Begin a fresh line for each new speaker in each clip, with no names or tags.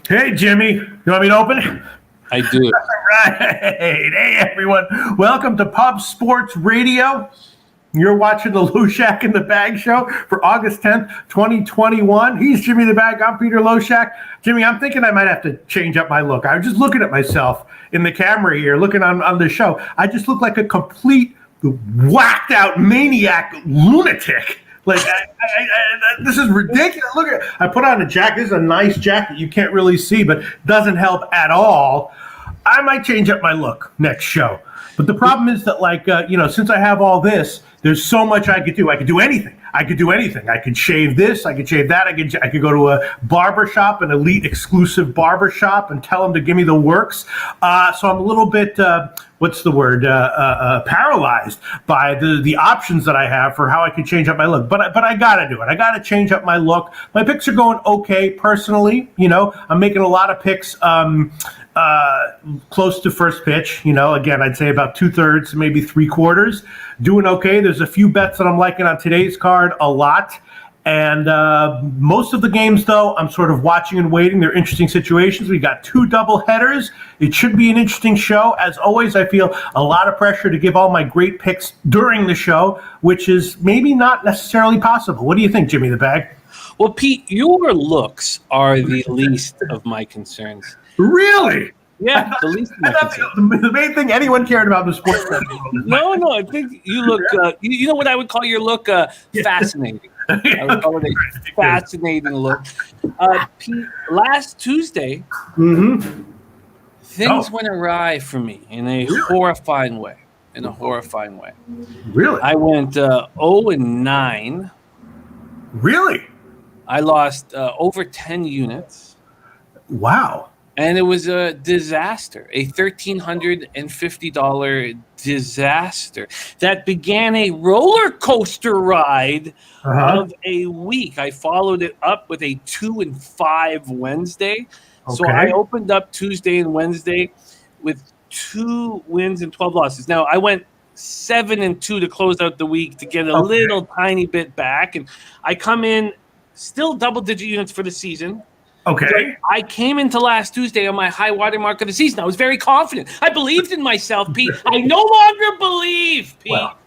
Hey, Jimmy. You want me to open?
I do.
All right. Hey, everyone. Welcome to Pub Sports Radio. You're watching the Loshak in the Bag show for August 10th, 2021. He's Jimmy the Bag. I'm Peter Loshak. Jimmy, I'm thinking I might have to change up my look. I was just looking at myself in the camera here, looking on the show. I just look like a complete whacked out maniac lunatic. Like, this is ridiculous. Look, I put on a jacket. This is a nice jacket. You can't really see, but doesn't help at all. I might change up my look next show. But the problem is that, since I have all this, there's so much I could do. I could do anything. I could shave this. I could shave that. I could go to a barber shop, an elite exclusive barber shop, and tell them to give me the works. So I'm a little bit, paralyzed by the options that I have for how I could change up my look. But I got to do it. I got to change up my look. My picks are going okay personally. I'm making a lot of picks close to first pitch. Again, I'd say about 2/3, maybe 3/4. Doing okay. There's a few bets that I'm liking on today's card a lot. And most of the games, though, I'm sort of watching and waiting. They're interesting situations. We got 2 doubleheaders. It should be an interesting show. As always, I feel a lot of pressure to give all my great picks during the show, which is maybe not necessarily possible. What do you think, Jimmy the Bag?
Well, Pete, your looks are the least of my concerns.
Really?
Yeah, the least of my concerns.
The main thing anyone cared about in the sports betting world is
No, I think you look, you know what I would call your look? Fascinating. I would call it a fascinating look. Pete, last Tuesday, things went awry for me in a horrifying way.
Really?
I went 0-9.
Really?
I lost over 10 units.
Wow.
And it was a disaster, a $1,350 disaster that began a roller coaster ride of a week. I followed it up with a 2-5 Wednesday. Okay. So I opened up Tuesday and Wednesday with 2 wins and 12 losses. Now, I went 7-2 to close out the week to get a little tiny bit back. And I come in still double-digit units for the season.
Okay.
But I came into last Tuesday on my high water mark of the season. I was very confident. I believed in myself, Pete. I no longer believe, Pete.
Well,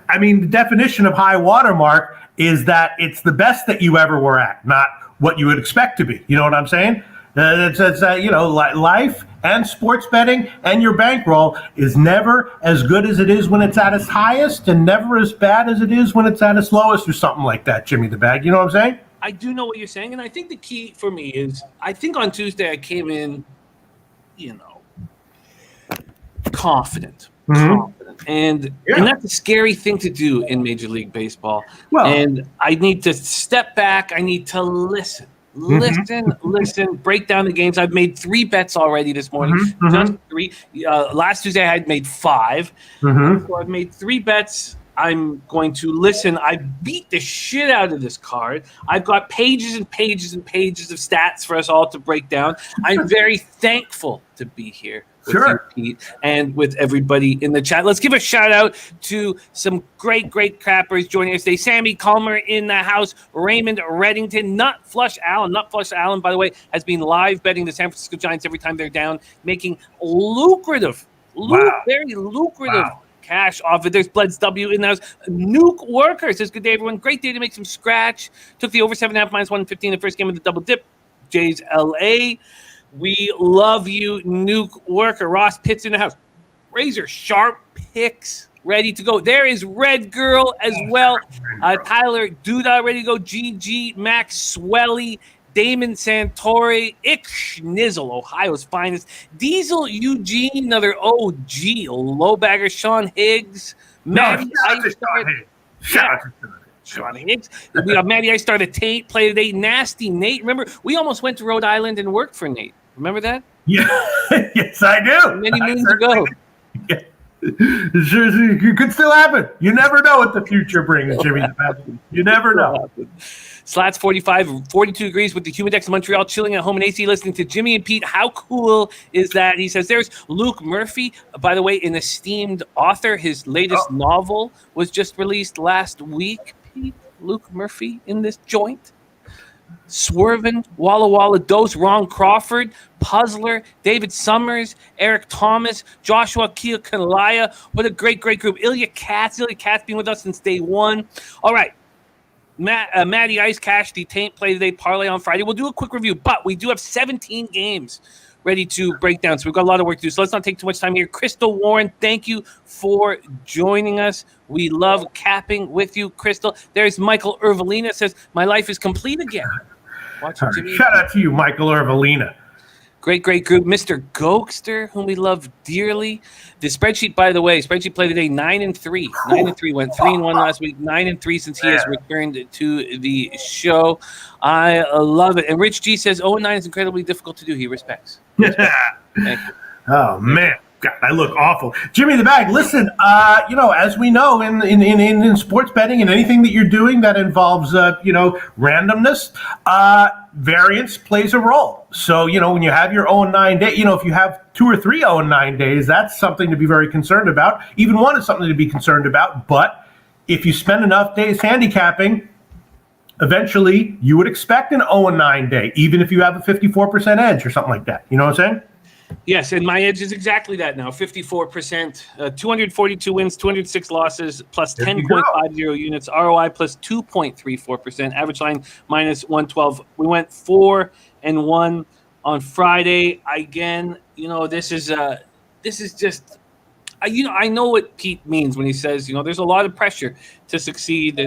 I mean, the definition of high water mark is that it's the best that you ever were at, not what you would expect to be. You know what I'm saying? Life and sports betting and your bankroll is never as good as it is when it's at its highest and never as bad as it is when it's at its lowest or something like that, Jimmy the Bag. You know what I'm saying?
I do know what you're saying, and I think the key for me is I think on Tuesday I came in, confident. And that's a scary thing to do in Major League Baseball. Well, and I need to step back. I need to listen, break down the games. I've made 3 bets already this morning, just 3. Last Tuesday I had made 5. So I've made 3 bets. I'm going to listen. I beat the shit out of this card. I've got pages and pages and pages of stats for us all to break down. I'm very thankful to be here with you, Pete, and with everybody in the chat. Let's give a shout out to some great crappers joining us today. Sammy Calmer in the house, Raymond Reddington, Nut Flush Allen, by the way, has been live betting the San Francisco Giants every time they're down, making very lucrative cash off it. There's Bleds W in the house. Nuke Worker says, good day, everyone. Great day to make some scratch. Took the over 7.5 -115 in the first game of the double dip. Jays LA. We love you, Nuke Worker. Ross Pitts in the house. Razor Sharp picks ready to go. There is Red Girl as well. Tyler Duda ready to go. GG Maxwelly. Damon Santori, Ick Schnizzle, Ohio's finest. Diesel Eugene, another OG, Lowbagger, Sean Higgs, Matty Sean Higgs. We have Matty Ice started Tate, play today. Nasty Nate. Remember, we almost went to Rhode Island and worked for Nate. Remember that?
Yeah, yes, I do.
Many moons ago.
Yeah. It could still happen. You never know what the future brings, Jimmy. You never know.
Slats 45, 42 degrees with the Humidex in Montreal, chilling at home in AC, listening to Jimmy and Pete. How cool is that? He says there's Luke Murphy, by the way, an esteemed author. His latest novel was just released last week. Pete, Luke Murphy in this joint. Swervin, Walla Walla Dose, Ron Crawford, Puzzler, David Summers, Eric Thomas, Joshua Kanalaya. What a great group. Ilya Katz been with us since day one. All right. Matty Ice, Cash, the Taint play today, parlay on Friday. We'll do a quick review, but we do have 17 games ready to break down. So we've got a lot of work to do. So let's not take too much time here. Crystal Warren, thank you for joining us. We love capping with you, Crystal. There's Michael Ervelina says, my life is complete again.
Shout out to you, Michael Ervelina.
Great group. Mr. Gokster, whom we love dearly. The spreadsheet, by the way, play today 9-3. 9-3, went 3-1 last week. 9-3 since he has returned to the show. I love it. And Rich G says 0-9 is incredibly difficult to do. He respects. Thank you.
Oh, man. God, I look awful. Jimmy the Bag, listen, as we know in sports betting and anything that you're doing that involves, randomness, variance plays a role. So, when you have your 0-9 day, if you have 2 or 3 0-9 days, that's something to be very concerned about. Even one is something to be concerned about. But if you spend enough days handicapping, eventually you would expect an 0-9 day, even if you have a 54% edge or something like that. You know what I'm saying?
Yes, and my edge is exactly that now, 54%, 242 wins, 206 losses, plus 10.50 units, ROI plus 2.34%, average line minus 112. We went 4-1 on Friday. Again, this is just, I know what Pete means when he says, there's a lot of pressure to succeed.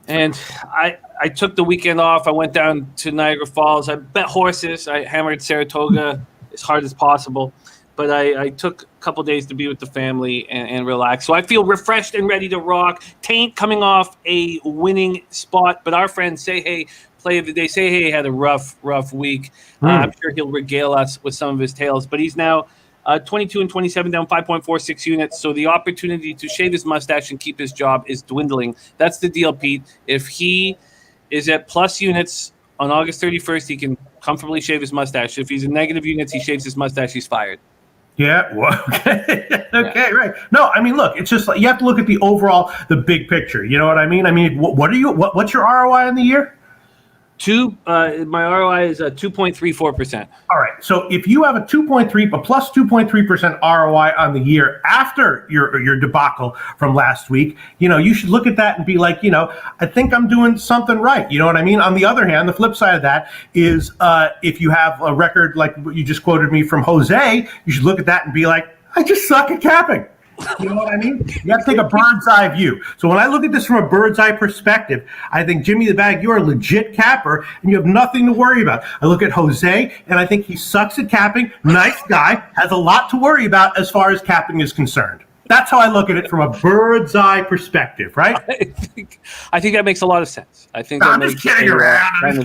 And I took the weekend off. I went down to Niagara Falls. I bet horses. I hammered Saratoga as hard as possible, but I took a couple days to be with the family and relax. So I feel refreshed and ready to rock. Taint coming off a winning spot, but our friend Say Hey, play of the day, Say Hey had a rough week. I'm sure he'll regale us with some of his tales, but he's now 22-27, down 5.46 units. So the opportunity to shave his mustache and keep his job is dwindling. That's the deal, Pete. If he is at plus units on August 31st, he can comfortably shave his mustache. If he's in negative units, he shaves his mustache, he's fired.
Yeah. Well, okay. Okay. Right. No, I mean, look, it's just like you have to look at the big picture. You know what I mean? I mean, what's your ROI in the year?
My ROI is 2.34%.
All right. So if you have a plus 2.3% ROI on the year after your debacle from last week, you should look at that and be like, I think I'm doing something right. You know what I mean? On the other hand, the flip side of that is if you have a record like what you just quoted me from Jose, you should look at that and be like, I just suck at capping. You know what I mean? You have to take a bird's eye view. So when I look at this from a bird's eye perspective, I think, Jimmy the Bag, you're a legit capper and you have nothing to worry about. I look at Jose and I think he sucks at capping. Nice guy, has a lot to worry about as far as capping is concerned. That's how I look at it from a bird's eye perspective, right?
I think that makes a lot of sense. I think
I'm just kidding around. I'm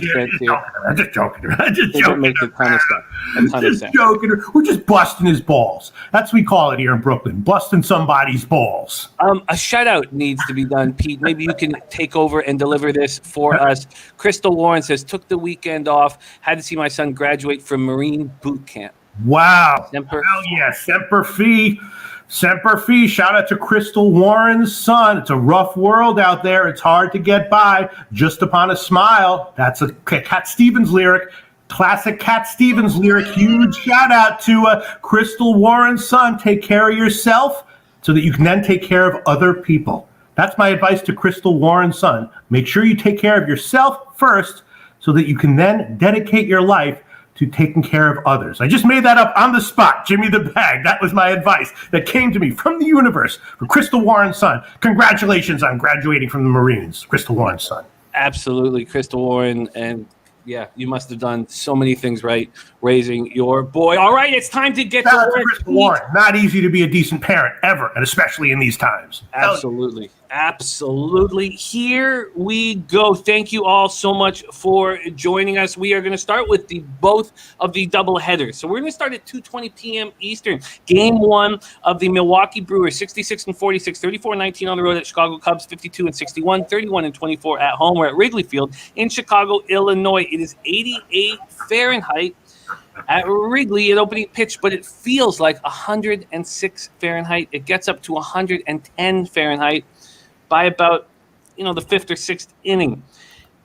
just joking.
That makes a ton of sense.
Joking. We're just busting his balls. That's what we call it here in Brooklyn, busting somebody's balls.
A shutout needs to be done, Pete. Maybe you can take over and deliver this for us. Crystal Warren says, took the weekend off, had to see my son graduate from Marine boot camp.
Wow. Hell yeah. Semper Fi. Semper Fi. Shout out to Crystal Warren's son. It's a rough world out there. It's hard to get by just upon a smile. That's a Cat Stevens lyric. Classic Cat Stevens lyric. Huge shout out to Crystal Warren's son. Take care of yourself so that you can then take care of other people. That's my advice to Crystal Warren's son. Make sure you take care of yourself first so that you can then dedicate your life to taking care of others. I just made that up on the spot, Jimmy the Bag. That was my advice that came to me from the universe for Crystal Warren's son. Congratulations on graduating from the Marines, Crystal Warren's son.
Absolutely, Crystal Warren. And yeah, you must have done so many things right raising your boy. All right, it's time to get to work.
Crystal Warren. Not easy to be a decent parent ever, and especially in these times.
Absolutely. Absolutely. Here we go. Thank you all so much for joining us. We are going to start with both of the doubleheaders. So we're going to start at 2:20 p.m. Eastern. Game 1 of the Milwaukee Brewers, 66-46, 34-19 on the road at Chicago Cubs, 52-61, 31-24 at home. We're at Wrigley Field in Chicago, Illinois. It is 88 Fahrenheit at Wrigley at opening pitch, but it feels like 106 Fahrenheit. It gets up to 110 Fahrenheit by about, the 5th or 6th inning.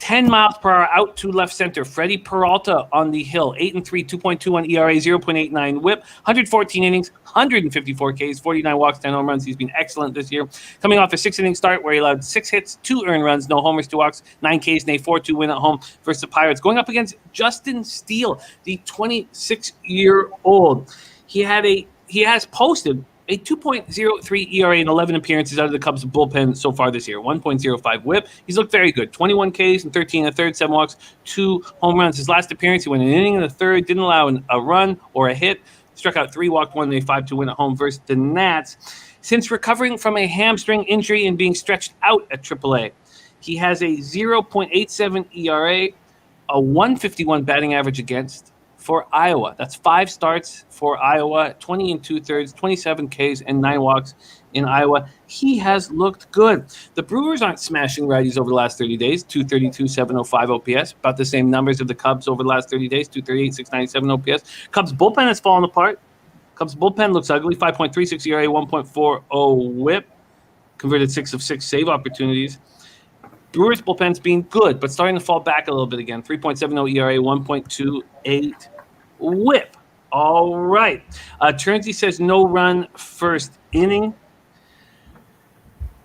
10 miles per hour out to left center. Freddie Peralta on the hill, 8-3, 2.21 ERA, 0.89 WHIP, 114 innings, 154 Ks, 49 walks, 10 home runs. He's been excellent this year. Coming off a 6-inning start where he allowed 6 hits, 2 earned runs, no homers, 2 walks, 9 Ks, and a 4-2 win at home versus the Pirates. Going up against Justin Steele, the 26-year-old. He has posted a 2.03 ERA in 11 appearances out of the Cubs bullpen so far this year. 1.05 WHIP. He's looked very good. 21 Ks and 13 1/3, 7 walks, 2 home runs. His last appearance, he went an inning and a third, didn't allow a run or a hit. Struck out 3, walked 1, and a 5-2 win at home versus the Nats. Since recovering from a hamstring injury and being stretched out at AAA, he has a 0.87 ERA, a 151 batting average against for Iowa. That's 5 starts for Iowa, 20 2/3, 27 Ks, and 9 walks in Iowa. He has looked good. The Brewers aren't smashing righties over the last 30 days, 232, 705 OPS, about the same numbers of the Cubs over the last 30 days, 238, 697 OPS. Cubs bullpen has fallen apart. Cubs bullpen looks ugly, 5.36 ERA, 1.40 WHIP, converted 6 of 6 save opportunities. Brewers bullpen's been good, but starting to fall back a little bit again, 3.70 ERA, 1.28 WHIP. All right. Ternsey says no run first inning.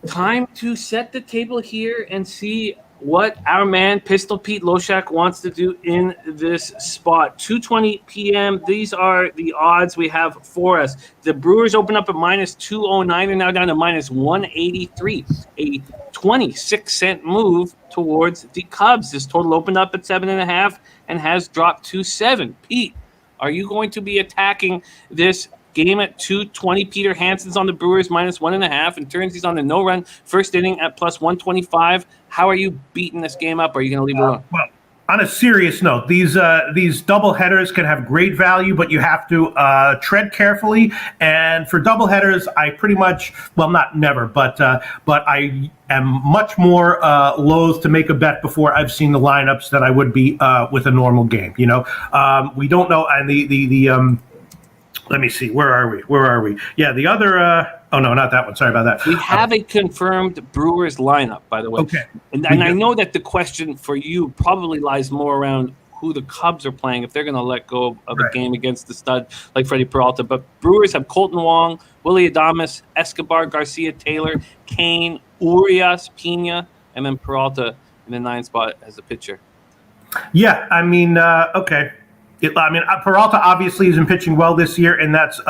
Time to set the table here and see what our man Pistol Pete Loshak wants to do in this spot. 2:20 p.m. These are the odds we have for us. The Brewers open up at -209. They're now down to -183. A 26-cent move towards the Cubs. This total opened up at 7.5 and has dropped to 7. Pete, are you going to be attacking this game at 220? Peter Hansen's on the Brewers -1.5, and Ternsey's on the no-run first inning at +125. How are you beating this game up? Or are you going to leave it alone?
Well, on a serious note, these double headers can have great value, but you have to tread carefully. And for double headers, I pretty much, well, not never, but I am much more loath to make a bet before I've seen the lineups than I would be with a normal game. You know, we don't know, and let me see. Where are we? Yeah, the other. Oh no, not that one. Sorry about that.
We have a confirmed Brewers lineup, by the way.
Okay.
And I know that the question for you probably lies more around who the Cubs are playing if they're going to let go of a game against the stud like Freddie Peralta. But Brewers have Colton Wong, Willie Adames, Escobar, Garcia, Taylor, Kane, Urias, Pena, and then Peralta in the 9th spot as a pitcher.
Yeah, I mean, okay. Peralta obviously has been pitching well this year, and that's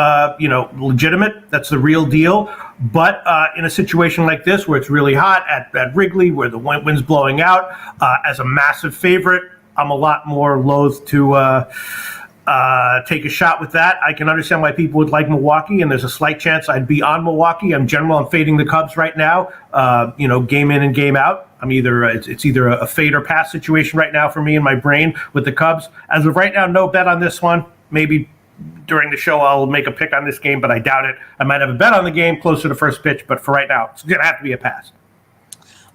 legitimate. That's the real deal. But in a situation like this, where it's really hot at Wrigley, where the wind's blowing out, as a massive favorite, I'm a lot more loath to take a shot with that. I can understand why people would like Milwaukee, and there's a slight chance I'd be on Milwaukee. I'm fading the Cubs right now. Game in and game out. I'm it's either a fade or pass situation right now for me in my brain with the Cubs. As of right now, no bet on this one. Maybe during the show I'll make a pick on this game, but I doubt it. I might have a bet on the game closer to first pitch, but for right now, it's going to have to be a pass.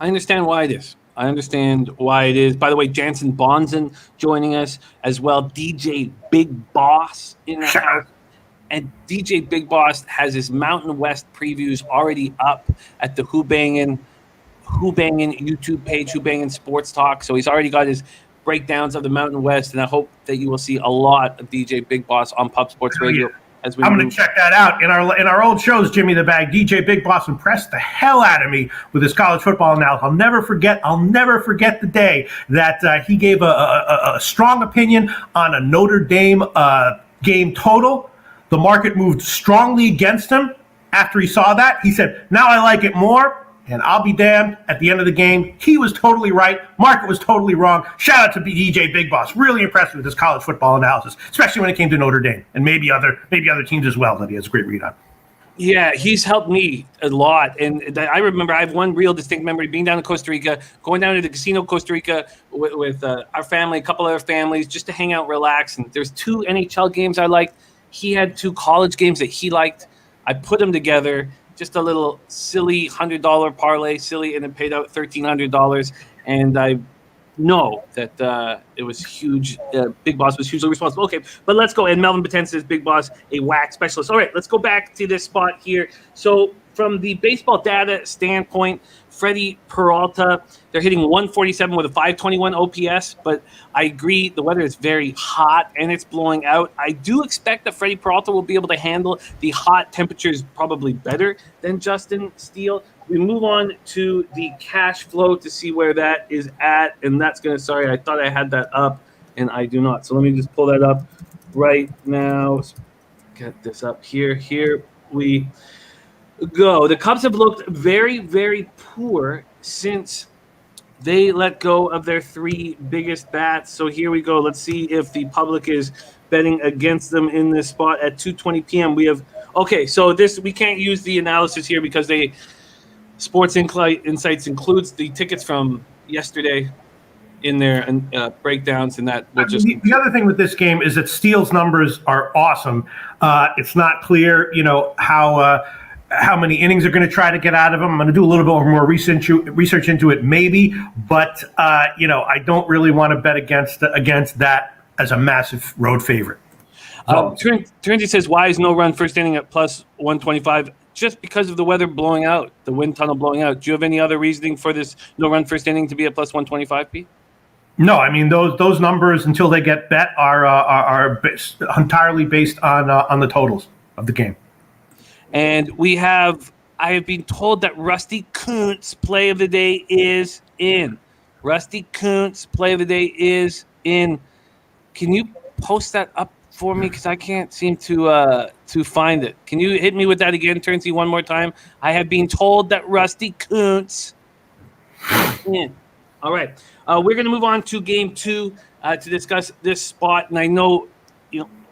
I understand why it is. By the way, Jansen Bonzen joining us as well. DJ Big Boss in the house. And DJ Big Boss has his Mountain West previews already up at the Who Bangin' YouTube page, Who Bangin' Sports Talk. So he's already got his breakdowns of the Mountain West, and I hope that you will see a lot of DJ Big Boss on Pub Sports Radio. I'm
going to check that out. In our old shows, Jimmy the Bag, DJ Big Boss impressed the hell out of me with his college football analysis. I'll never forget the day that he gave a strong opinion on a Notre Dame game total. The market moved strongly against him. After he saw that, he said, "Now I like it more." And I'll be damned, at the end of the game, he was totally right. Market was totally wrong. Shout out to DJ Big Boss. Really impressed with his college football analysis, especially when it came to Notre Dame and maybe other teams as well that he has a great read on.
Yeah, he's helped me a lot. And I remember I have one real distinct memory being down in Costa Rica, going down to the casino Costa Rica with our family, a couple other families, just to hang out, relax. And there's 2 NHL games I liked. He had 2 college games that he liked. I put them together. Just a little silly $100 parlay, and it paid out $1,300. And I know that it was huge. Big Boss was hugely responsible. Okay, but let's go. And Melvin Baten says Big Boss, a whack specialist. All right, let's go back to this spot here. So from the baseball data standpoint Freddie Peralta. They're hitting 147 with a 521 OPS, but I agree the weather is very hot and it's blowing out. I do expect that Freddie Peralta will be able to handle the hot temperatures probably better than Justin Steele. We move on to the cash flow to see where that is at, and that's going to, sorry, I thought I had that up, and I do not. So let me just pull that up right now. Get this up here. Here we go. The Cubs have looked very, very poor since they let go of their three biggest bats. So here we go. Let's see if the public is betting against them in this spot at 2:20 p.m. We have so this we can't use the analysis here because Sports Insights includes the tickets from yesterday in their breakdowns, and that will just.
The other thing with this game is that Steele's numbers are awesome. It's not clear, how many innings are going to try to get out of him. I'm going to do a little bit more research into it, maybe, but I don't really want to bet against that as a massive road favorite.
Trinity says, "Why is no run first inning at plus 125?" Just because of the weather blowing out, the wind tunnel blowing out. Do you have any other reasoning for this no run first inning to be at plus 125, Pete?
No, I mean those numbers until they get bet are entirely based on the totals of the game.
And I have been told that Rusty Kuntz play of the day is in. Rusty Kuntz play of the day is in. Can you post that up for me? Because I can't seem to find it. Can you hit me with that again, Turnsy, one more time? I have been told that Rusty Kuntz is in. All right. We're going to move on to game 2 to discuss this spot. And I know,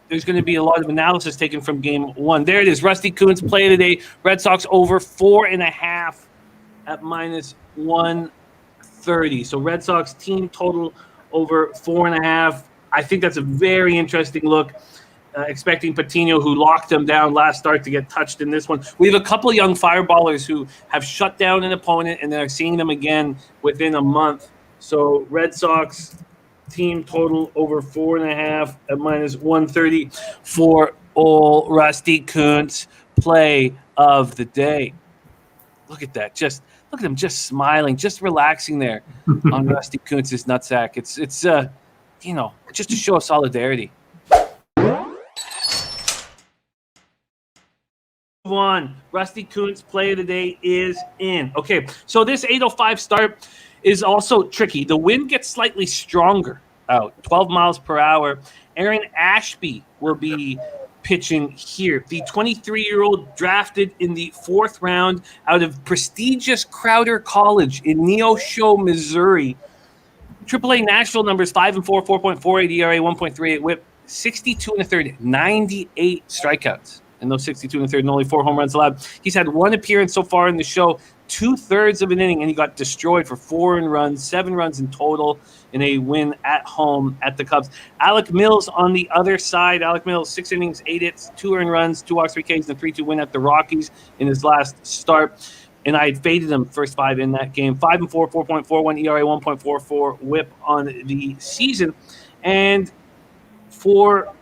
there's going to be a lot of analysis taken from game 1. There it is. Rusty Kuntz play of the day. Red Sox over 4.5 at minus 130. So Red Sox team total over 4.5. I think that's a very interesting look. Expecting Patino, who locked them down last start, to get touched in this one. We have a couple of young fireballers who have shut down an opponent, and they're seeing them again within a month. So Red Sox team total over 4.5 at minus 130 for old Rusty Kuntz play of the day. Look at that. Look at him just smiling, just relaxing there on Rusty Kuntz's nutsack. It's just to show solidarity. Move on. Rusty Kuntz play of the day is in. Okay, so this 8:05 start is also tricky. The wind gets slightly stronger out, 12 miles per hour. Aaron Ashby will be pitching here. The 23-year-old drafted in the 4th round out of prestigious Crowder College in Neosho, Missouri. AAA Nashville numbers 5-4, 4.48 ERA, 1.38 WHIP, 62 1/3, 98 strikeouts. And those 62 1/3 and only 4 home runs allowed. He's had 1 appearance so far in the show, 2/3 of an inning, and he got destroyed for 4 earned runs, 7 runs in total in a win at home at the Cubs. Alec Mills on the other side. Alec Mills, 6 innings, 8 hits, 2 earned runs, 2 walks, 3 Ks, and a 3-2 win at the Rockies in his last start. And I had faded him first 5 in that game. 5-4, 4.41 ERA, 1.44 WHIP on the season. And for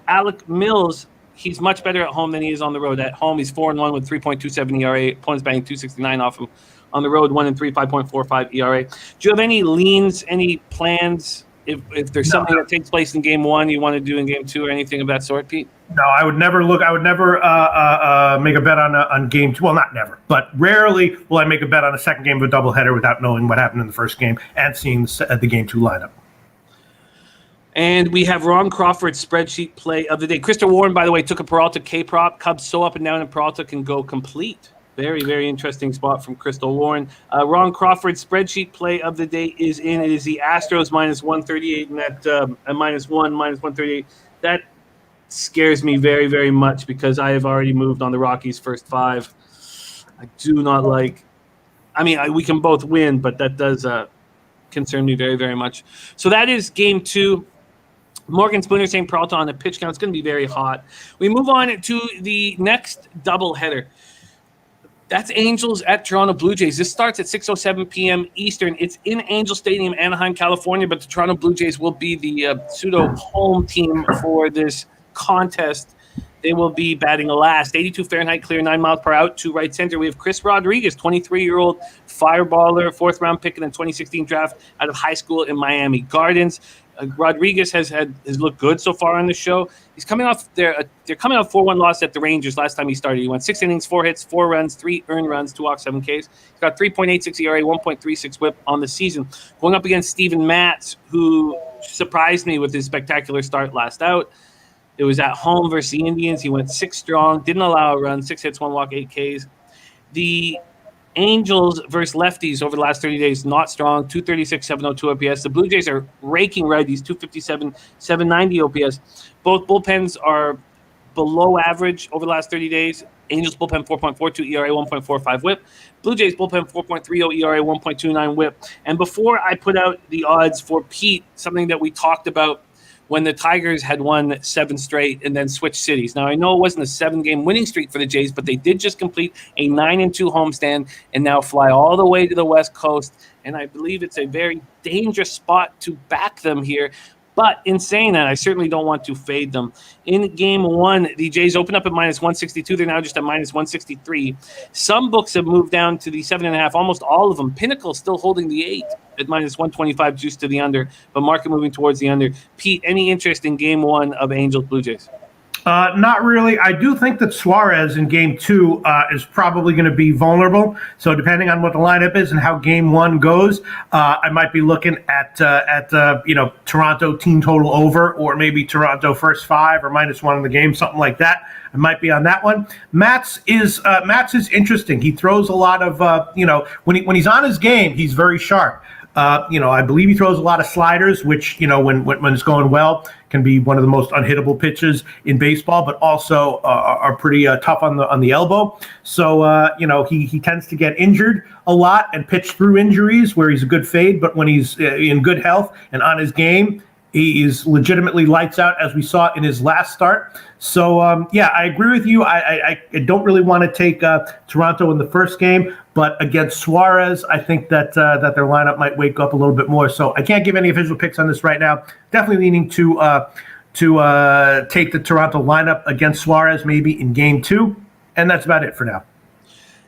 Alec Mills, he's much better at home than he is on the road. At home, he's 4-1 with 3.27 ERA. Opponents batting .269 off him. On the road, 1-3, 5.45 ERA. Do you have any leans, any plans? If there's something that takes place in game 1 you want to do in game 2 or anything of that sort, Pete?
No, I would never make a bet on game 2. Well, not never, but rarely will I make a bet on a second game of a doubleheader without knowing what happened in the first game and seeing the game 2 lineup.
And we have Ron Crawford's spreadsheet play of the day. Krista Warren, by the way, took a Peralta K-prop. Cubs so up and down, and Peralta can go complete. Very, very interesting spot from Crystal Warren. Ron Crawford's spreadsheet play of the day is in. It is the Astros minus 138, and that minus 138. That scares me very, very much because I have already moved on the Rockies' first 5. I do not like. I mean, we can both win, but that does concern me very, very much. So that is game 2. Morgan Spooner saying Peralta on the pitch count. It's going to be very hot. We move on to the next doubleheader. That's Angels at Toronto Blue Jays. This starts at 6:07 p.m. Eastern. It's in Angel Stadium, Anaheim, California, but the Toronto Blue Jays will be the pseudo home team for this contest. They will be batting last. 82 Fahrenheit, clear, 9 miles per hour to right center. We have Chris Rodriguez, 23-year-old fireballer, 4th-round pick in the 2016 draft out of high school in Miami Gardens. Rodriguez has looked good so far on the show. He's coming off they're coming off 4-1 loss at the Rangers last time he started. He went 6 innings, 4 hits, 4 runs, 3 earned runs, 2 walks, 7 Ks. He's got 3.86 ERA, 1.36 WHIP on the season. Going up against Steven Matz, who surprised me with his spectacular start last out. It was at home versus the Indians. He went 6 strong, didn't allow a run, 6 hits, 1 walk, 8 Ks. The Angels versus lefties over the last 30 days, not strong, 236, 702 OPS. The Blue Jays are raking righties, 257, 790 OPS. Both bullpens are below average over the last 30 days. Angels bullpen 4.42 ERA, 1.45 WHIP. Blue Jays bullpen 4.30 ERA, 1.29 WHIP. And before I put out the odds for Pete, something that we talked about when the Tigers had won 7 straight and then switched cities. Now, I know it wasn't a 7-game winning streak for the Jays, but they did just complete a 9-2 homestand and now fly all the way to the West Coast. And I believe it's a very dangerous spot to back them here. But in saying that, I certainly don't want to fade them. In game 1, the Jays opened up at minus 162. They're now just at minus 163. Some books have moved down to the 7.5, almost all of them. Pinnacle still holding the 8 at minus 125, juice to the under, but market moving towards the under. Pete, any interest in game 1 of Angels Blue Jays?
Not really. I do think that Suarez in game 2 is probably going to be vulnerable. So depending on what the lineup is and how game 1 goes, I might be looking at Toronto team total over, or maybe Toronto first 5 or -1 in the game, something like that. I might be on that one. Matz is interesting. He throws a lot of when he's on his game, he's very sharp. I believe he throws a lot of sliders, which, when it's going well, can be one of the most unhittable pitches in baseball, but also are pretty tough on the elbow. So, he tends to get injured a lot and pitch through injuries where he's a good fade. But when he's in good health and on his game, he is legitimately lights out, as we saw in his last start. So, I agree with you. I don't really want to take Toronto in the first game, but against Suarez, I think that their lineup might wake up a little bit more. So I can't give any official picks on this right now. Definitely leaning to take the Toronto lineup against Suarez maybe in game 2, and that's about it for now.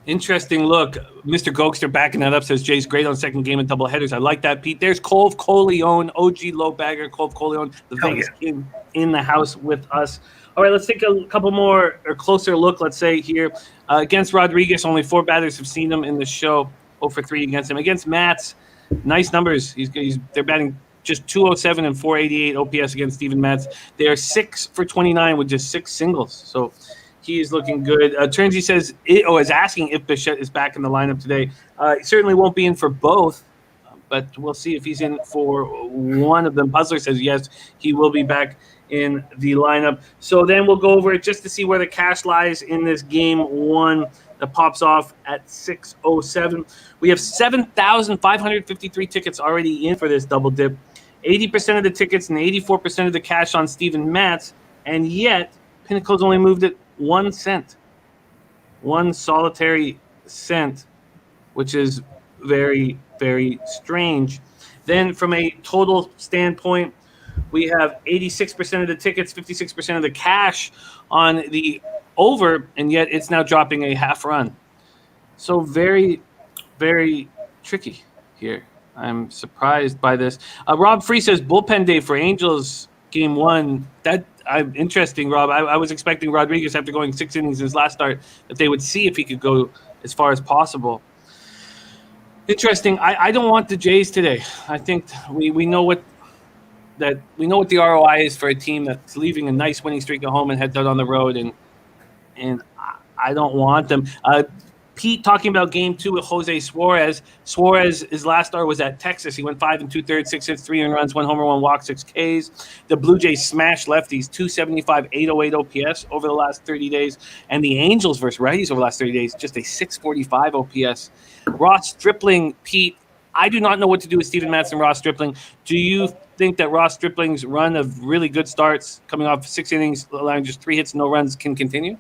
Interesting look. Mr. Gokster backing that up, says Jay's great on second game and double headers. I like that, Pete. There's Colv Coleone, OG low bagger, Colv Coleone, the Vegas King in the house with us. All right, let's take a couple more or closer look, let's say, here. Against Rodriguez, only 4 batters have seen him in the show. 0 for 3 against him. Against Matz, nice numbers. They're batting just 207 and 488 OPS against Steven Matz. They are 6 for 29 with just 6 singles. So he is looking good. Turnsey says, is asking if Bichette is back in the lineup today. He certainly won't be in for both, but we'll see if he's in for one of them. Puzzler says yes, he will be back in the lineup. So then we'll go over it just to see where the cash lies in this game 1 that pops off at 6:07. We have 7,553 tickets already in for this double dip. 80% of the tickets and 84% of the cash on Steven Matz, and yet Pinnacle's only moved it 1 cent. 1 solitary cent, which is very, very strange. Then from a total standpoint, we have 86% of the tickets, 56% of the cash on the over, and yet it's now dropping a half run. So very, very tricky here. I'm surprised by this. Rob Free says bullpen day for Angels game 1. Interesting, Rob. I was expecting Rodriguez, after going 6 innings in his last start, that they would see if he could go as far as possible. Interesting. I don't want the Jays today. I think we know what the ROI is for a team that's leaving a nice winning streak at home and heads out on the road, and I don't want them. Pete talking about game 2 with Jose Suarez. Suarez, his last start was at Texas. He went 5 2/3, 6 hits, 3 earned runs, 1 homer, 1 walk, 6 Ks. The Blue Jays smashed lefties, 275, 808 OPS over the last 30 days. And the Angels versus righties over the last 30 days, just a 645 OPS. Ross Stripling, Pete, I do not know what to do with Steven Matz and Ross Stripling. Do you think that Ross Stripling's run of really good starts, coming off 6 innings, allowing just 3 hits, no runs, can continue?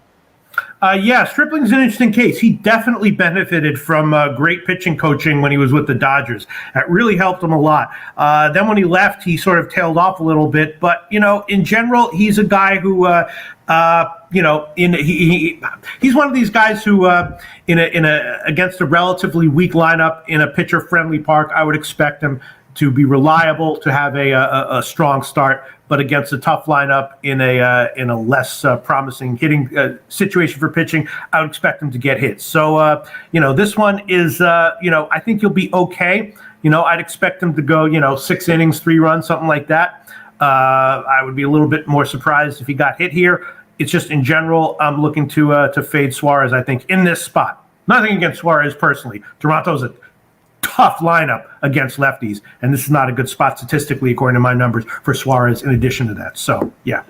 Yeah, Stripling's an interesting case. He definitely benefited from great pitching coaching when he was with the Dodgers. That really helped him a lot. Then when he left, he sort of tailed off a little bit. But, in general, he's a guy who, he's one of these guys who, against a relatively weak lineup in a pitcher-friendly park, I would expect him to be reliable, to have a strong start, but against a tough lineup in a less promising hitting situation for pitching, I would expect him to get hits. So this one is I think he'll be okay. I'd expect him to go 6 innings, 3 runs, something like that. I would be a little bit more surprised if he got hit here. It's just in general, I'm looking to fade Suarez, I think, in this spot. Nothing against Suarez personally. Toronto's a tough lineup against lefties, and this is not a good spot statistically, according to my numbers, for Suarez in addition to that. So, yeah.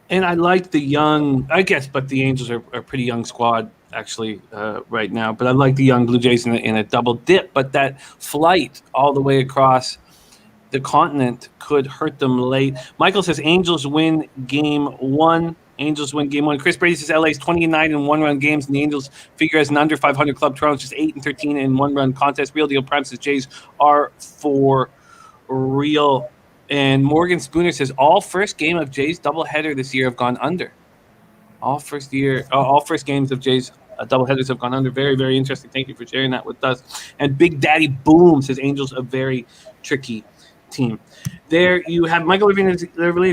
And I like the young, I guess, but the Angels are a pretty young squad, actually, right now. But I like the young Blue Jays in a double dip. But that flight all the way across the continent could hurt them late. Michael says Angels win game 1. Angels win game 1. Chris Brady says LA's 20-9 in one-run games, and the Angels figure as an under 500 club. Toronto's just 8-13 in one-run contest. Real Deal Prime says Jays are for real. And Morgan Spooner says all first game of Jays doubleheader this year have gone under. All first games of Jays doubleheaders have gone under. Very, very interesting. Thank you for sharing that with us. And Big Daddy Boom says Angels a very tricky team. There you have Michael Levine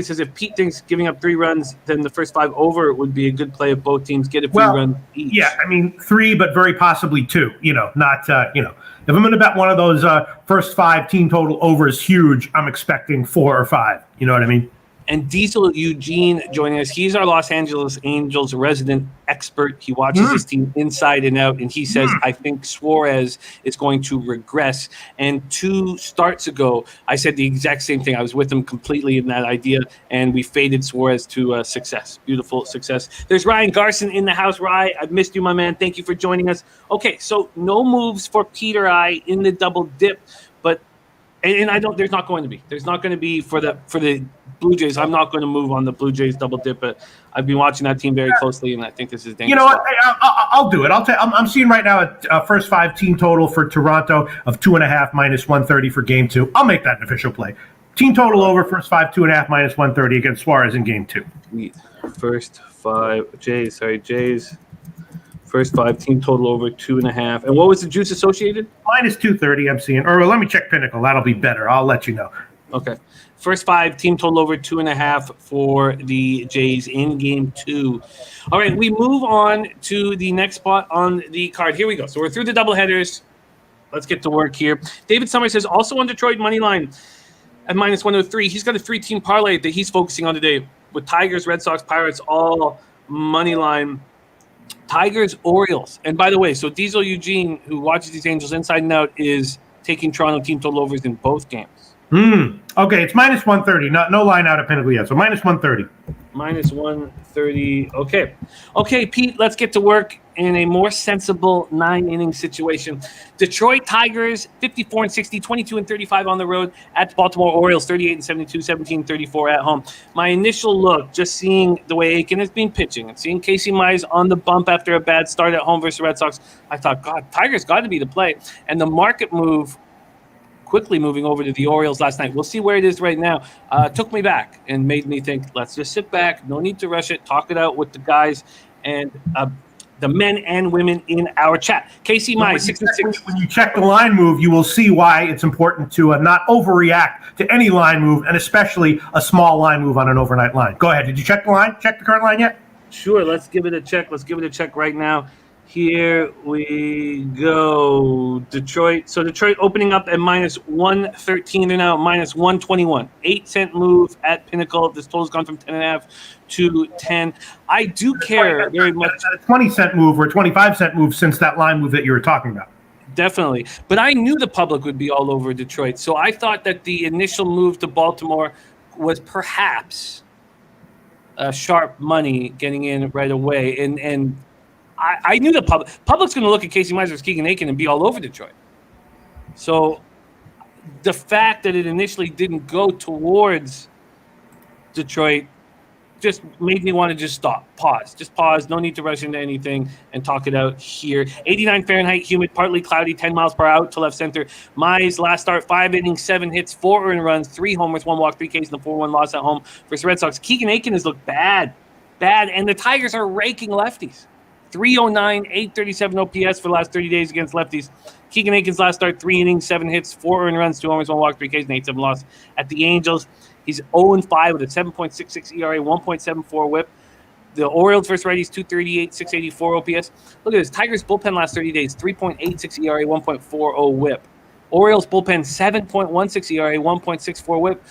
says if Pete thinks giving up 3 runs, then the first 5 over would be a good play if both teams get a few runs each.
Yeah, 3, but very possibly 2. Not if I'm going to bet one of those first 5 team total overs huge, I'm expecting 4 or 5. You know what I mean?
And Diesel Eugene joining us. He's our Los Angeles Angels resident expert. He watches his team inside and out, and he says, I think Suarez is going to regress. And 2 starts ago, I said the exact same thing. I was with him completely in that idea, and we faded Suarez to success. Beautiful success. There's Ryan Garson in the house. Ryan, I've missed you, my man. Thank you for joining us. Okay, so no moves for Peter I in the double dip, but and I don't. There's not going to be. There's not going to be for the Blue Jays. I'm not going to move on the Blue Jays double dip, but I've been watching that team very closely, and I think this is dangerous.
You know what? I'll do it. I'm seeing right now a first 5 team total for Toronto of 2.5 minus 130 for game 2. I'll make that an official play. Team total over first 5 2.5 minus 130 against Suarez in game 2.
First 5 Jays. First 5 team total over 2.5. And what was the juice associated?
Minus 230, I'm seeing. Or let me check Pinnacle. That'll be better. I'll let you know.
Okay. First 5 team total over 2.5 for the Jays in game 2. All right, we move on to the next spot on the card. Here we go. So we're through the doubleheaders. Let's get to work here. David Summers says also on Detroit money line at minus 103. He's got a 3-team parlay that he's focusing on today with Tigers, Red Sox, Pirates, all money line. Tigers, Orioles. And by the way, so Diesel Eugene, who watches these Angels inside and out, is taking Toronto team total overs in both games.
Okay, it's minus 130. No line out of Pinnacle yet, so minus 130.
Minus 130. Okay, Pete, let's get to work in a more sensible 9-inning situation. Detroit Tigers, 54-60, 22-35 on the road at the Baltimore Orioles, 38-72, 17-34 at home. My initial look, just seeing the way Aiken has been pitching and seeing Casey Mize on the bump after a bad start at home versus the Red Sox, I thought, God, Tigers got to be the play. And the market move quickly moving over to the Orioles last night. We'll see where it is right now. Took me back and made me think, let's just sit back. No need to rush it. Talk it out with the guys and the men and women in our chat. Casey Mize, 6-6.
When you check the line move, you will see why it's important to not overreact to any line move, and especially a small line move on an overnight line. Go ahead. Did you check the line? Check the current line yet?
Sure. Let's give it a check. Let's give it a check right now. Here we go. Detroit. So Detroit opening up at minus 113. They're now at minus 121. 8-cent move at Pinnacle. This total's gone from 10.5 to 10. I do care very much.
A 20-cent move or a 25-cent move since that line move that you were talking about.
Definitely. But I knew the public would be all over Detroit. So I thought that the initial move to Baltimore was perhaps sharp money getting in right away. And I knew the public's going to look at Casey Mize, Keegan Aiken, and be all over Detroit. So the fact that it initially didn't go towards Detroit just made me want to just pause. No need to rush into anything and talk it out here. 89 Fahrenheit, humid, partly cloudy, 10 miles per hour to left center. Mize last start, 5 innings, 7 hits, 4 earned runs, 3 homers, 1 walk, 3 Ks, and the 4-1 loss at home versus Red Sox. Keegan Aiken has looked bad, and the Tigers are raking lefties. 309, 837 OPS for the last 30 days against lefties. Keegan Aiken's last start, 3 innings, 7 hits, 4 earned runs, 2 homers, 1 walk, 3 Ks, and 8-7 loss at the Angels. He's 0-5 with a 7.66 ERA, 1.74 whip. The Orioles versus righties, 238, 684 OPS. Look at this. Tigers bullpen last 30 days, 3.86 ERA, 1.40 whip. Orioles bullpen, 7.16 ERA, 1.64 whip.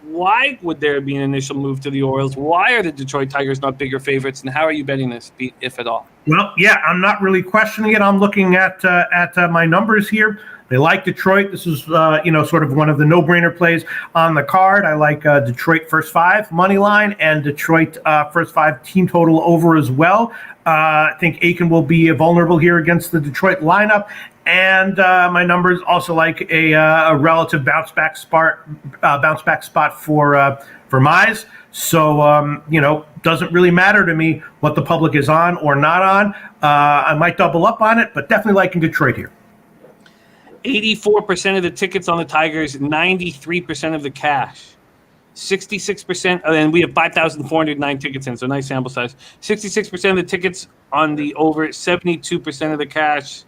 Why would there be an initial move to the Orioles? Why are the Detroit Tigers not bigger favorites? And how are you betting this, if at all?
Well, yeah, I'm not really questioning it. I'm looking at my numbers here. They like Detroit. This is, sort of one of the no-brainer plays on the card. I like Detroit first 5 money line and Detroit first 5 team total over as well. I think Aiken will be vulnerable here against the Detroit lineup. And my numbers also like a relative bounce back spot for Mize. So doesn't really matter to me what the public is on or not on. I might double up on it, but definitely liking Detroit here.
84% of the tickets on the Tigers, 93% of the cash. 66%, and we have 5,409 tickets in, so nice sample size. 66% of the tickets on the over, 72% of the cash.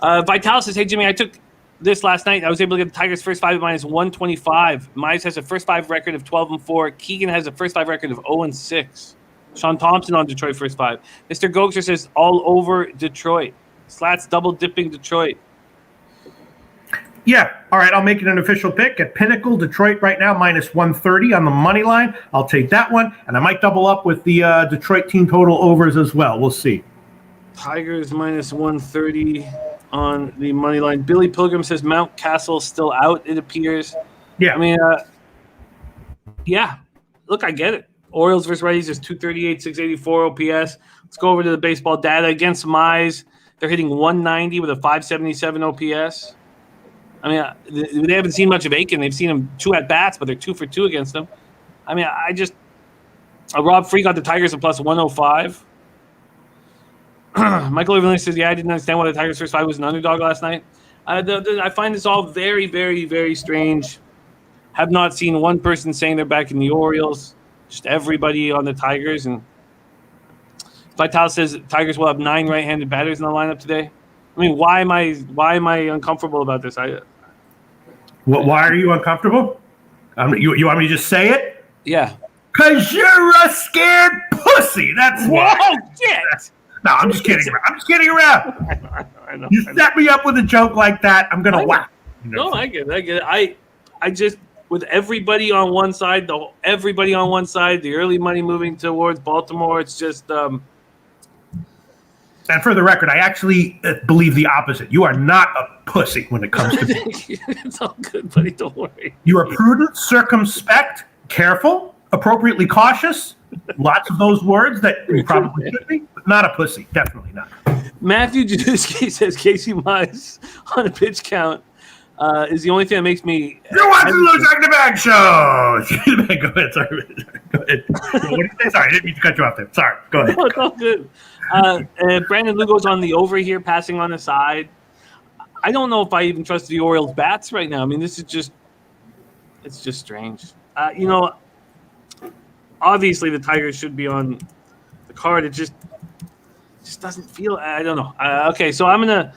Vital says, hey, Jimmy, I took this last night. I was able to get the Tigers first 5 at minus 125. Mize has a first 5 record of 12-4. Keegan has a first 5 record of 0-6. Sean Thompson on Detroit first 5. Mr. Gokster says, all over Detroit. Slats double dipping Detroit.
Yeah. All right. I'll make it an official pick at Pinnacle. Detroit right now, minus 130 on the money line. I'll take that one. And I might double up with the Detroit team total overs as well. We'll see.
Tigers minus 130 on the money line. Billy Pilgrim says Mount Castle still out, it appears.
Yeah.
I mean, yeah. Look, I get it. Orioles versus righties is 238, 684 OPS. Let's go over to the baseball data. Against Mize, they're hitting 190 with a 577 OPS. I mean, they haven't seen much of Aiken. They've seen him 2 at-bats, but they're 2 for 2 against him. I mean, Rob Free got the Tigers at plus 105. Michael Evelyn says, yeah, I didn't understand why the Tigers first 5 was an underdog last night. I find this all very, very, very strange. Have not seen one person saying they're back in the Orioles. Just everybody on the Tigers. And Vital says Tigers will have 9 right-handed batters in the lineup today. I mean, why am I uncomfortable about this?
Why are you uncomfortable? You want me to just say it?
Yeah.
Because you're a scared pussy. That's why.
Whoa, shit.
No, I'm just kidding around. I'm just kidding around.
I know.
You set me up with a joke like that, I'm going to whack.
No, I get it. I just, with everybody on one side, the early money moving towards Baltimore, it's just...
And for the record, I actually believe the opposite. You are not a pussy when it comes to
It's all good, buddy. Don't worry.
You are prudent, circumspect, careful, appropriately cautious. Lots of those words that you probably should be, but not a pussy. Definitely not. Matthew
Jaduski says Casey Mize on a pitch count is the only thing that makes me...
You're watching the Loshak in the Bag Show! Go ahead. Sorry. Go ahead. What did you say? Sorry, I didn't mean to cut you off there. Sorry. Go ahead.
No, it's all good. Brandon Lugo's on the over here, passing on the side. I don't know if I even trust the Orioles bats right now. I mean, this is just, it's just strange. Obviously the Tigers should be on the card. It just doesn't feel, I don't know. Okay, so I'm gonna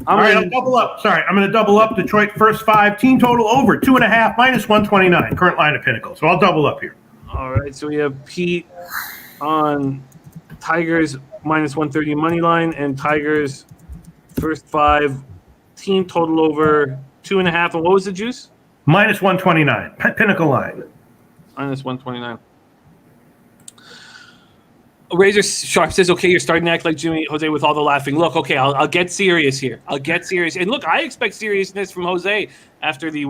double up. Sorry, I'm gonna double up. Detroit first 5 team total over 2.5 minus 129. Current line of Pinnacle. So I'll double up here.
All right, so we have Pete on Tigers minus 130 money line and Tigers first 5 team total over 2.5. And what was the juice?
Minus 129. Pinnacle line.
Minus 129. Razor Sharp says, okay, you're starting to act like Jimmy Jose with all the laughing. Look, okay, I'll get serious here. And look, I expect seriousness from Jose after the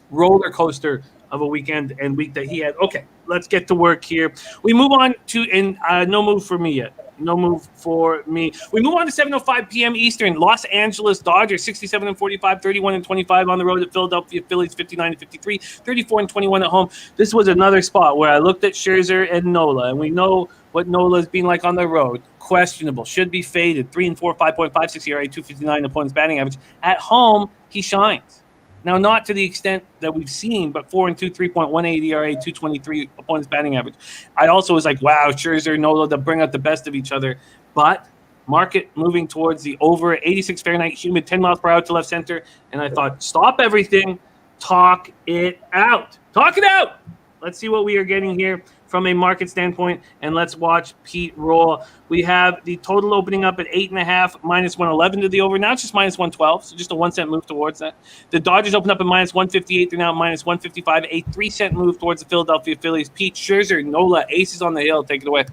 roller coaster of a weekend and week that he had. Okay, let's get to work here. We move on to, and no move for me yet. No move for me. We move on to 7:05 p.m. Eastern. Los Angeles Dodgers 67-45, 31-25 on the road at Philadelphia Phillies 59-53, 34-21 at home. This was another spot where I looked at Scherzer and Nola, and we know what Nola's been like on the road. Questionable. Should be faded. 3-4, 5.56 ERA, 259 opponent's batting average. At home, he shines. Now, not to the extent that we've seen, but 4-2, 3.18 ERA, 223 opponent's batting average. I also was like, wow, Scherzer, Nola, to bring out the best of each other. But market moving towards the over 86 Fahrenheit, humid, 10 miles per hour to left center. And I thought, stop everything, talk it out. Talk it out. Let's see what we are getting here from a market standpoint, and let's watch Pete roll. We have the total opening up at 8.5, minus 111 to the over. Now it's just minus 112, so just a 1 cent move towards that. The Dodgers open up at minus 158. They're now minus 155, a 3 cent move towards the Philadelphia Phillies. Pete, Scherzer, Nola, aces on the hill. Take it away.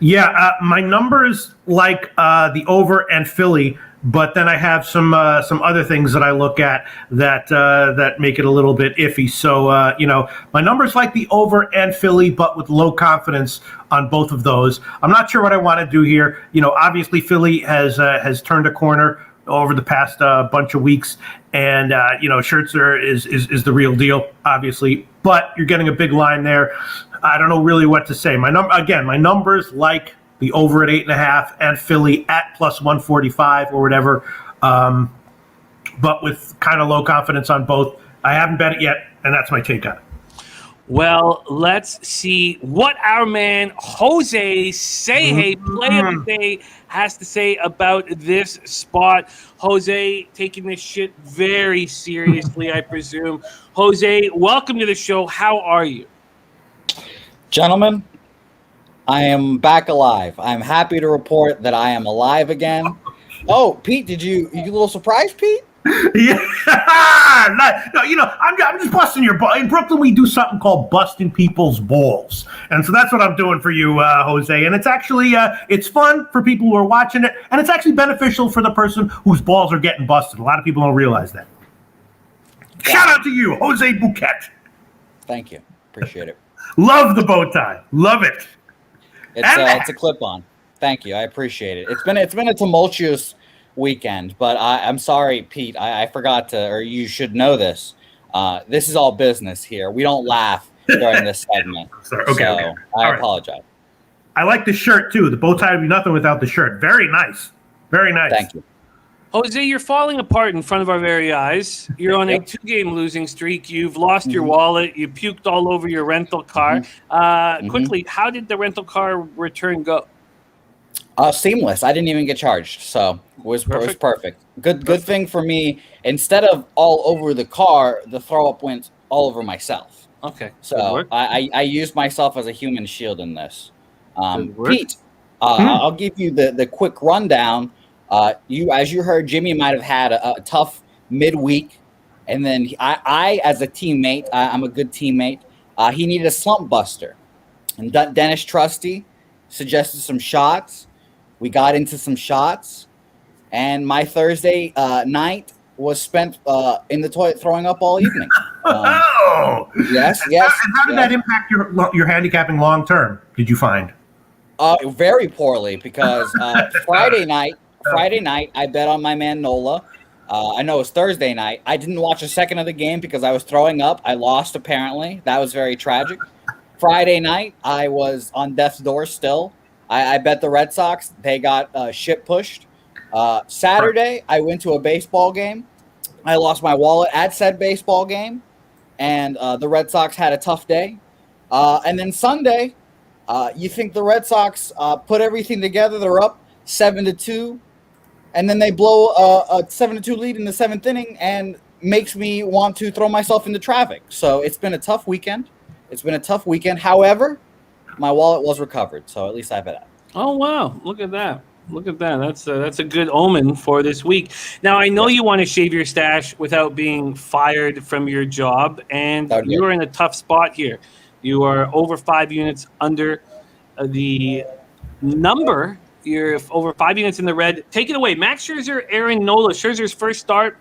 Yeah, my numbers like the over and Philly, but then I have some other things that I look at that make it a little bit iffy. So my numbers like the over and Philly, but with low confidence on both of those. I'm not sure what I want to do here. Obviously Philly has turned a corner over the past bunch of weeks, and Scherzer is the real deal, obviously. But you're getting a big line there. I don't know really what to say. My numbers like the over at 8.5 and Philly at plus 145 or whatever, but with kind of low confidence on both. I haven't bet it yet, and that's my take on it.
Well, let's see what our man Jose Say Play of the Day has to say about this spot. Jose taking this shit very seriously, I presume. Jose, welcome to the show. How are you?
Gentlemen, I am back alive. I'm happy to report that I am alive again. Oh, Pete, you a little surprised, Pete?
Yeah, no, I'm just busting your ball. In Brooklyn, we do something called busting people's balls, and so that's what I'm doing for you, Jose. And it's actually it's fun for people who are watching it, and it's actually beneficial for the person whose balls are getting busted. A lot of people don't realize that. Yeah. Shout out to you, Jose Bouquet.
Thank you, appreciate it.
Love the bow tie, love it.
It's a clip-on. Thank you, I appreciate it. It's been a tumultuous weekend, but I'm sorry, Pete. I forgot to, or you should know this. This is all business here. We don't laugh during this segment. Okay. I apologize.
I like the shirt too. The bow tie would be nothing without the shirt. Very nice. Very nice.
Thank you.
Jose, you're falling apart in front of our very eyes. You're on a 2-game losing streak. You've lost your wallet. You puked all over your rental car. Quickly, how did the rental car return go?
Seamless. I didn't even get charged, so it was perfect. Good thing for me. Instead of all over the car, the throw up went all over myself.
Okay.
So I used myself as a human shield in this. Pete, I'll give you the quick rundown. As you heard, Jimmy might have had a tough midweek, and then I as a teammate, I'm a good teammate. He needed a slump buster, and Dennis Trusty suggested some shots. We got into some shots, and my Thursday night was spent in the toilet throwing up all evening. Yes.
How did that impact your handicapping long term? Did you find?
Very poorly, because Friday night, I bet on my man Nola. I know it was Thursday night. I didn't watch a second of the game because I was throwing up. I lost, apparently. That was very tragic. Friday night, I was on death's door still. I bet the Red Sox. They got shit pushed. Saturday, I went to a baseball game. I lost my wallet at said baseball game, and the Red Sox had a tough day. And then Sunday, you think the Red Sox put everything together. They're up 7-2, and then they blow a 7-2 lead in the 7th inning, and makes me want to throw myself into traffic. So it's been a tough weekend. However, my wallet was recovered, so at least I have it.
Oh wow! Look at that! That's a good omen for this week. Now I know you want to shave your stash without being fired from your job, and you are in a tough spot here. You are over 5 units under the number. You're over 5 units in the red. Take it away, Max Scherzer, Aaron Nola. Scherzer's first start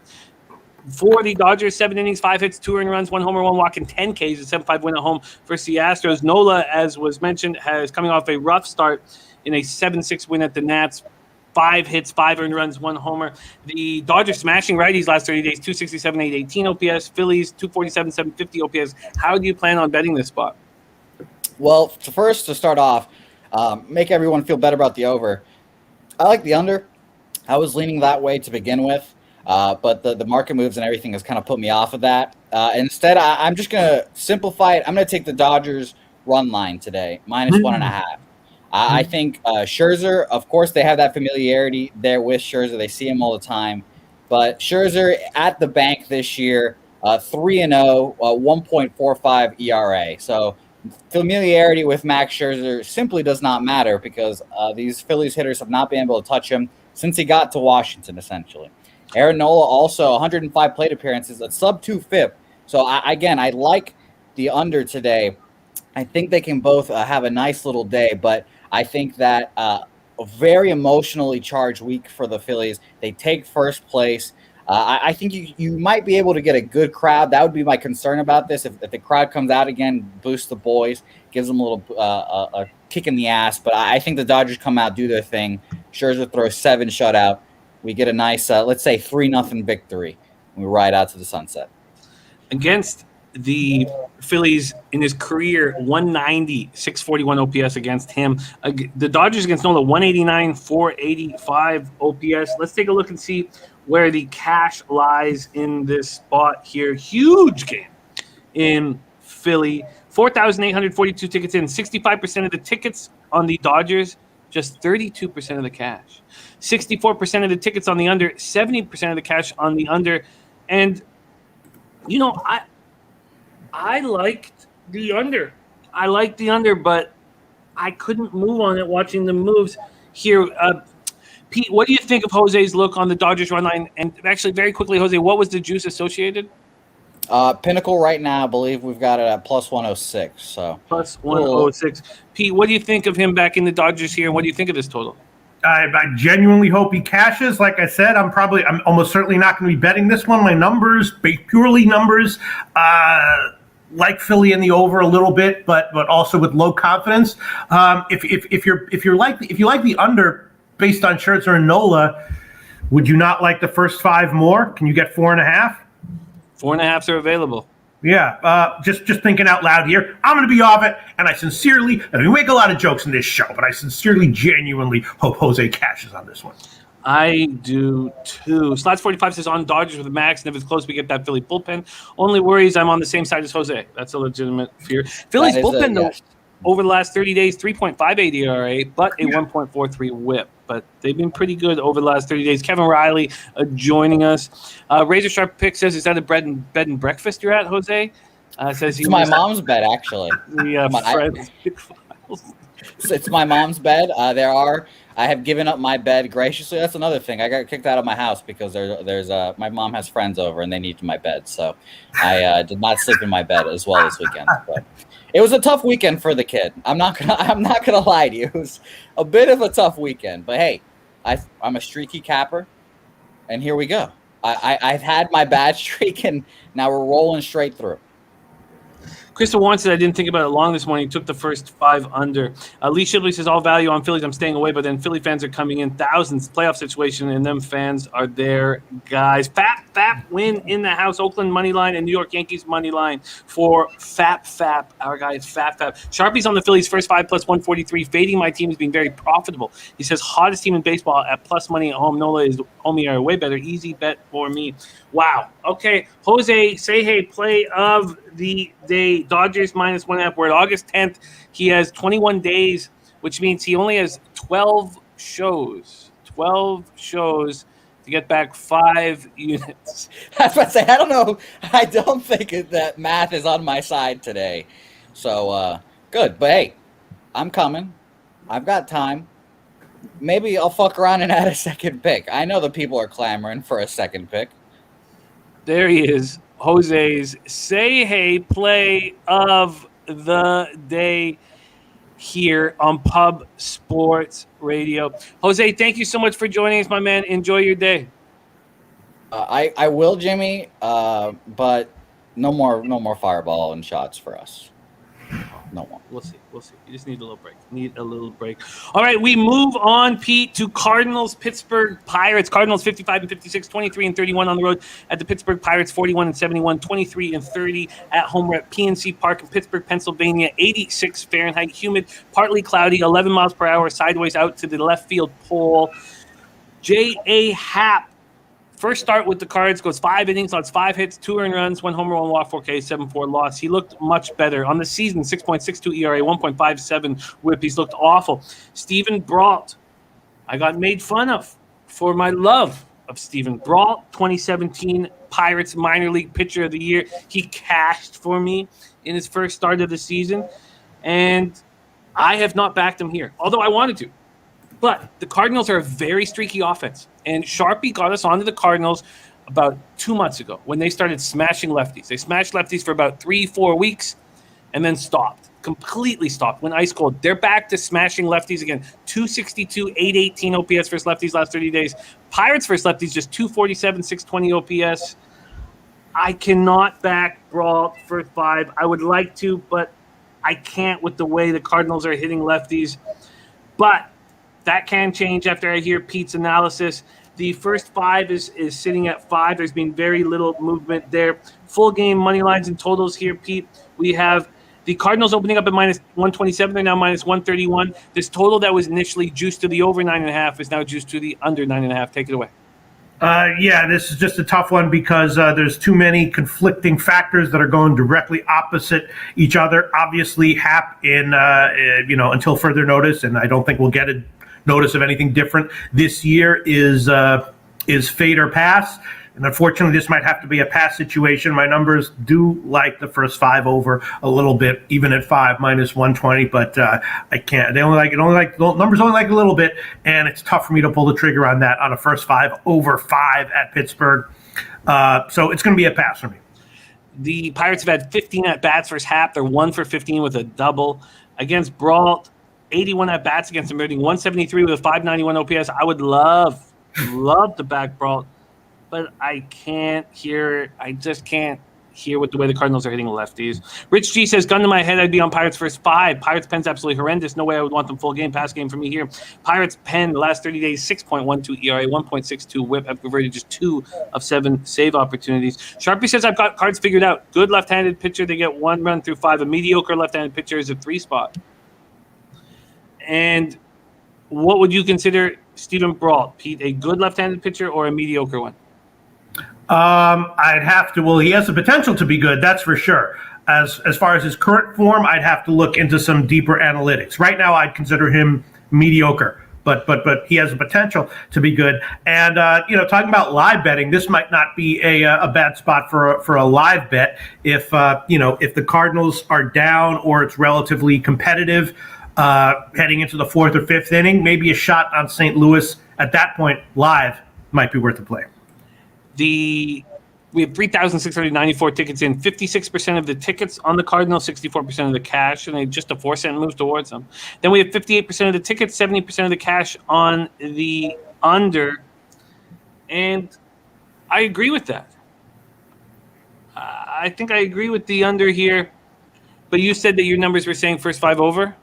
for the Dodgers, 7 innings, 5 hits, 2 earned runs, 1 homer, 1 walk, and 10 Ks, a 7-5 win at home versus the Astros. Nola, as was mentioned, is coming off a rough start in a 7-6 win at the Nats. 5 hits, 5 earned runs, 1 homer. The Dodgers smashing righties last 30 days, 267, 818 OPS. Phillies, 247, 750 OPS. How do you plan on betting this spot?
Well, first, to start off, make everyone feel better about the over. I like the under. I was leaning that way to begin with, but the market moves and everything has kind of put me off of that. Instead, I'm just going to simplify it. I'm going to take the Dodgers run line today, -1.5. I think Scherzer, of course, they have that familiarity there with Scherzer. They see him all the time. But Scherzer at the bank this year, 3-0, 1.45 ERA. So familiarity with Max Scherzer simply does not matter because these Phillies hitters have not been able to touch him since he got to Washington, essentially. Aaron Nola also 105 plate appearances, a sub-2 FIP. So, I like the under today. I think they can both have a nice little day, but I think that a very emotionally charged week for the Phillies. They take first place. I think you might be able to get a good crowd. That would be my concern about this. If the crowd comes out again, boosts the boys, gives them a little a kick in the ass. But I think the Dodgers come out, do their thing. Scherzer throws 7 shutout. We get a nice, let's say, 3-0 victory. And we ride out to the sunset.
Against the Phillies in his career, 190, 641 OPS against him. The Dodgers against Nola, 189, 485 OPS. Let's take a look and see where the cash lies in this spot here. Huge game in Philly. 4,842 tickets in. 65% of the tickets on the Dodgers, just 32% of the cash. 64% of the tickets on the under, 70% of the cash on the under. And, I liked the under. But I couldn't move on it watching the moves here. Pete, what do you think of Jose's look on the Dodgers run line? And actually, very quickly, Jose, what was the juice associated?
Pinnacle right now, I believe we've got it at +106. So
+106. Pete, what do you think of him back in the Dodgers here? And what do you think of this total?
I genuinely hope he cashes. Like I said, I'm almost certainly not going to be betting this one. My numbers, purely numbers, like Philly in the over a little bit, but also with low confidence. If you like the under based on Scherzer and Nola, would you not like the first 5 more? Can you get 4.5?
4.5s are available.
Yeah, just thinking out loud here. I'm going to be off it, and we make a lot of jokes in this show, but I sincerely, genuinely hope Jose cashes on this one.
I do too. Slots 45 says on Dodgers with the max, and if it's close, we get that Philly bullpen. Only worries, I'm on the same side as Jose. That's a legitimate fear. Philly's bullpen, though, over the last 30 days, 3.58 ERA, but a 1.43 WHIP. But they've been pretty good over the last 30 days. Kevin Riley joining us. Razor Sharp Pick says, is that a bed and breakfast you're at, Jose? Says
it's my mom's bed, actually. It's my mom's bed. I have given up my bed graciously. That's another thing. I got kicked out of my house because there's my mom has friends over and they need my bed. So I did not sleep in my bed as well this weekend. But it was a tough weekend for the kid. I'm not gonna lie to you. It was a bit of a tough weekend. But hey, I'm a streaky capper, and here we go. I've had my bad streak, and now we're rolling straight through.
Crystal Warren said, I didn't think about it long this morning. He took the first 5 under. Lee Shipley says, all value on Phillies. I'm staying away, but then Philly fans are coming in. Thousands. Playoff situation, and them fans are there, guys. FAP win in the house. Oakland money line and New York Yankees money line for FAP. Our guy is FAP. Sharpie's on the Phillies first 5 +143. Fading my team has been very profitable. He says, hottest team in baseball at plus money at home. Nola is home are way better. Easy bet for me. Wow. Okay. Jose, say hey, play of the day. Dodgers -1.5. We're at August 10th. He has 21 days, which means he only has 12 shows. 12 shows to get back 5 units.
I was about to say, I don't know. I don't think that math is on my side today. So, good. But hey, I'm coming. I've got time. Maybe I'll fuck around and add a second pick. I know the people are clamoring for a second pick.
There he is. Jose's say hey play of the day here on Pub Sports Radio. Jose, thank you so much for joining us, my man. Enjoy your day.
I will, Jimmy, but no more fireball and shots for us. No one.
We'll see. You just need a little break. All right, we move on, Pete, to Cardinals Pittsburgh Pirates. Cardinals 55-56, 23-31 on the road at the Pittsburgh Pirates, 41-71, 23-30 at home at PNC Park in Pittsburgh, Pennsylvania. 86 Fahrenheit, humid, partly cloudy, 11 miles per hour, sideways out to the left field pole. J.A. Happ. First start with the Cards, goes 5 innings, lots 5 hits, 2 earned runs, 1 homer, 1 walk, 4K, 7-4 loss. He looked much better. On the season, 6.62 ERA, 1.57 whip. He's looked awful. Stephen Brault, I got made fun of for my love of Stephen Brault. 2017 Pirates minor league pitcher of the year. He cashed for me in his first start of the season, and I have not backed him here, although I wanted to. But the Cardinals are a very streaky offense. And Sharpie got us onto the Cardinals about 2 months ago when they started smashing lefties. They smashed lefties for about 3-4 weeks and then stopped. Completely stopped. Went ice cold. They're back to smashing lefties again. 262, 818 OPS versus lefties last 30 days. Pirates versus lefties just 247, 620 OPS. I cannot back Brault for 5. I would like to, but I can't with the way the Cardinals are hitting lefties. But that can change after I hear Pete's analysis. The first 5 is sitting at 5. There's been very little movement there. Full game money lines and totals here, Pete. We have the Cardinals opening up at minus 127. They're now minus 131. This total that was initially juiced to the over 9.5 is now juiced to the under 9.5. Take it away.
Yeah, this is just a tough one because there's too many conflicting factors that are going directly opposite each other. Obviously, Happ until further notice, and I don't think we'll get a notice of anything different this year, is fade or pass. And unfortunately, this might have to be a pass situation. My numbers do like the first 5 over a little bit, even at 5 minus 120, but I can't. The numbers only like a little bit, and it's tough for me to pull the trigger on that on a first 5 over 5 at Pittsburgh. So it's going to be a pass for me.
The Pirates have had 15 at bats versus Happ. They're 1 for 15 with a double against Brault. 81 at bats against him, hitting 173 with a 591 OPS. I would love to back Brault, but I just can't hear with the way the Cardinals are hitting lefties. Rich G says, gun to my head, I'd be on Pirates first 5. Pirates pen's absolutely horrendous. No way I would want them full game, pass game for me here. Pirates pen the last 30 days, 6.12 ERA, 1.62 whip. I've converted just 2 of 7 save opportunities. Sharpie says, I've got Cards figured out. Good left-handed pitcher, they get 1 run through 5. A mediocre left-handed pitcher is a 3 spot. And what would you consider Stephen Brault, Pete, a good left-handed pitcher or a mediocre one?
I'd have to. Well, he has the potential to be good, that's for sure. As far as his current form, I'd have to look into some deeper analytics. Right now, I'd consider him mediocre, but he has the potential to be good. And talking about live betting, this might not be a bad spot for a live bet if the Cardinals are down or it's relatively competitive. Heading into the 4th or 5th inning, maybe a shot on St. Louis at that point live might be worth a play.
We have 3,694 tickets in. 56% of the tickets on the Cardinals, 64% of the cash, and just a 4-cent move towards them. Then we have 58% of the tickets, 70% of the cash on the under, and I agree with that. I think I agree with the under here, but you said that your numbers were saying first 5 over?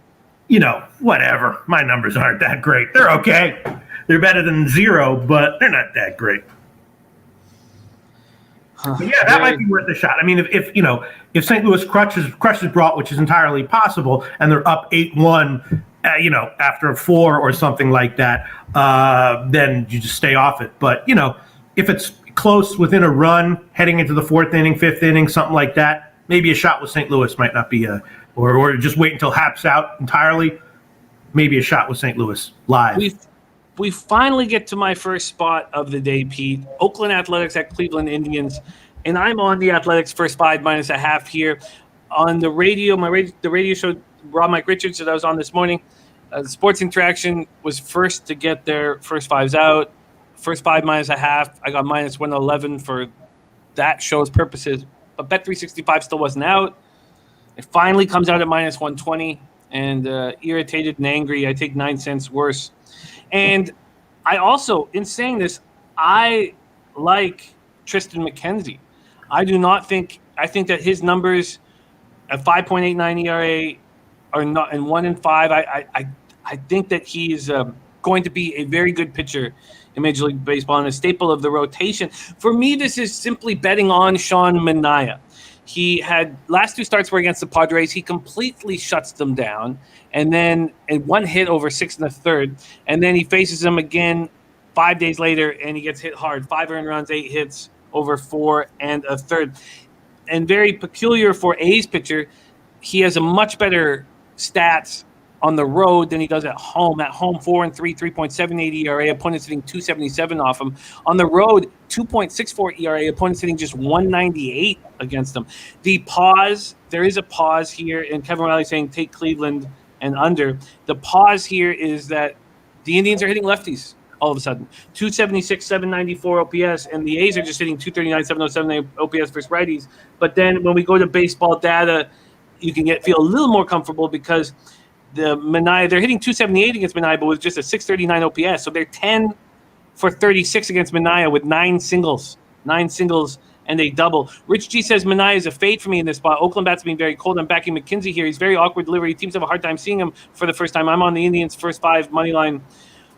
Whatever. My numbers aren't that great. They're okay. They're better than 0, but they're not that great. But yeah, that might be worth a shot. I mean, if St. Louis crushes Brault, which is entirely possible, and they're up 8-1, after 4 or something like that, then you just stay off it. But if it's close within a run, heading into the 4th inning, 5th inning, something like that, maybe a shot with St. Louis might not be or just wait until Happ's out entirely. Maybe a shot with St. Louis live.
We finally get to my first spot of the day, Pete. Oakland Athletics at Cleveland Indians. And I'm on the Athletics first 5 minus a half here. On the radio, the radio show, Mike Richards, that I was on this morning, Sports Interaction was first to get their first 5s out. First 5 minus a half. I got minus 111 for that show's purposes. But Bet365 still wasn't out. It finally comes out at minus 120. And irritated and angry, I take 9 cents worse. And I also, in saying this, I like Tristan McKenzie. I think that his numbers at 5.89 ERA, are not, and 1-5. I think that he is going to be a very good pitcher in Major League Baseball and a staple of the rotation. For me, this is simply betting on Sean Manaea. He had last 2 starts were against the Padres. He completely shuts them down, and then in 1 hit over 6 1/3, and then he faces them again 5 days later, and he gets hit hard. 5 earned runs, 8 hits over 4 1/3. And very peculiar for A's pitcher, he has a much better stats on the road than he does at home. At home, 4-3, 3.78 ERA. Opponents hitting 277 off him. On the road, 2.64 ERA. Opponents hitting just 198 against him. The pause, there is a pause here, and Kevin Riley saying take Cleveland and under. The pause here is that the Indians are hitting lefties all of a sudden. 276, 794 OPS, and the A's are just hitting 239, 707 OPS versus righties. But then when we go to baseball data, you can feel a little more comfortable because the Manaea, they're hitting 278 against Manaea, but with just a 639 OPS. So they're 10 for 36 against Manaea with 9 singles, and a double. Rich G says Manaea is a fade for me in this spot. Oakland bats being very cold. I'm backing McKenzie here. He's very awkward delivery. Teams have a hard time seeing him for the first time. I'm on the Indians' first 5 money line.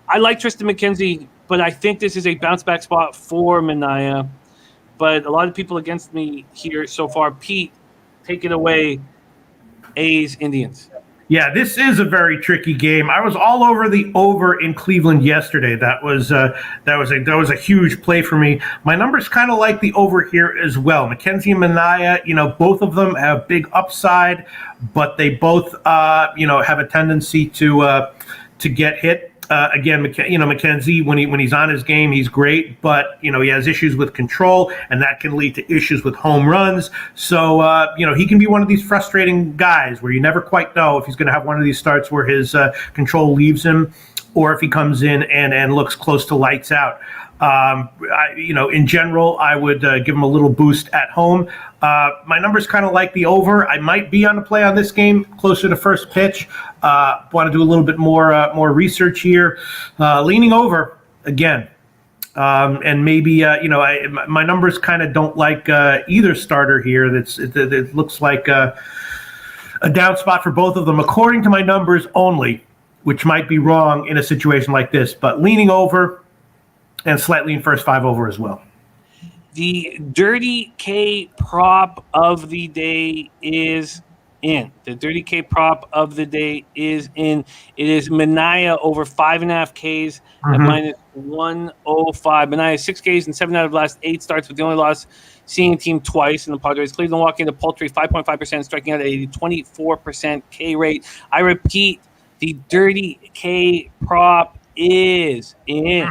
I like Tristan McKenzie, but I think this is a bounce back spot for Manaea. But a lot of people against me here so far. Pete, take it away. A's, Indians.
Yeah, this is a very tricky game. I was all over the over in Cleveland yesterday. That was a huge play for me. My numbers kind of like the over here as well. McKenzie and Manaea, both of them have big upside, but they both have a tendency to get hit. Again, McKenzie, when he's on his game, he's great, but he has issues with control, and that can lead to issues with home runs. So he can be one of these frustrating guys where you never quite know if he's going to have one of these starts where his control leaves him, or if he comes in and looks close to lights out. In general, I would give him a little boost at home. My numbers kind of like the over. I might be on the play on this game closer to first pitch. Want to do a little bit more research here. Leaning over again, and maybe my numbers kind of don't like either starter here. It looks like a down spot for both of them, according to my numbers only, which might be wrong in a situation like this. But leaning over and slightly in first 5 over as well.
The Dirty K prop of the day is in. The Dirty K prop of the day is in. It is Manaea over 5.5 Ks at minus 105. Manaea 6 Ks and 7 out of the last 8 starts, with the only loss seeing a team twice in the Padres. Cleveland walking into paltry 5.5%, striking out at a 24% K rate. I repeat, the Dirty K prop is in.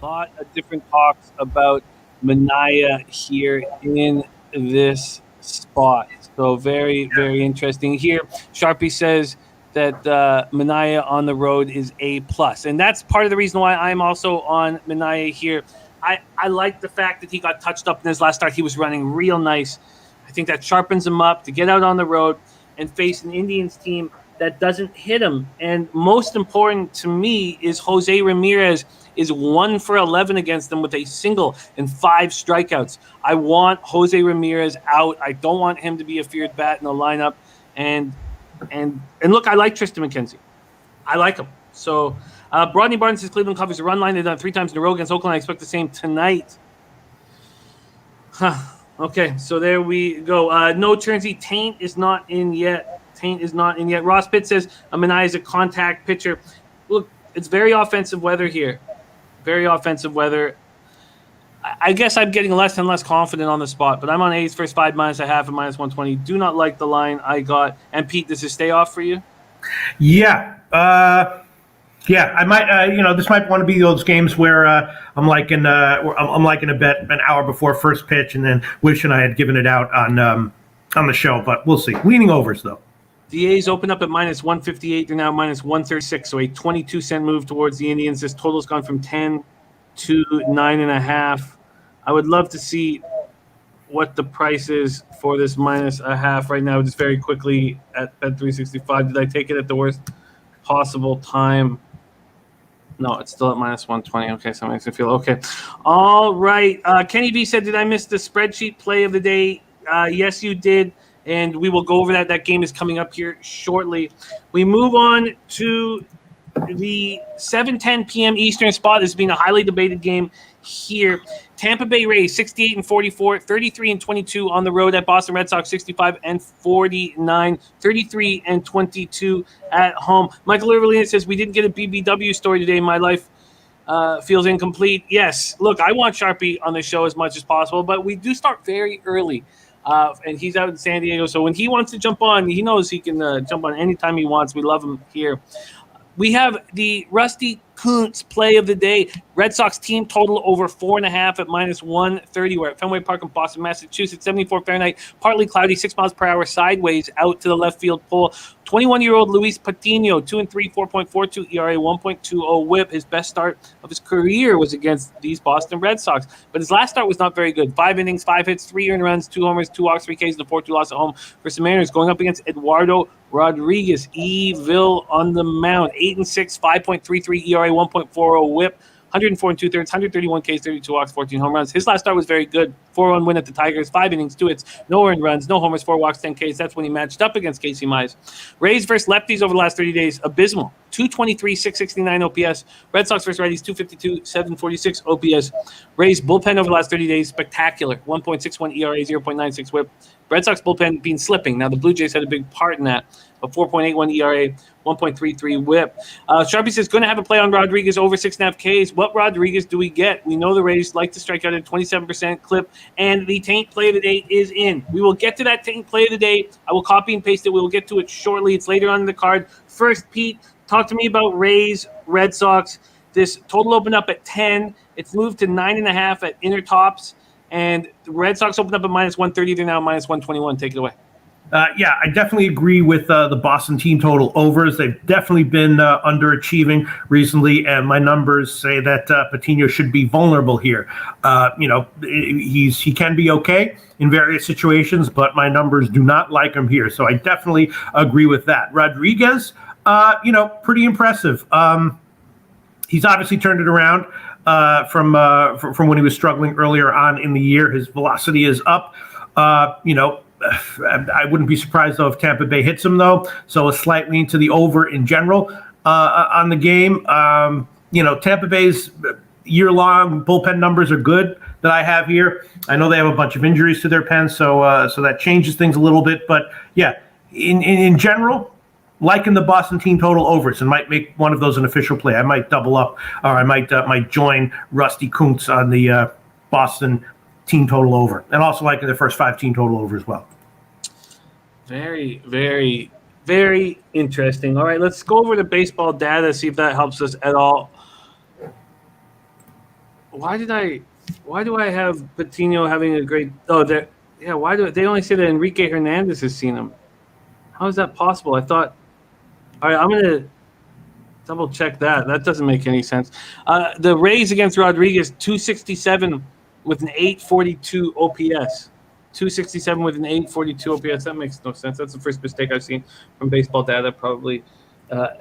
Lot of different talks about Manaea here in this spot. So very, very interesting here. Sharpie says that Manaea on the road is A+. And that's part of the reason why I'm also on Manaea here. I like the fact that he got touched up in his last start. He was running real nice. I think that sharpens him up to get out on the road and face an Indians team that doesn't hit him. And most important to me is Jose Ramirez is 1 for 11 against them with a single and 5 strikeouts. I want Jose Ramirez out. I don't want him to be a feared bat in the lineup. And look, I like Tristan McKenzie. I like him. So Rodney Barton says Cleveland covers the run line. They've done it 3 times in a row against Oakland. I expect the same tonight. Okay, so there we go. No Turnsey, Taint is not in yet. Ross Pitt says Manaea is a contact pitcher. Look, it's very offensive weather here. Very offensive weather. I guess I'm getting less and less confident on the spot, but I'm on A's first 5 minus a half and minus 120. Do not like the line I got. And Pete, does this stay off for you?
Yeah. I might. This might want to be those games where I'm liking a bet an hour before first pitch, and then wishing I had given it out on the show. But we'll see. Leaning overs though.
The A's open up at minus 158. They're now minus 136, so a 22-cent move towards the Indians. This total's gone from 10 to 9.5. I would love to see what the price is for this -0.5 right now, just very quickly at Bet365. Did I take it at the worst possible time? No, it's still at -120. Okay, so it makes me feel okay. All right. Kenny B said, did I miss the spreadsheet play of the day? Yes, you did. And we will go over that. That game is coming up here shortly. We move on to the 7:10 p.m. Eastern spot. This has been a highly debated game here. Tampa Bay Rays 68-44, 33-22 on the road at Boston Red Sox 65-49, 33-22 at home. Michael Irvine says we didn't get a BBW story today. My life feels incomplete. Yes, look, I want Sharpie on the show as much as possible, but we do start very early. And he's out in San Diego, so when he wants to jump on, he knows he can jump on anytime he wants. We love him here. We have the Rusty Kuntz play of the day. Red Sox team total over 4.5 at -130. We're at Fenway Park in Boston, Massachusetts. 74 Fahrenheit, partly cloudy, 6 miles per hour sideways out to the left field pole. 21-year-old Luis Patino, 2-3, 4.42 ERA, 1.20 WHIP. His best start of his career was against these Boston Red Sox, but his last start was not very good. 5 innings, 5 hits, 3 earned runs, 2 homers, 2 walks, 3 Ks, and a 4-2 loss at home versus the Mariners, going up against Eduardo Rodriguez. Evil on the mound. 8-6, 5.33 ERA, 1.40 WHIP. 104 2/3, 131 Ks, 32 walks, 14 home runs. His last start was very good. 4-1 win at the Tigers, 5 innings, 2 hits, no earned runs, no homers, 4 walks, 10 Ks. That's when he matched up against Casey Mize. Rays versus lefties over the last 30 days, abysmal. 223, 669 OPS. Red Sox versus righties, 252, 746 OPS. Rays bullpen over the last 30 days, spectacular. 1.61 ERA, 0.96 WHIP. Red Sox bullpen been slipping. Now the Blue Jays had a big part in that. A 4.81 ERA, 1.33 WHIP. Sharpie says, going to have a play on Rodriguez over 6.5 Ks. What Rodriguez do we get? We know the Rays like to strike out at a 27% clip, and the taint play of the day is in. We will get to that taint play of the day. I will copy and paste it. We will get to it shortly. It's later on in the card. First, Pete, talk to me about Rays, Red Sox. This total opened up at 10. It's moved to 9.5 at inner tops, and the Red Sox opened up at -130. They're now -121. Take it away.
Yeah, I definitely agree with the Boston team total overs. They've definitely been underachieving recently, and my numbers say that Patino should be vulnerable here. He can be okay in various situations, but my numbers do not like him here. So I definitely agree with that. Rodriguez, pretty impressive. He's obviously turned it around from when he was struggling earlier on in the year. His velocity is up. I wouldn't be surprised, though, if Tampa Bay hits him, though. So a slight lean to the over in general on the game. Tampa Bay's year-long bullpen numbers are good that I have here. I know they have a bunch of injuries to their pen, so that changes things a little bit. But, yeah, in general, liking the Boston team total overs, and might make one of those an official play. I might double up, or I might join Rusty Kuntz on the Boston team total over, and also liking the first 5 team total over as well.
Very, very, very interesting. All right, let's go over the baseball data, see if that helps us at all. Why do I have Patino having a great? Why do they only say that Enrique Hernandez has seen him? How is that possible? I thought. All right, I'm gonna double check that. That doesn't make any sense. The Rays against Rodriguez, 267 with an 842 OPS. 267 with an 842 OPS. That makes no sense. That's the first mistake I've seen from baseball data probably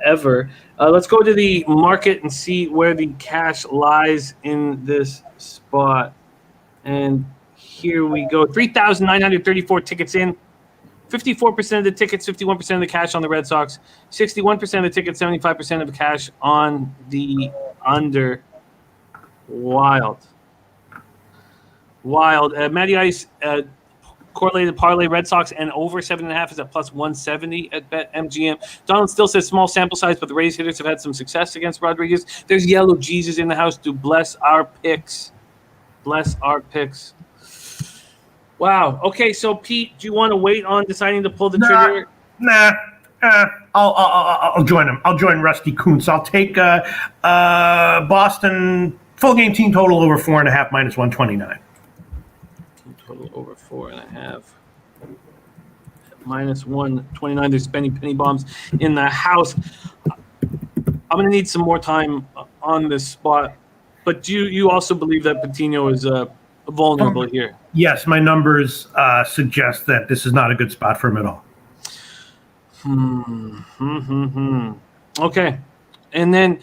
ever. Let's go to the market and see where the cash lies in this spot. And here we go. 3,934 tickets in. 54% of the tickets, 51% of the cash on the Red Sox. 61% of the tickets, 75% of the cash on the under. Wild. Matty Ice, correlated parlay Red Sox and over 7.5 is at +170 at BetMGM. Donald still says small sample size, but the Rays hitters have had some success against Rodriguez. There's Yellow Jesus in the house to bless our picks. Wow. Okay, so Pete, do you want to wait on deciding to pull the trigger?
Nah. I'll join him. I'll join Rusty Kuntz. I'll take Boston full game team total over 4.5 -129.
Total over 4.5. -129. There's penny bombs in the house. I'm going to need some more time on this spot. But you also believe that Patino is vulnerable here.
Yes, my numbers suggest that this is not a good spot for him at all.
Okay. And then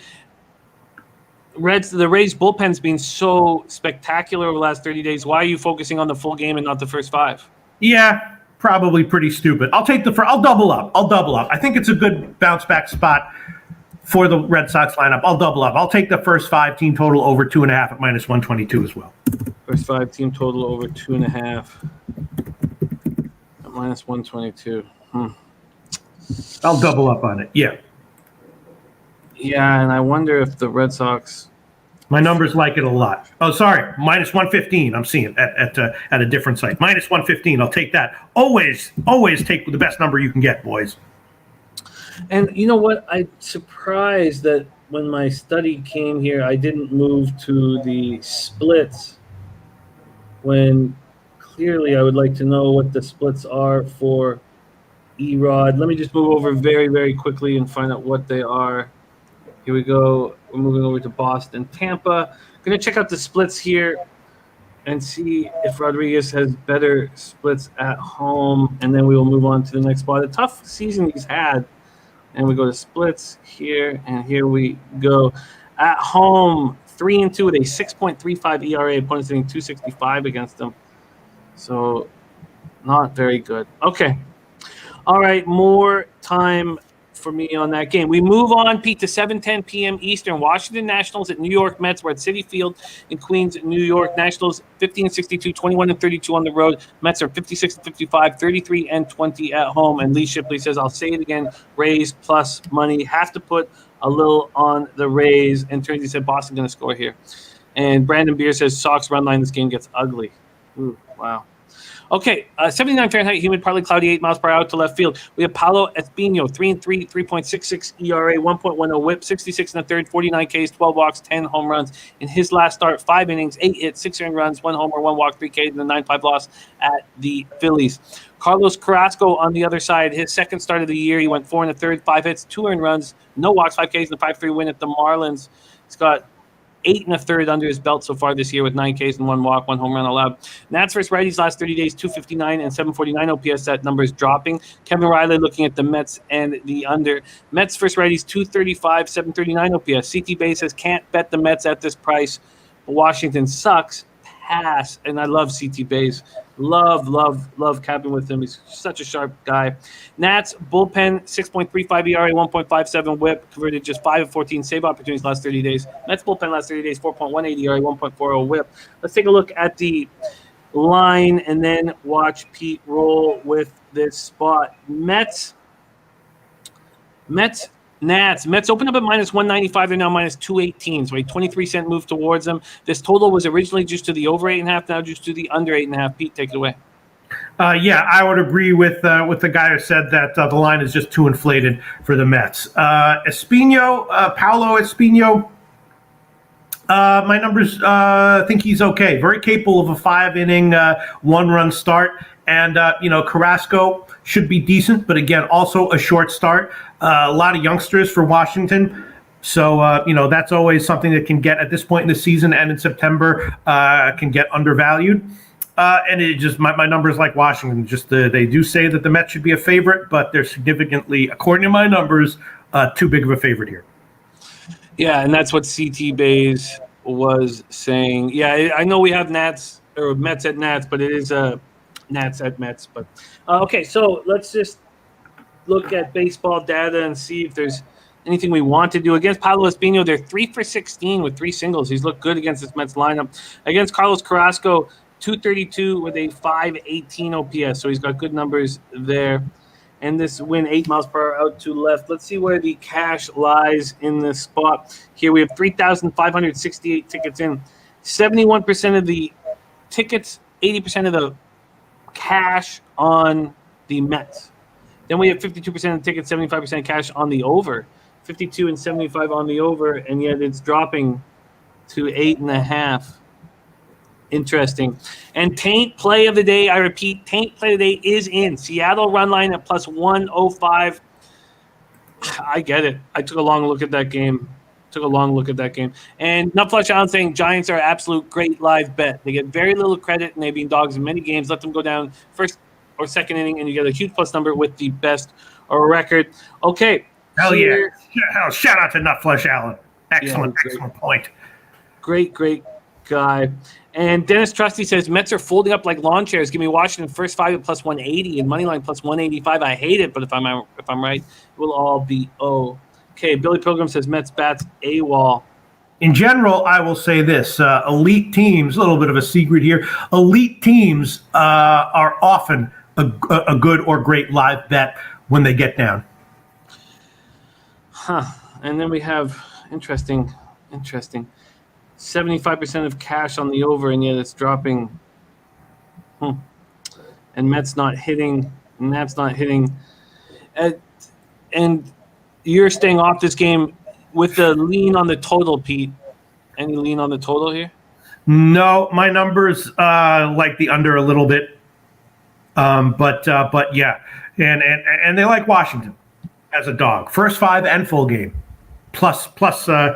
the Rays bullpen's been so spectacular over the last 30 days. Why are you focusing on the full game and not the first 5?
Yeah, probably pretty stupid. I'll double up. I think it's a good bounce back spot for the Red Sox lineup. I'll double up. I'll take the first 5 team total over 2.5 at -122 as well.
First 5 team total over 2.5 at -122.
I'll double up on it. Yeah.
Yeah, and I wonder if the Red Sox.
My numbers like it a lot. Oh, sorry, -115. I'm seeing at a different site. -115. I'll take that. Always take the best number you can get, boys.
And you know what? I'm surprised that when my study came here, I didn't move to the splits. When clearly I would like to know what the splits are for Erod. Let me just move over very, very quickly and find out what they are. Here we go. We're moving over to Boston, Tampa. Going to check out the splits here and see if Rodriguez has better splits at home, and then we will move on to the next spot. A tough season he's had. And we go to splits here, and here we go. At home, 3-2 with a 6.35 ERA. Opponents hitting .265 against them. So not very good. Okay. All right, more time for me on that game. We move on, Pete, to 7:10 p.m. Eastern. Washington Nationals at New York Mets. We're at Citi Field in Queens, New York. Nationals 50-62, 21-32 on the road. Mets are 56-55, 33-20 at home. And Lee Shipley says, I'll say it again, Rays plus money. Have to put a little on the Rays. And Trinity said Boston going to score here. And Brandon Beer says Sox run line, this game gets ugly. Ooh, wow. Okay, 79 Fahrenheit, humid, partly cloudy, 8 miles per hour to left field. We have Paulo Espino, 3-3, 3.66 ERA, 1.10 whip, 66 and a third, 49 Ks, 12 walks, 10 home runs. In his last start, 5 innings, 8 hits, 6 earned runs, 1 homer, 1 walk, 3 Ks, and a 9-5 loss at the Phillies. Carlos Carrasco on the other side, his second start of the year, he went 4 and a third, 5 hits, 2 earned runs, no walks, 5 Ks, and a 5-3 win at the Marlins. He's got 8 and a third under his belt so far this year with 9 Ks and 1 walk, 1 home run allowed. Nats versus righties last 30 days, 259 and 749 OPS. That number is dropping. Kevin Riley looking at the Mets and the under. Mets versus righties, 235, 739 OPS. CT Bay says can't bet the Mets at this price. Washington sucks. Pass. And I love CT Bays. Love capping with him. He's such a sharp guy. Nats bullpen 6.35 ERA, 1.57 WHIP, converted just 5 of 14 save opportunities last 30 days. Mets bullpen last 30 days 4.18 ERA, 1.40 WHIP. Let's take a look at the line and then watch Pete roll with this spot. Mets. Nats opened up at -195. They're now -218. So a 23-cent move towards them. This total was originally just to the over 8.5. Now just to the under 8.5. Pete, take it away.
Yeah, I would agree with the guy who said that the line is just too inflated for the Mets. Paulo Espino. My numbers think he's okay. Very capable of a 5-inning, 1-run start. And, Carrasco should be decent, but again, also a short start. A lot of youngsters for Washington. So, that's always something that can get at this point in the season and in September can get undervalued. And it just my numbers like Washington. They do say that the Mets should be a favorite, but they're significantly, according to my numbers, too big of a favorite here.
Yeah, and that's what CT Bays was saying. Yeah, I know we have Nats or Mets at Nats, but it is Nats at Mets. But okay, so let's just look at baseball data and see if there's anything we want to do. Against Pablo Espino, they're 3 for 16 with 3 singles. He's looked good against this Mets lineup. Against Carlos Carrasco, 232 with a 518 OPS. So he's got good numbers there. And this win 8 miles per hour out to left. Let's see where the cash lies in this spot. Here we have 3,568 tickets in. 71% of the tickets, 80% of the cash on the Mets. Then we have 52% of the tickets, 75% cash on the over. 52 and 75 on the over, and yet it's dropping to 8.5. Interesting. And Taint play of the day, I repeat, Taint play of the day is in. Seattle run line at +105. I get it. I took a long look at that game. took a long look at that game. And Nutflush Allen saying Giants are absolute great live bet. They get very little credit, and they've been dogs in many games. Let them go down first or second inning, and you get a huge plus number with the best record. Okay.
Hell yeah. Shout out to Nutflush Allen. Excellent point.
Great guy. And Dennis Trusty says Mets are folding up like lawn chairs. Give me Washington first 5 at plus 180 and moneyline plus 185. I hate it, but if I'm right, it will all be okay. Billy Pilgrim says Mets bats AWOL.
In general, I will say this: elite teams. A little bit of a secret here. Elite teams are often a good or great live bet when they get down.
And then we have interesting. 75% of cash on the over, and yet it's dropping. And Mets not hitting, and that's not hitting. And you're staying off this game with the lean on the total, Pete. Any lean on the total here?
No, my numbers like the under a little bit. But yeah. And they like Washington as a dog. First 5 and full game. Plus plus a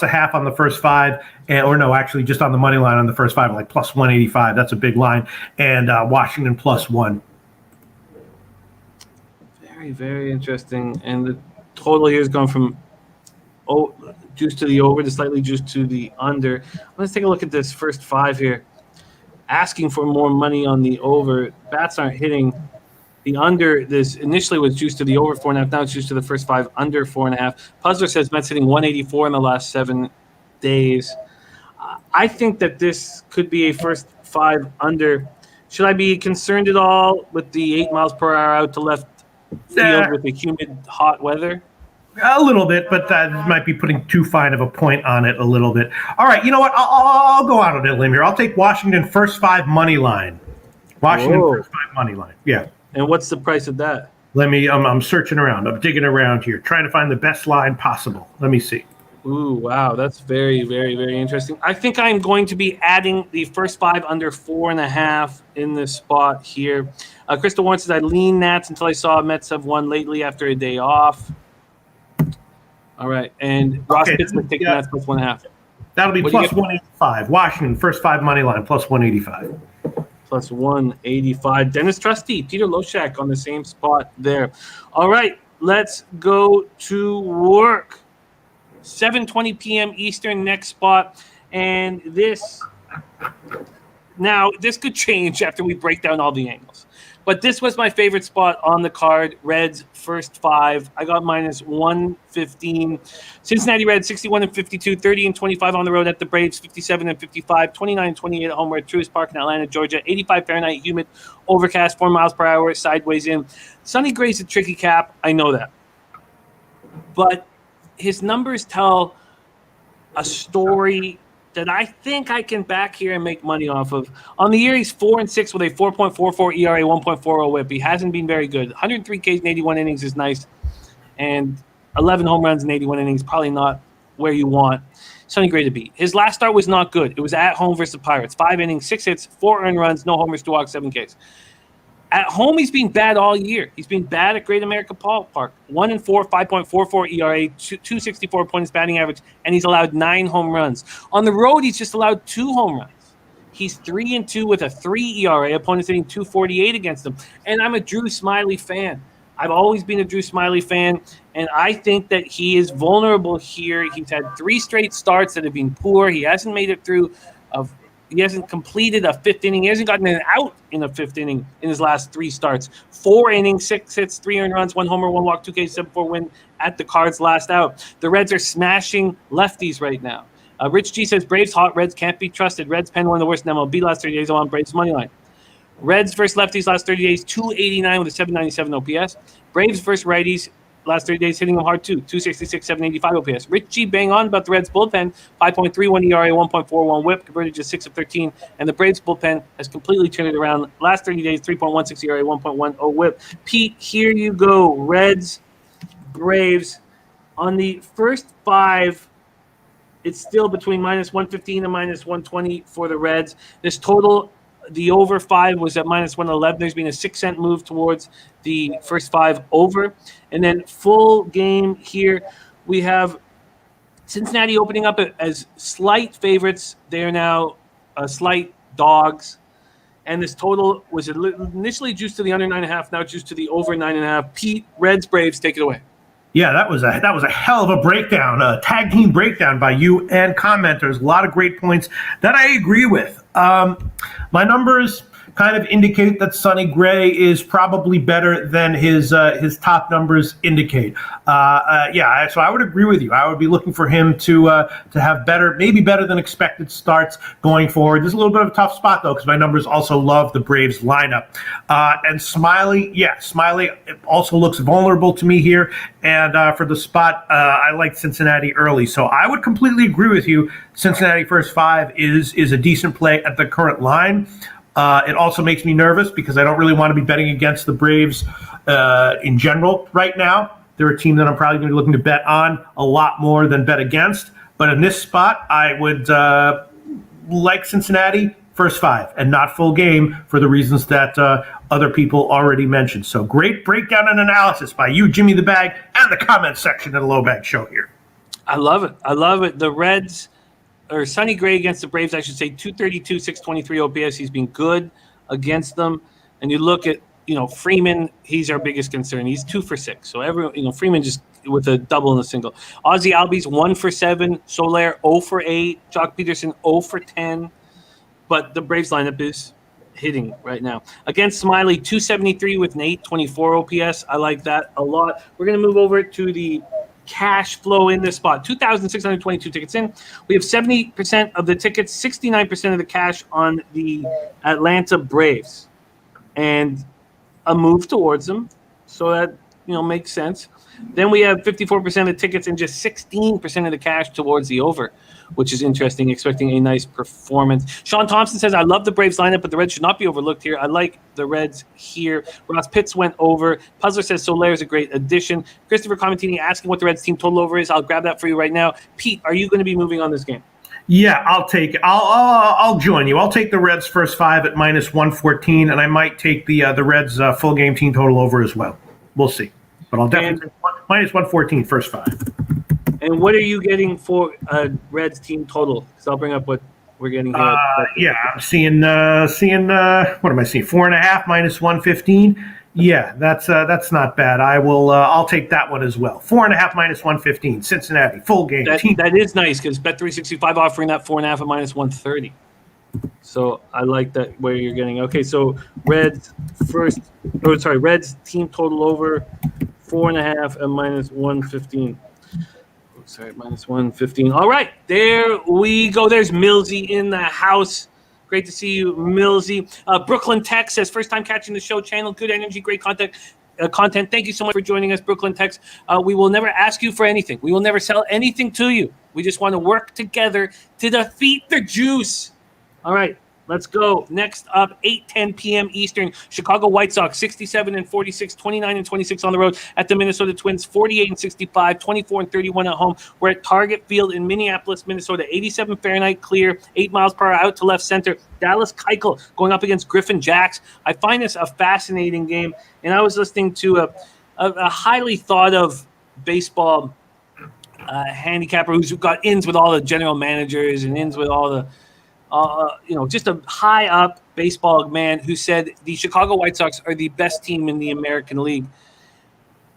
half on the first 5, actually just on the money line on the first 5, like plus 185. That's a big line. And Washington plus 1.
Very, very interesting. And the total here has gone from juice to the over to slightly juice to the under. Let's take a look at this first 5 here. Asking for more money on the over. Bats aren't hitting. The under, this initially was juiced to the over 4.5. Now it's juiced to the first 5 under 4.5. Puzzler says Mets hitting 184 in the last 7 days. I think that this could be a first 5 under. Should I be concerned at all with the 8 miles per hour out to left field with the humid, hot weather?
A little bit, but that might be putting too fine of a point on it a little bit. All right, you know what? I'll go out on a limb here. I'll take Washington first 5 money line. Washington first 5 money line. Yeah.
And what's the price of that?
I'm searching around. I'm digging around here, trying to find the best line possible. Let me see.
Ooh, wow. That's very, very, very interesting. I think I'm going to be adding the first 5 under 4.5 in this spot here. Crystal Warren says, I lean Nats until I saw Mets have won lately after a day off. All right. And Ross Pittsburgh taking Nats plus 1.5.
That'll be plus 185. Washington, first 5 money line, plus 185.
Plus 185. Dennis Trusty, Peter Loshak on the same spot there. All right, let's go to work. 7:20 p.m. Eastern, next spot. And this could change after we break down all the angles. But this was my favorite spot on the card. Reds first 5. I got minus 115. Cincinnati Reds 61 and 52, 30 and 25 on the road at the Braves, 57 and 55, 29 and 28 at home at Tues Park in Atlanta, Georgia. 85 Fahrenheit, humid, overcast, 4 miles per hour, sideways in. Sonny Gray's a tricky cap. I know that. But his numbers tell a story that I think I can back here and make money off of. On the year, he's 4-6 with a 4.44 ERA, 1.40 WHIP. He hasn't been very good. 103 Ks in 81 innings is nice, and 11 home runs in 81 innings, probably not where you want Sonny Gray to be. His last start was not good. It was at home versus the Pirates. 5 innings, 6 hits, 4 earned runs, no homers, 2 walks, 7 Ks. At home, he's been bad all year. He's been bad at Great America Ballpark. 1-4, 5.44 ERA, 264 points batting average, and he's allowed 9 home runs. On the road, he's just allowed 2 home runs. He's 3-2 with a 3 ERA. Opponents hitting 248 against him. And I'm a Drew Smyly fan. I've always been a Drew Smyly fan, and I think that he is vulnerable here. He's had 3 straight starts that have been poor. He hasn't made it through. He hasn't completed a 5th inning. He hasn't gotten an out in a 5th inning in his last 3 starts. 4 innings, 6 hits, 3 earned runs, 1 homer, 1 walk, 2 Ks, 7-4 win at the Cards last out. The Reds are smashing lefties right now. Rich G says, Braves hot, Reds can't be trusted. Reds pen one of the worst in MLB last 30 days. I want Braves money line. Reds versus lefties last 30 days, 289 with a 797 OPS. Braves versus righties last 30 days, hitting them hard too, 266, 785 OPS. Rich G bang on about the Reds bullpen, 5.31 ERA, 1.41 WHIP, converted just 6 of 13, and the Braves bullpen has completely turned it around. Last 30 days, 3.16 ERA, 1.10 WHIP. Pete, here you go. Reds, Braves. On the first 5, it's still between minus 115 and minus 120 for the Reds. This total, the over 5 was at minus 111. There's been a 6-cent move towards the first 5 over. And then full game here, we have Cincinnati opening up as slight favorites. They are now slight dogs. And this total was initially juiced to the under 9.5, now juiced to the over 9.5. Pete, Reds, Braves, take it away.
Yeah, that was a hell of a breakdown, a tag team breakdown by you and commenters. A lot of great points that I agree with. My numbers kind of indicate that Sonny Gray is probably better than his top numbers indicate. So I would agree with you. I would be looking for him to have maybe better than expected starts going forward. There's a little bit of a tough spot though, because my numbers also love the Braves lineup. And Smiley also looks vulnerable to me here. And for the spot, I like Cincinnati early. So I would completely agree with you. Cincinnati first 5 is a decent play at the current line. It also makes me nervous because I don't really want to be betting against the Braves in general right now. They're a team that I'm probably going to be looking to bet on a lot more than bet against. But in this spot, I would like Cincinnati first 5 and not full game for the reasons that other people already mentioned. So great breakdown and analysis by you, Jimmy the Bag, and the comment section of the Low Bag Show here.
I love it. The Reds, or Sonny Gray against the Braves, I should say, 232, 623 OPS. He's been good against them. And you look at, Freeman, he's our biggest concern. He's 2 for 6. So Freeman just with a double and a single. Ozzie Albies 1 for 7. Soler 0 for 8. Jock Peterson 0 for 10. But the Braves lineup is hitting right now. Against Smiley, 273 with an 824 OPS. I like that a lot. We're going to move over to the cash flow in this spot. 2,622 tickets in. We have 70% of the tickets, 69% of the cash on the Atlanta Braves. And a move towards them. So that, makes sense. Then we have 54% of the tickets and just 16% of the cash towards the over, which is interesting, expecting a nice performance. Sean Thompson says, I love the Braves lineup, but the Reds should not be overlooked here. I like the Reds here. Ross Pitts went over. Puzzler says Soler is a great addition. Christopher Comentini asking what the Reds team total over is. I'll grab that for you right now. Pete, are you going to be moving on this game?
Yeah, I'll take it. I'll join you. I'll take the Reds first 5 at -114, and I might take the Reds full game team total over as well. We'll see. But I'll definitely take -114 first 5.
And what are you getting for Reds team total? Because I'll bring up what we're getting here.
I'm seeing what am I seeing? 4.5 -115. Yeah, that's not bad. I'll take that one as well. 4.5 -115. Cincinnati full game.
That is nice because Bet365 offering that 4.5 at -130. So I like that where you're getting. Okay, so Reds team total over 4.5 at -115. -115. All right, there we go. There's Millsy in the house. Great to see you, Millsy. Brooklyn Tech says, first time catching the show channel. Good energy, great content. Thank you so much for joining us, Brooklyn Tech. We will never ask you for anything. We will never sell anything to you. We just want to work together to defeat the juice. All right, let's go. Next up, 8:10 p.m. Eastern, Chicago White Sox, 67-46, 29-26 on the road at the Minnesota Twins, 48-65, 24-31 at home. We're at Target Field in Minneapolis, Minnesota, 87 Fahrenheit clear, 8 miles per hour out to left center. Dallas Keuchel going up against Griffin Jax. I find this a fascinating game, and I was listening to a highly thought of baseball handicapper who's got ins with all the general managers and ins with all the just a high up baseball man who said the Chicago White Sox are the best team in the American League.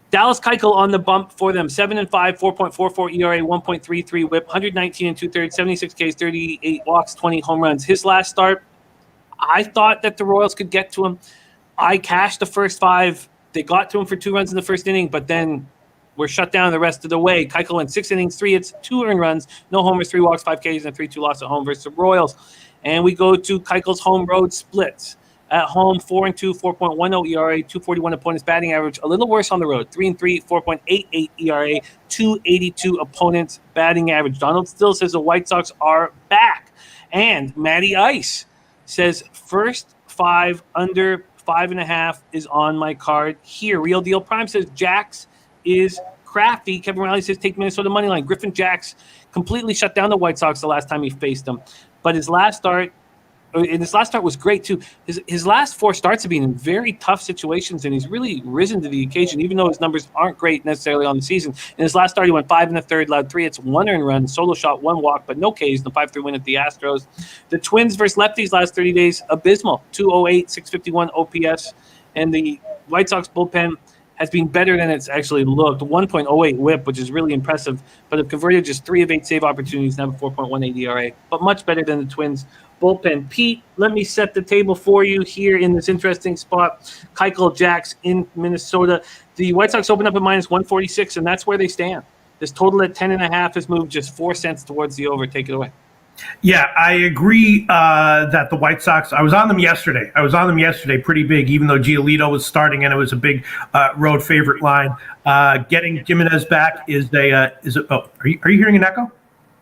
Dallas Keuchel on the bump for them, 7-5, 4.44 ERA, 1.33 WHIP, 119 2/3, 76 Ks, 38 walks, 20 home runs. His last start, I thought that the Royals could get to him. I cashed the first 5. They got to him for 2 runs in the first inning, but then were shut down the rest of the way. Keuchel went 6 innings, 3 hits, 2 earned runs, no homers, 3 walks, 5 Ks, and 3-2 loss at home versus the Royals. And we go to Keuchel's home road splits. At home, 4-2, 4.10 ERA, 241 opponents batting average. A little worse on the road, 3-3, 4.88 ERA, 282 opponents batting average. Donald Still says the White Sox are back. And Matty Ice says first 5 under 5.5 is on my card here. Real Deal Prime says Jax is crafty. Kevin Riley says take Minnesota money line. Griffin Jax completely shut down the White Sox the last time he faced them. But his last start, And his last start was great too. His last 4 starts have been in very tough situations, and he's really risen to the occasion, even though his numbers aren't great necessarily on the season. In his last start, he went 5 1/3, allowed 3 hits, 1 earned run, solo shot, 1 walk, but no Ks in the 5-3 win at the Astros. The Twins versus lefties last 30 days, abysmal. 208, 651 OPS, and the White Sox bullpen has been better than it's actually looked. 1.08 whip, which is really impressive, but have converted just 3 of 8 save opportunities, now 4.18 ERA, but much better than the Twins bullpen. Pete, let me set the table for you here in this interesting spot. Keuchel, Jacks in Minnesota. The White Sox open up at -146, and that's where they stand. This total at 10.5 has moved just 4 cents towards the over. Take it away.
Yeah, I agree that the White Sox, I was on them yesterday pretty big, even though Giolito was starting and it was a big road favorite line. Getting Jimenez back is are you hearing an echo?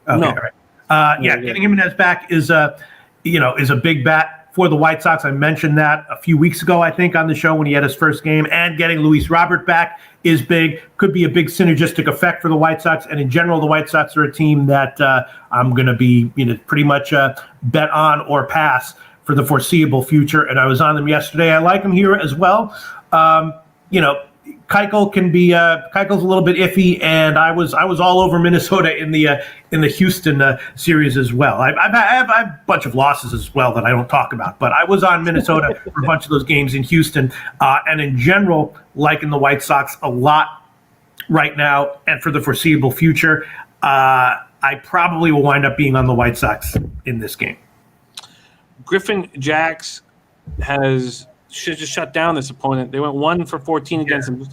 Okay,
No.
All right. Getting Jimenez back is a big bat for the White Sox. I mentioned that a few weeks ago, I think, on the show when he had his first game. And getting Luis Robert back is big. Could be a big synergistic effect for the White Sox. And in general, the White Sox are a team that I'm going to be pretty much bet on or pass for the foreseeable future. And I was on them yesterday. I like them here as well. Keuchel can be Keuchel's a little bit iffy, and I was all over Minnesota in the Houston series as well. I have a bunch of losses as well that I don't talk about, but I was on Minnesota for a bunch of those games in Houston, and in general, liking the White Sox a lot right now and for the foreseeable future. I probably will wind up being on the White Sox in this game.
Griffin Jacks should just shut down this opponent. They went 1 for 14 against him.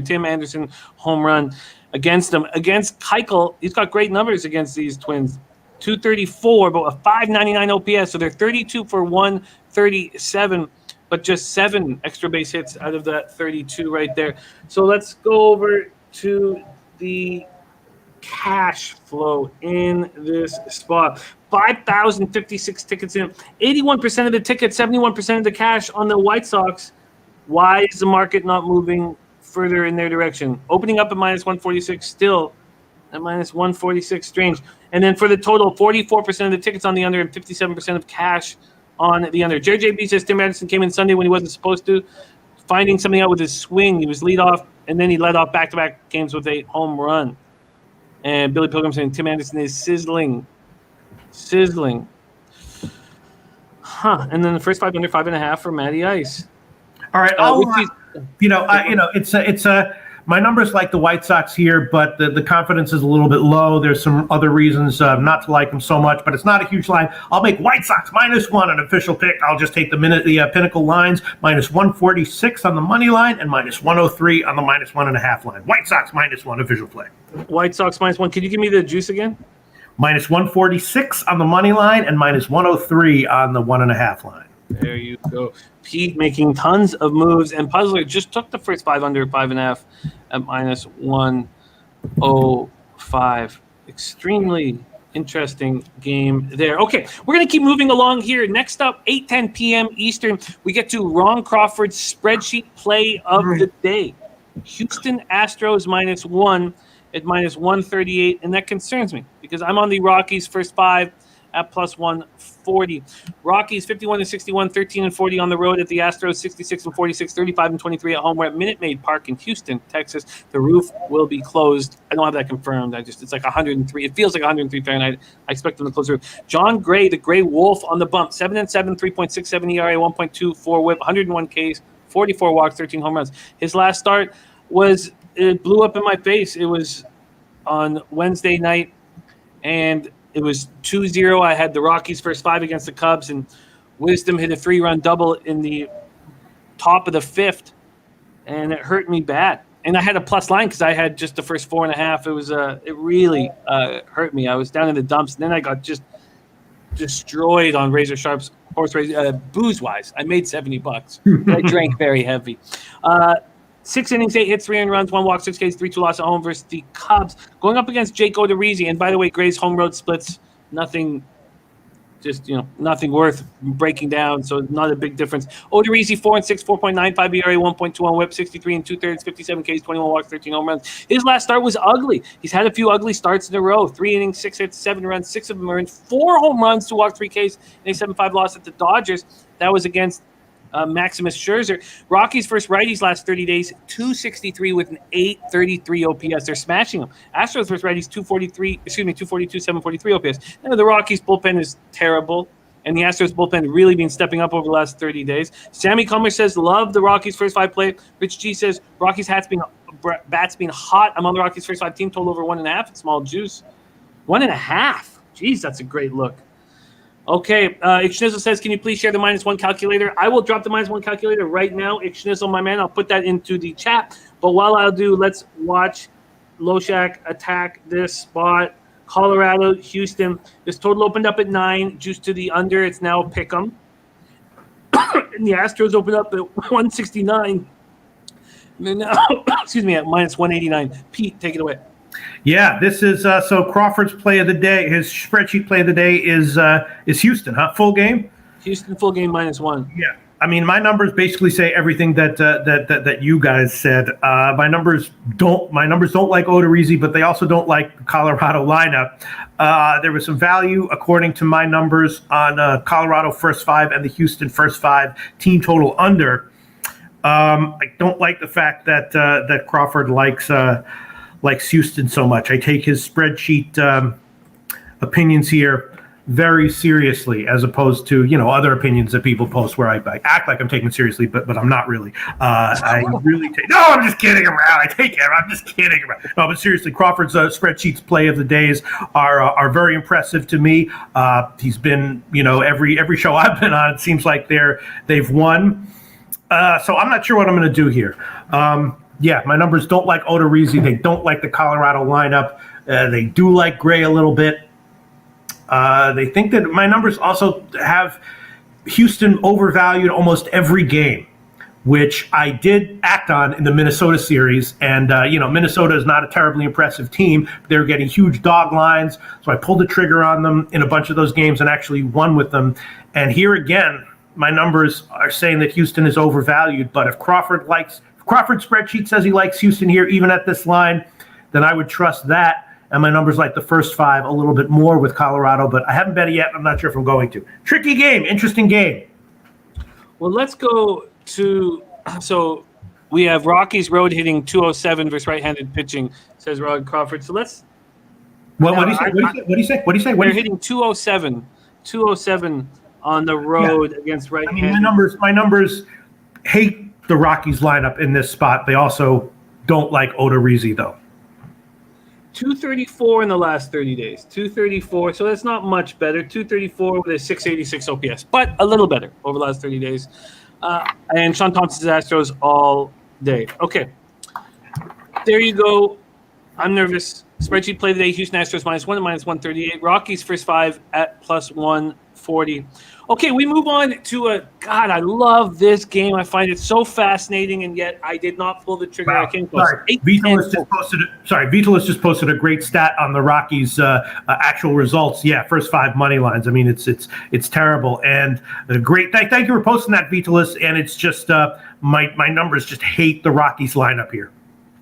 Tim Anderson home run against him. Against Keuchel, he's got great numbers against these Twins. 234, but a 599 OPS, so they're 32 for 137, but just 7 extra base hits out of that 32 right there. So let's go over to the cash flow in this spot. 5,056 tickets in. 81% of the tickets, 71% of the cash on the White Sox. Why is the market not moving further in their direction? Opening up at -146, still at -146, strange. And then for the total, 44% of the tickets on the under and 57% of cash on the under. Jerry JB says Tim Anderson came in Sunday when he wasn't supposed to, finding something out with his swing. He was lead off, and then he led off back-to-back games with a home run. And Billy Pilgrim saying Tim Anderson is sizzling. And then the first 5 under 5.5 for Matty Ice.
All right. It's my numbers like the White Sox here, but the confidence is a little bit low. There's some other reasons not to like them so much, but it's not a huge line. I'll make White Sox -1 an official pick. I'll just take the Pinnacle lines, -146 on the money line and -103 on the -1.5 line. White Sox -1 official play.
White Sox -1. Can you give me the juice again?
-146 on the money line and -103 on the 1.5 line.
There you go. Pete making tons of moves, and Puzzler just took the first 5 under 5.5 at -105. Extremely interesting game there. Okay, we're going to keep moving along here. Next up, 8:10 p.m. Eastern, we get to Ron Crawford's spreadsheet play of the day. Houston Astros -1 at -138, and that concerns me because I'm on the Rockies first 5 at +140. Rockies 51-61, 13-40 on the road at the Astros, 66-46, 35-23 at home. We're at Minute Maid Park in Houston, Texas. The roof will be closed. I don't have that confirmed. It's like 103. It feels like 103 Fahrenheit. I expect them to close the roof. John Gray, the Gray Wolf on the bump, 7-7, 3.67 ERA, 1.24 WHIP, 101 Ks, 44 walks, 13 home runs. His last start it blew up in my face. It was on Wednesday night, and it was 2-0. I had the Rockies first 5 against the Cubs, and Wisdom hit a 3-run double in the top of the 5th, and it hurt me bad. And I had a plus line because I had just the first 4.5. It really hurt me. I was down in the dumps, and then I got just destroyed on Razor Sharp's horse race booze-wise. I made $70. I drank very heavy. 6 innings, 8 hits, 3 earned runs, 1 walk, 6 Ks, 3-2 loss at home versus the Cubs. Going up against Jake Odorizzi, and by the way, Gray's home road splits, nothing Just, nothing worth breaking down, so not a big difference. Odorizzi, 4-6, 4.95 ERA, 1.21 WHIP, 63 2/3, 57 Ks, 21 walks, 13 home runs. His last start was ugly. He's had a few ugly starts in a row. 3 innings, 6 hits, 7 runs, 6 of them earned, 4 home runs, 2 walks, 3 Ks, and a 7-5 loss at the Dodgers. That was against Maximus Scherzer. Rockies first righties last 30 days, 263 with an 833 OPS. They're smashing them. Astros first righties, 242, 743 OPS. Now, the Rockies bullpen is terrible, and the Astros bullpen really been stepping up over the last 30 days. Sammy Comer says, love the Rockies first 5 play. Rich G says, Rockies bats being hot among the Rockies first 5 team, total over 1.5 at small juice. 1.5. Jeez, that's a great look. Okay, Ixnizzle says, can you please share the -1 calculator? I will drop the -1 calculator right now. Ixnizzle, my man, I'll put that into the chat. But while I'll do, let's watch Loshak attack this spot. Colorado, Houston. This total opened up at 9, juice to the under. It's now pick 'em. And the Astros opened up at 169. And then now, excuse me, at -189. Pete, take it away.
Yeah, this is so Crawford's play of the day. His spreadsheet play of the day is Houston, huh? Full game.
Houston full game -1.
Yeah, I mean my numbers basically say everything that you guys said. My numbers don't like Odorizzi, but they also don't like the Colorado lineup. There was some value according to my numbers on Colorado first 5 and the Houston first 5 team total under. I don't like the fact that Crawford likes Houston so much. I take his spreadsheet opinions here very seriously, as opposed to other opinions that people post where I act like I'm taking it seriously, but I'm not really. I really take. No, I'm just kidding around. I take it. I'm just kidding around. No, but seriously, Crawford's spreadsheets play of the days are very impressive to me. He's been every show I've been on, it seems like they've won. So I'm not sure what I'm going to do here. Yeah, my numbers don't like Odorizzi. They don't like the Colorado lineup. They do like Gray a little bit. They think that my numbers also have Houston overvalued almost every game, which I did act on in the Minnesota series. And, Minnesota is not a terribly impressive team. They're getting huge dog lines. So I pulled the trigger on them in a bunch of those games and actually won with them. And here again, my numbers are saying that Houston is overvalued. But if Crawford's spreadsheet says he likes Houston here, even at this line, then I would trust that. And my numbers like the first 5 a little bit more with Colorado, but I haven't bet it yet. I'm not sure if I'm going to. Tricky game, interesting game.
Well, let's go to so we have Rockies road hitting 207 versus right-handed pitching, says Rod Crawford. So let's.
What do you say?
We're hitting 207 on the road against right-handed.
I mean, my numbers hate the Rockies lineup in this spot. They also don't like Odorizzi, though.
234 in the last 30 days. 234, so that's not much better. 234 with a 686 OPS, but a little better over the last 30 days. And Sean Thompson's Astros all day. Okay, there you go. I'm nervous. Spreadsheet play today. Houston Astros -1 at -138. Rockies first 5 at +140. Okay, we move on to God, I love this game. I find it so fascinating, and yet I did not pull the trigger.
Wow.
I came close.
Vitalis just posted a great stat on the Rockies' actual results. Yeah, first 5 money lines. I mean, it's terrible. And great. Thank you for posting that, Vitalis. And it's just my numbers just hate the Rockies lineup here.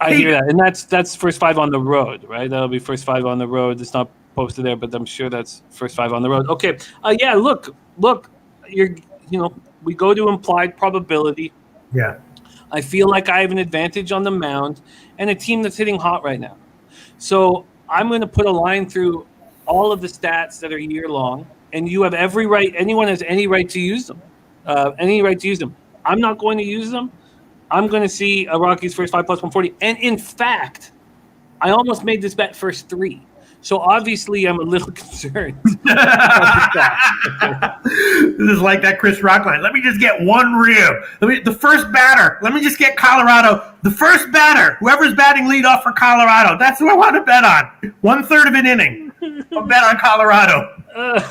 I hear that, and that's first 5 on the road, right? That'll be first 5 on the road. It's not posted there, but I'm sure that's first 5 on the road. Okay, yeah. Look. We go to implied probability.
Yeah.
I feel like I have an advantage on the mound, and a team that's hitting hot right now. So I'm going to put a line through all of the stats that are year long, and you have every right. Anyone has any right to use them. I'm not going to use them. I'm going to see a Rockies first 5 +140. And in fact, I almost made this bet first 3. So obviously I'm a little concerned.
This is like that Chris Rock line. Let me just get one rib. The first batter. Let me just get Colorado. The first batter. Whoever's batting leadoff for Colorado. That's who I want to bet on. 1/3 of an inning. I'll bet on Colorado.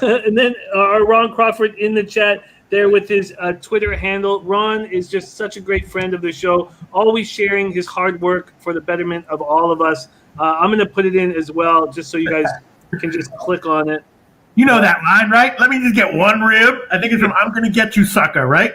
And then Ron Crawford in the chat there with his Twitter handle. Ron is just such a great friend of the show, always sharing his hard work for the betterment of all of us. I'm going to put it in as well, just so you guys can just click on it.
You know that line, right? Let me just get one rib. I think it's from I'm Gonna Get You, Sucker, right?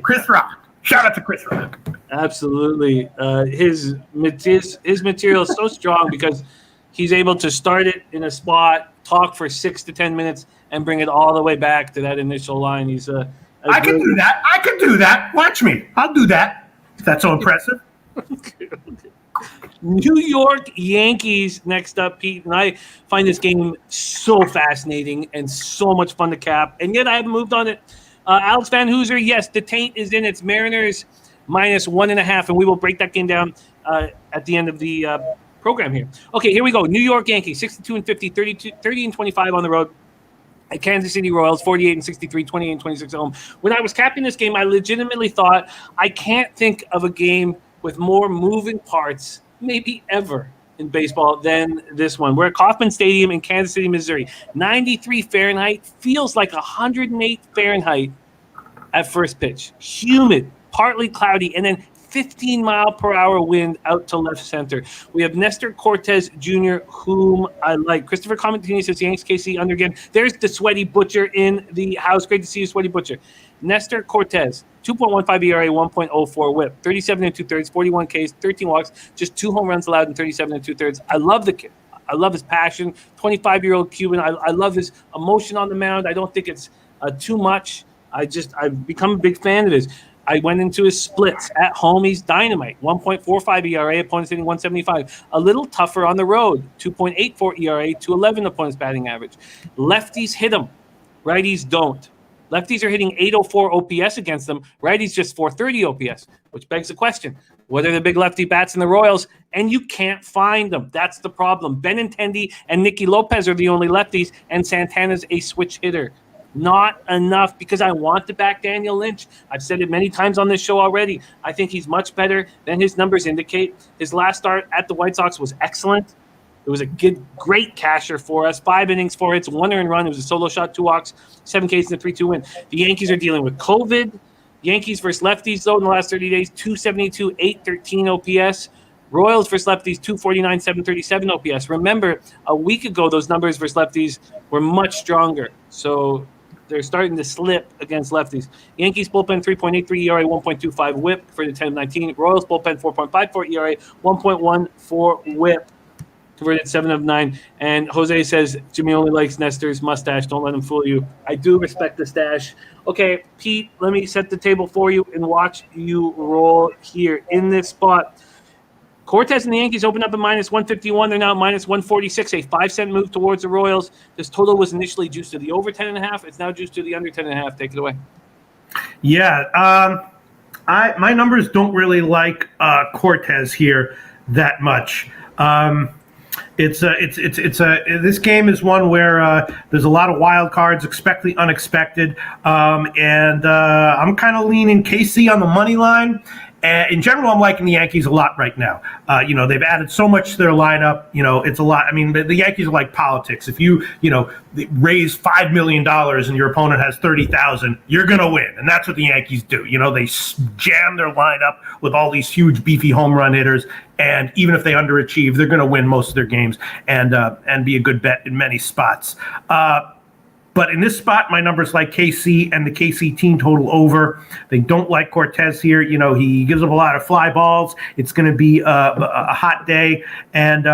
Chris Rock. Shout out to Chris Rock.
Absolutely. His material is so strong because he's able to start it in a spot, talk for 6 to 10 minutes, and bring it all the way back to that initial line. He's
I can do that. I can do that. Watch me. I'll do that. If that's so impressive.
New York Yankees next up, Pete, and I find this game so fascinating and so much fun to cap, and yet I haven't moved on it. Alex Van Hooser, yes, the taint is in. It's Mariners -1.5, and we will break that game down at the end of the program here. Okay, here we go. New York Yankees, 62-50, 30-25 on the road. At Kansas City Royals, 48-63, 28-26 at home. When I was capping this game, I legitimately thought, I can't think of a game with more moving parts maybe ever in baseball than this one. We're at Kauffman Stadium in Kansas City, Missouri. 93 Fahrenheit, feels like 108 Fahrenheit at first pitch. Humid, partly cloudy, and then 15-mile-per-hour wind out to left center. We have Nestor Cortez Jr., whom I like. Christopher Comentini says Yanks KC under again. There's the Sweaty Butcher in the house. Great to see you, Sweaty Butcher. Nestor Cortez, 2.15 ERA, 1.04 whip, 37 2/3, 41 Ks, 13 walks, just 2 home runs allowed in 37 2/3. I love the kid. I love his passion. 25-year-old Cuban. I love his emotion on the mound. I don't think it's too much. I've become a big fan of his. I went into his splits. At home, he's dynamite. 1.45 ERA, opponents hitting 175. A little tougher on the road. 2.84 ERA, 211 opponents batting average. Lefties hit him. Righties don't. Lefties are hitting 804 OPS against them. Righties just 430 OPS, which begs the question, what are the big lefty bats in the Royals? And you can't find them. That's the problem. Benintendi and Nicky Lopez are the only lefties, and Santana's a switch hitter. Not enough, because I want to back Daniel Lynch. I've said it many times on this show already. I think he's much better than his numbers indicate. His last start at the White Sox was excellent. It was a great casher for us. 5 innings, 4 hits, 1 earned run. It was a solo shot, 2 walks, 7 Ks, and a 3-2 win. The Yankees are dealing with COVID. Yankees versus lefties, though, in the last 30 days, 272, 813 OPS. Royals versus lefties, 249, 737 OPS. Remember, a week ago, those numbers versus lefties were much stronger. So they're starting to slip against lefties. Yankees bullpen 3.83 ERA, 1.25 whip for the 10-19. Royals bullpen 4.54 ERA, 1.14 whip. Converted 7 of 9. And Jose says Jimmy only likes Nestor's mustache. Don't let him fool you. I do respect the stash. Okay, Pete, let me set the table for you and watch you roll here in this spot. Cortez and the Yankees open up at -151. They're now at -146, a 5-cent move towards the Royals. This total was initially juiced to the over 10.5. It's now juiced to the under 10.5. Take it away.
Yeah, my numbers don't really like Cortez here that much. This game is one where there's a lot of wild cards, expect the unexpected, and I'm kind of leaning KC on the money line. In general, I'm liking the Yankees a lot right now. They've added so much to their lineup. It's a lot. I mean, the Yankees are like politics. If you raise $5 million and your opponent has 30,000, you're going to win. And that's what the Yankees do. They jam their lineup with all these huge, beefy home run hitters. And even if they underachieve, they're going to win most of their games and be a good bet in many spots. But in this spot, my numbers like KC and the KC team total over. They don't like Cortez here. He gives up a lot of fly balls. It's going to be a hot day. And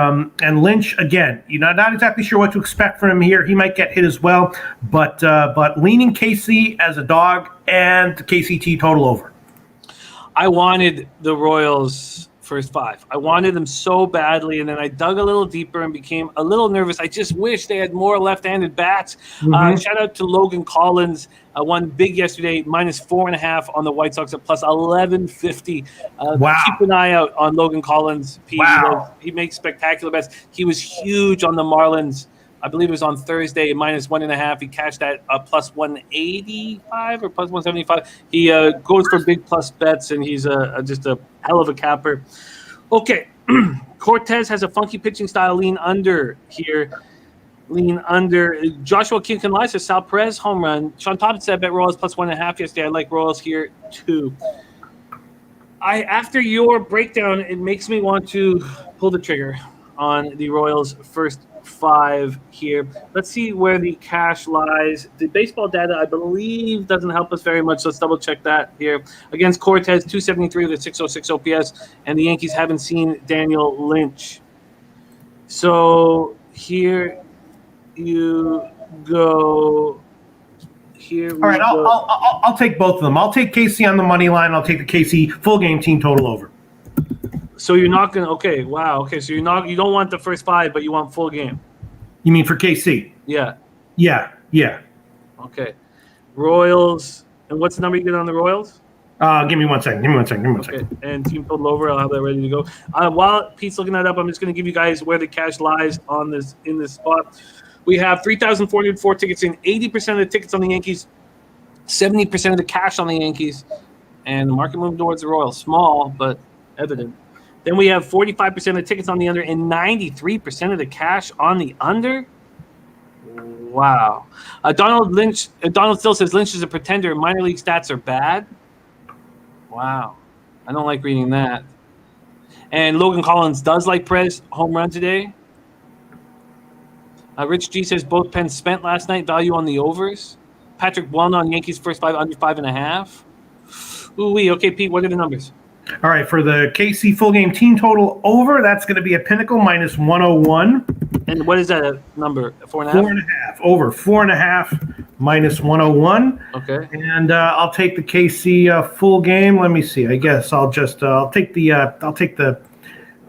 Lynch, again, not exactly sure what to expect from him here. He might get hit as well. But leaning KC as a dog and the KCT total over.
I wanted the Royals first 5. I wanted them so badly, and then I dug a little deeper and became a little nervous. I just wish they had more left-handed bats. Shout out to Logan Collins, won big yesterday, -4.5 on the White Sox at +1150.
Wow.
Keep an eye out on Logan Collins.
Wow.
He makes spectacular bets. He was huge on the Marlins. I believe it was on Thursday, -1.5. He cashed that +185 or +175. He goes for big plus bets, and he's just a hell of a capper. Okay, Cortez has a funky pitching style. Lean under here. Lean under. Joshua Kincanlai says Sal Perez home run. Sean Thompson said bet Royals +1.5 yesterday. I like Royals here too. After your breakdown, it makes me want to pull the trigger on the Royals first 5 here. Let's see where the cash lies. The baseball data, I believe, doesn't help us very much. Let's double check that here. Against Cortez, 273 with a 606 OPS, and the Yankees haven't seen Daniel Lynch. So here you go. All
right, I'll take both of them. I'll take KC on the money line. I'll take the KC full game team total over.
So you're not gonna? Okay, wow. Okay, so you don't want the first 5, but you want full game.
You mean for KC?
Yeah.
Yeah.
Okay. Royals, and what's the number you get on the Royals?
Give me one second.
Okay, and team total over. I'll have that ready to go. While Pete's looking that up, I'm just going to give you guys where the cash lies in this spot. We have 3,404 tickets in, 80% of the tickets on the Yankees, 70% of the cash on the Yankees, and the market moved towards the Royals. Small, but evident. Then we have 45% of the tickets on the under and 93% of the cash on the under. Wow. Donald still says Lynch is a pretender. Minor league stats are bad. Wow. I don't like reading that. And Logan Collins does like Perez home run today. Rich G says both pens spent last night. Value on the overs. Patrick Buelna on Yankees first 5 under 5.5. Ooh-wee. Okay, Pete, what are the numbers?
All right, for the KC full game team total over, that's going to be a Pinnacle minus 101.
And what is that a number? 4.5?
4.5 over 4.5 minus 101.
Okay.
And I'll take the KC full game. Let me see. I guess I'll take the.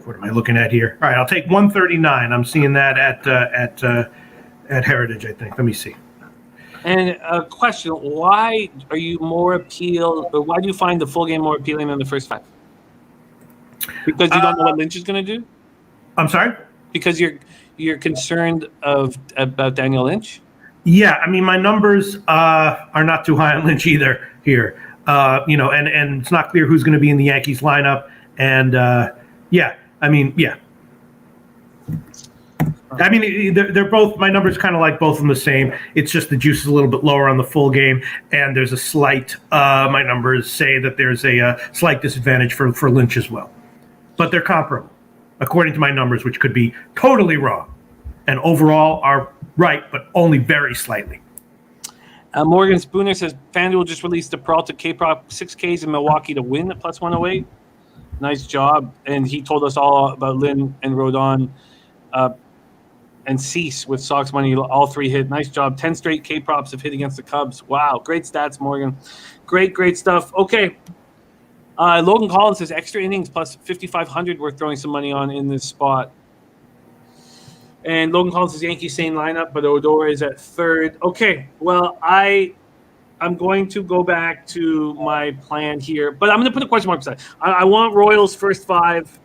What am I looking at here? All right, I'll take 139. I'm seeing that at Heritage, I think. Let me see.
And a question: why are you more appealed, or why do you find the full game more appealing than the first 5? Because you don't know what Lynch is going to do.
I'm sorry.
Because you're concerned about Daniel Lynch.
Yeah, I mean my numbers are not too high on Lynch either here. And it's not clear who's going to be in the Yankees lineup. And they're both, my numbers kind of like both of them the same. It's just the juice is a little bit lower on the full game, and there's a slight. My numbers say that there's a slight disadvantage for Lynch as well, but they're comparable according to my numbers, which could be totally wrong, and overall are right, but only very slightly.
Morgan Spooner says FanDuel just released the Peralta K-Prop 6Ks in Milwaukee to win at plus 108. Nice job, and he told us all about Lynn and Rodon. And Cease with Sox money, all 3 hit. Nice job. 10 straight K-props have hit against the Cubs. Wow, great stats, Morgan. Great stuff. Okay. Logan Collins says extra innings plus 5,500 we're throwing some money on in this spot. And Logan Collins says Yankees same lineup, but Odor is at third. Okay, well, I'm going to go back to my plan here, but I'm going to put a question mark beside. I want Royals first 5.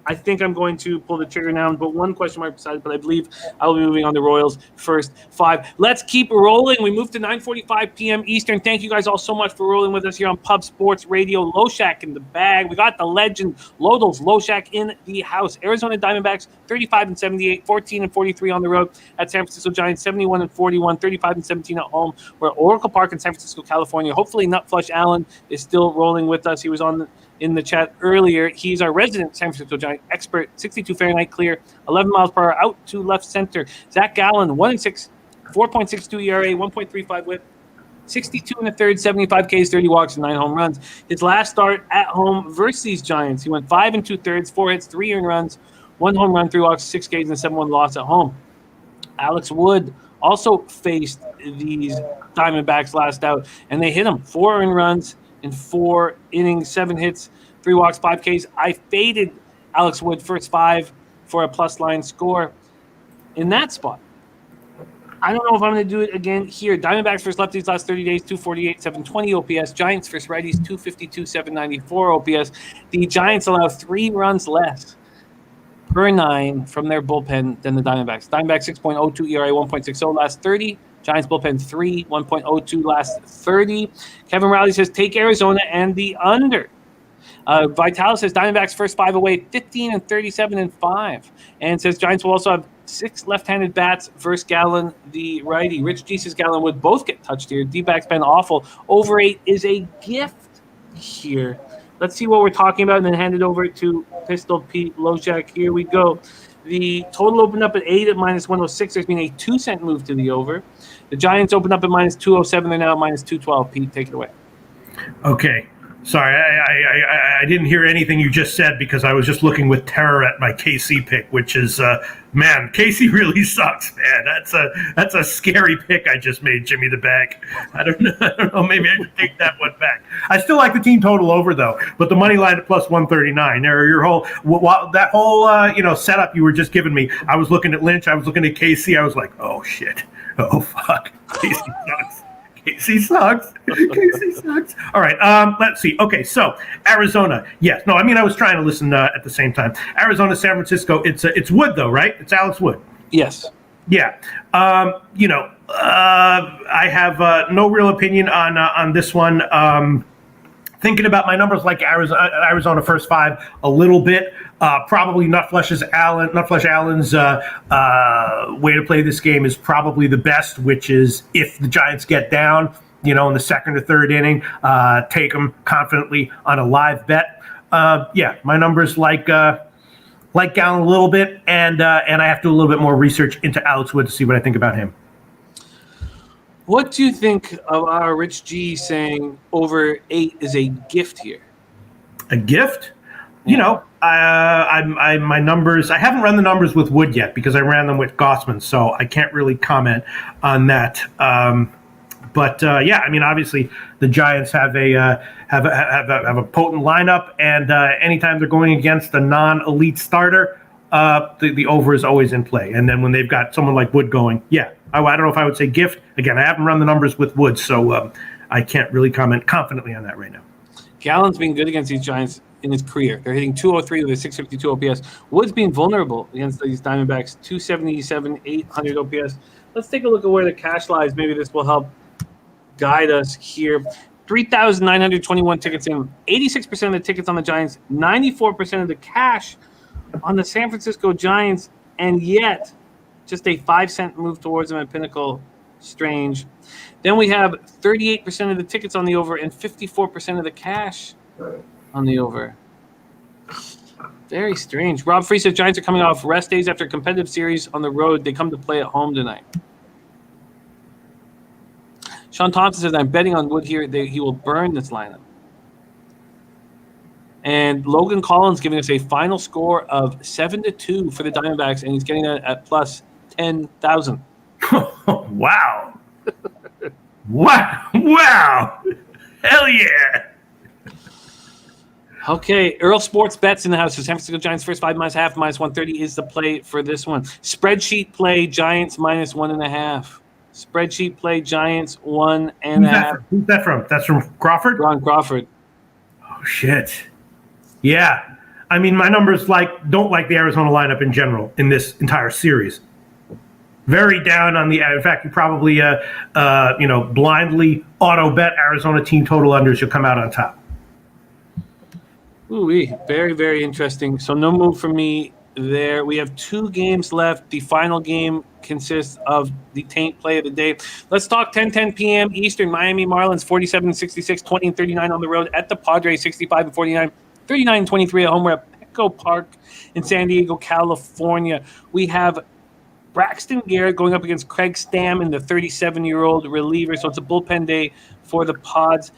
I think I'm going to pull the trigger now, but one question mark beside it, but I believe I'll be moving on to Royals first 5. Let's keep rolling. We move to 9:45 p.m. Eastern. Thank you guys all so much for rolling with us here on Pub Sports Radio. Loshak in the bag. We got the legend Lodels Loshak in the house. Arizona Diamondbacks 35-78, 14-43 on the road at San Francisco Giants, 71-41, 35-17 at home. We're at Oracle Park in San Francisco, California. Hopefully Nut Flush Allen is still rolling with us. He was in the chat earlier. He's our resident San Francisco Giant expert, 62 Fahrenheit clear, 11 miles per hour out to left center. Zach Gallen, 1-6, 4.62 ERA, 1.35 whip, 62 and a third, 75 Ks, 30 walks, and 9 home runs. His last start at home versus these Giants, he went 5 2/3, 4 hits, 3 earned runs, 1 home run, 3 walks, 6 Ks, and a 7-1 loss at home. Alex Wood also faced these Diamondbacks last out, and they hit him 4 earned runs in 4 innings, 7 hits, 3 walks, 5 Ks. I faded Alex Wood first 5 for a plus line score in that spot. I don't know if I'm going to do it again here. Diamondbacks versus lefties last 30 days, 248, 720 OPS. Giants versus righties, 252, 794 OPS. The Giants allow 3 runs less per 9 from their bullpen than the Diamondbacks. Diamondbacks 6.02 ERA, 1.60 last 30. Giants bullpen 3, 1.02 last 30. Kevin Riley says take Arizona and the under. Vitalis says Diamondbacks first 5 away, 15-37-5. And says Giants will also have 6 left-handed bats versus Gallen, the righty. Rich G says Gallen would both get touched here. D-backs been awful. Over 8 is a gift here. Let's see what we're talking about and then hand it over to Pistol Pete Loshak. Here we go. The total opened up at 8 at minus 106. There's been a 2-cent move to the over. The Giants opened up at minus 207. They're now at minus 212. Pete, take it away.
Okay. Sorry, I didn't hear anything you just said because I was just looking with terror at my KC pick, which is, man, KC really sucks, man. That's a scary pick I just made, Jimmy the Bag. I don't know. Maybe I should take that one back. I still like the team total over though, but the money line at plus 139. Your whole setup you were just giving me. I was looking at Lynch. I was looking at KC. I was like, oh shit, oh fuck, KC sucks. KC sucks. KC sucks. All right. Let's see. Okay. So Arizona. Yes. No. I mean, I was trying to listen at the same time. Arizona, San Francisco. It's Wood though, right? It's Alex Wood.
Yes.
Yeah. I have no real opinion on this one. Thinking about my numbers, like Arizona first 5 a little bit. Probably Nutflesh Allen's way to play this game is probably the best, which is if the Giants get down, in the second or third inning, take them confidently on a live bet. My numbers like down a little bit, and I have to do a little bit more research into Alex Wood to see what I think about him.
What do you think of our Rich G saying over 8 is a gift here?
A gift? My numbers. I haven't run the numbers with Wood yet because I ran them with Gossman, so I can't really comment on that. Obviously the Giants have a potent lineup, and anytime they're going against a non-elite starter, the over is always in play. And then when they've got someone like Wood going, I don't know if I would say gift. Again, I haven't run the numbers with Wood, so I can't really comment confidently on that right now.
Gallen's been good against these Giants in his career. They're hitting 203 with a 652 OPS. Wood's been vulnerable against these Diamondbacks, 277, 800 OPS. Let's take a look at where the cash lies. Maybe this will help guide us here. 3,921 tickets in, 86% of the tickets on the Giants, 94% of the cash on the San Francisco Giants, and yet just a 5-cent move towards them at Pinnacle. Strange. Then we have 38% of the tickets on the over and 54% of the cash on the over. Very strange. Rob Free says Giants are coming off rest days after a competitive series on the road. They come to play at home tonight. Sean Thompson says, I'm betting on Wood here. He will burn this lineup. And Logan Collins giving us a final score of 7-2 for the Diamondbacks, and he's getting that at plus 10,000.
Wow. Wow. Hell yeah.
Okay, Earl Sports bets in the house. So San Francisco Giants first 5 minus half, minus 130 is the play for this one. Spreadsheet play Giants minus 1.5. Spreadsheet play Giants 1.5.
Who's that from? That's from Crawford?
Ron Crawford.
Oh, shit. Yeah. I mean, my numbers don't like the Arizona lineup in general in this entire series. Very down on the. In fact, you probably blindly auto bet Arizona team total unders. You'll come out on top.
Ooh, very, very interesting. So no move for me there. We have 2 games left. The final game consists of the taint play of the day. Let's talk 10:10 p.m. Eastern. Miami Marlins 47-66, 20-39 on the road at the Padres 65-49, 39-23 at home. We're at Petco Park in San Diego, California. We have Braxton Garrett going up against Craig Stammen, the 37-year-old reliever. So it's a bullpen day for the Pods.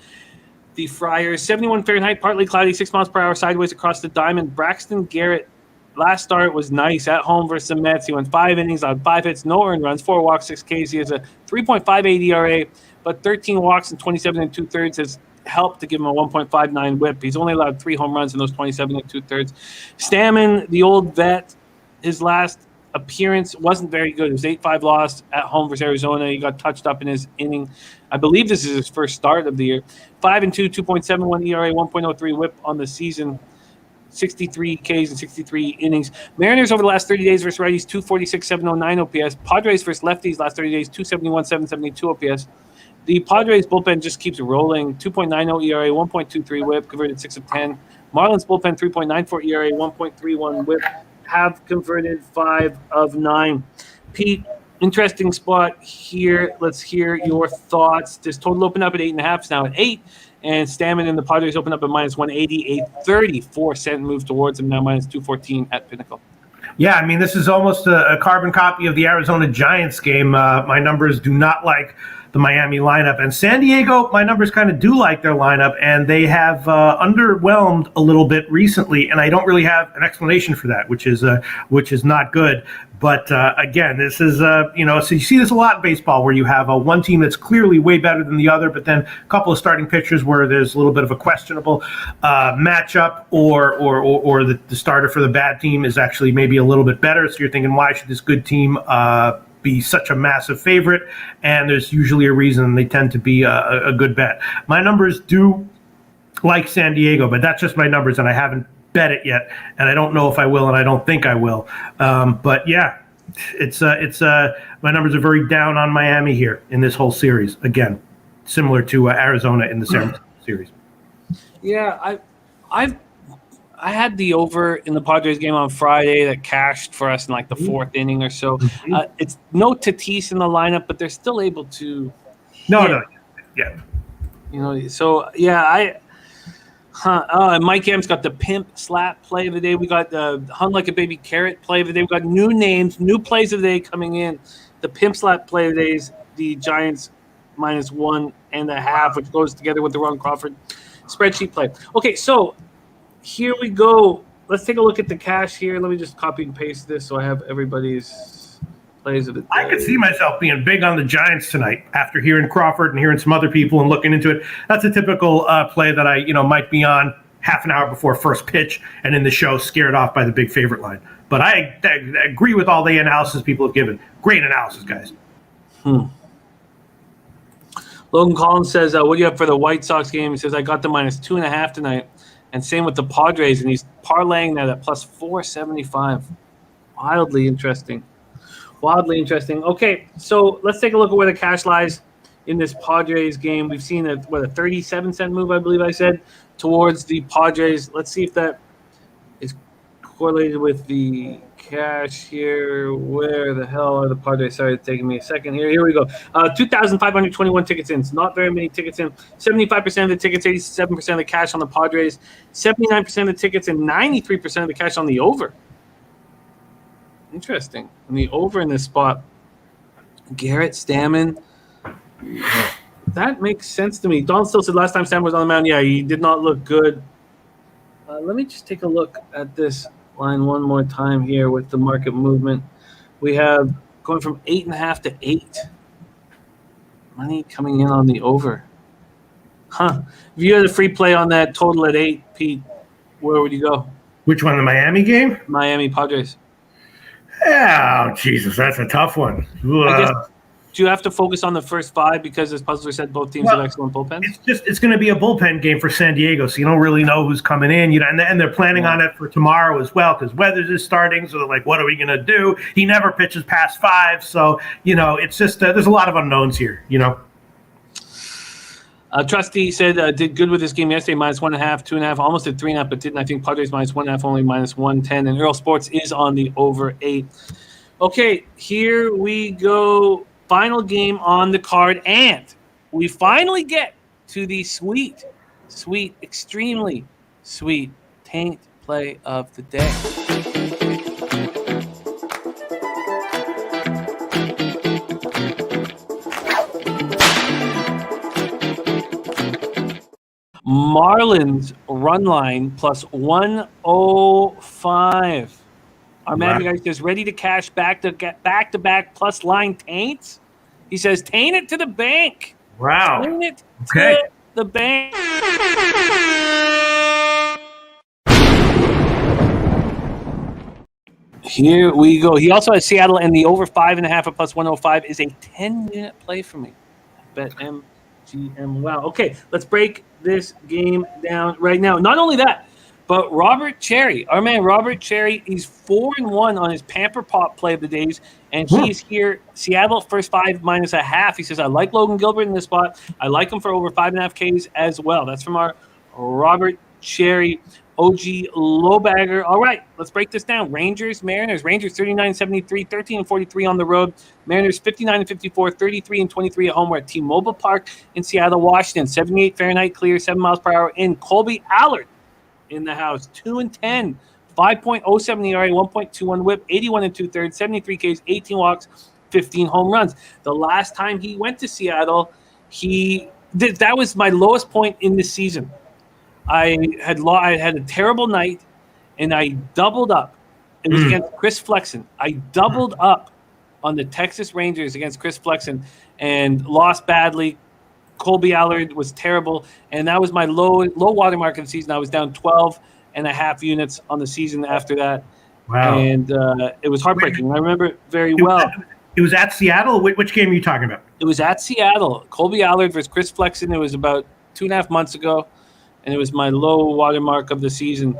The Friars, 71 Fahrenheit, partly cloudy, 6 miles per hour sideways across the diamond. Braxton Garrett, last start was nice at home versus the Mets. He went 5 innings on 5 hits, no earned runs, 4 walks, 6 Ks. He has a 3.58 ERA, but 13 walks and 27 2/3 has helped to give him a 1.59 whip. He's only allowed 3 home runs in those 27 2/3. Stammen, the old vet, his last appearance wasn't very good. It was 8-5 loss at home versus Arizona. He got touched up in his inning. I believe this is his first start of the year. 5-2, 2.71 ERA, 1.03 whip on the season. 63 Ks and 63 innings. Mariners over the last 30 days versus righties, 246, 709 OPS. Padres versus lefties last 30 days, 271, 772 OPS. The Padres bullpen just keeps rolling. 2.90 ERA, 1.23 whip, converted 6 of 10. Marlins bullpen, 3.94 ERA, 1.31 whip, have converted 5 of 9. Pete, interesting spot here. Let's hear your thoughts. This total opened up at 8.5. It's now at 8. And Stammen and the Padres opened up at minus 180, a 34-cent move towards them, now minus 214 at Pinnacle.
Yeah, I mean, this is almost a carbon copy of the Arizona Giants game. My numbers do not like the Miami lineup. And San Diego, my numbers kind of do like their lineup, and they have underwhelmed a little bit recently, and I don't really have an explanation for that, which is not good. But again, this is, so you see this a lot in baseball where you have one team that's clearly way better than the other, but then a couple of starting pitchers where there's a little bit of a questionable matchup, or the starter for the bad team is actually maybe a little bit better. So you're thinking, why should this good team be such a massive favorite? And there's usually a reason. They tend to be a good bet. My numbers do like San Diego, but that's just my numbers, and I haven't bet it yet, and I don't know if I will, and I don't think I will. But yeah, it's my numbers are very down on Miami here in this whole series. Again, similar to Arizona in the San Francisco series.
Yeah, I had the over in the Padres game on Friday that cashed for us in like the fourth inning or so. It's no Tatis in the lineup, but they're still able to.
No, yeah.
So yeah, Mike M's got the pimp slap play of the day. We got the hung like a baby carrot play of the day. We got new names, new plays of the day coming in. The pimp slap play of the day is the Giants -1.5, which goes together with the Ron Crawford spreadsheet play. Okay, so here we go. Let's take a look at the cash here. Let me just copy and paste this so I have everybody's plays of the day.
I could see myself being big on the Giants tonight after hearing Crawford and hearing some other people and looking into it. That's a typical play that I might be on half an hour before first pitch and in the show scared off by the big favorite line. But I agree with all the analysis people have given. Great analysis, guys.
Logan Collins says, what do you have for the White Sox game? He says, I got the -2.5 tonight. And same with the Padres, and he's parlaying that at +475. Wildly interesting. Okay, so let's take a look at where the cash lies in this Padres game. We've seen a 37-cent move, I believe I said, towards the Padres. Let's see if that is correlated with the cash here. Where the hell are the Padres? Sorry, it's taking me a second here. Here we go. 2,521 tickets in. It's not very many tickets in. 75% of the tickets, 87% of the cash on the Padres, 79% of the tickets, and 93% of the cash on the over. Interesting. And the over in this spot, Garrett Stammen. That makes sense to me. Don still said last time Stammen was on the mound, yeah, he did not look good. Let me just take a look at this line one more time here with the market movement. We have going from 8.5 to 8. Money coming in on the over. If you had a free play on that total at 8, Pete, where would you go?
Which one, the Miami game?
Miami Padres.
Oh, Jesus, that's a tough one.
I guess, do you have to focus on the first 5 because, as Puzzler said, both teams have excellent bullpens?
It's going to be a bullpen game for San Diego, so you don't really know who's coming in. And they're planning on it for tomorrow as well because Weathers is starting, so they're like, what are we going to do? He never pitches past 5, so, it's just there's a lot of unknowns here,
Trustee said did good with this game yesterday, -1.5, 2.5, almost at 3.5, but didn't. I think Padres -1.5, only -110. And Earl Sports is on the over 8. Okay, here we go. Final game on the card, and we finally get to the sweet, extremely sweet taint play of the day. Marlins run line +105. Our man guy says ready to cash back-to-back plus line taints. He says taint it to the bank.
Wow.
Taint it to the bank. Here we go. He also has Seattle, and the over 5.5 at +105 is a 10-unit play for me. Bet MGM. Wow. Okay, let's break this game down right now. Not only that, but Robert Cherry, our man Robert Cherry, he's 4-1 on his Pamper Pop play of the days, and he's here. Seattle first 5 -0.5. He says, I like Logan Gilbert in this spot. I like him for over 5.5 Ks as well. That's from our Robert Cherry OG Lowbagger. All right, let's break this down. Rangers, Mariners. Rangers 39-73, 13-43 on the road. Mariners 59-54, 33-23 at home. We're at T-Mobile Park in Seattle, Washington. 78 Fahrenheit clear, 7 miles per hour in. Colby Allard in the house, 2-10 5.07 ERA, 1.21 WHIP, 81 and 2/3, 73 Ks, 18 walks, 15 home runs. The last time he went to Seattle, that was my lowest point in the season. I had a terrible night, and I doubled up. It was against Chris Flexen. I doubled up on the Texas Rangers against Chris Flexen and lost badly. Colby Allard was terrible, and that was my low watermark of the season. I was down 12.5 units on the season after that.
Wow.
And it was heartbreaking. I remember it very well.
It was at Seattle? Which game are you talking about?
It was at Seattle. Colby Allard versus Chris Flexen. It was about 2.5 months ago, and it was my low watermark of the season.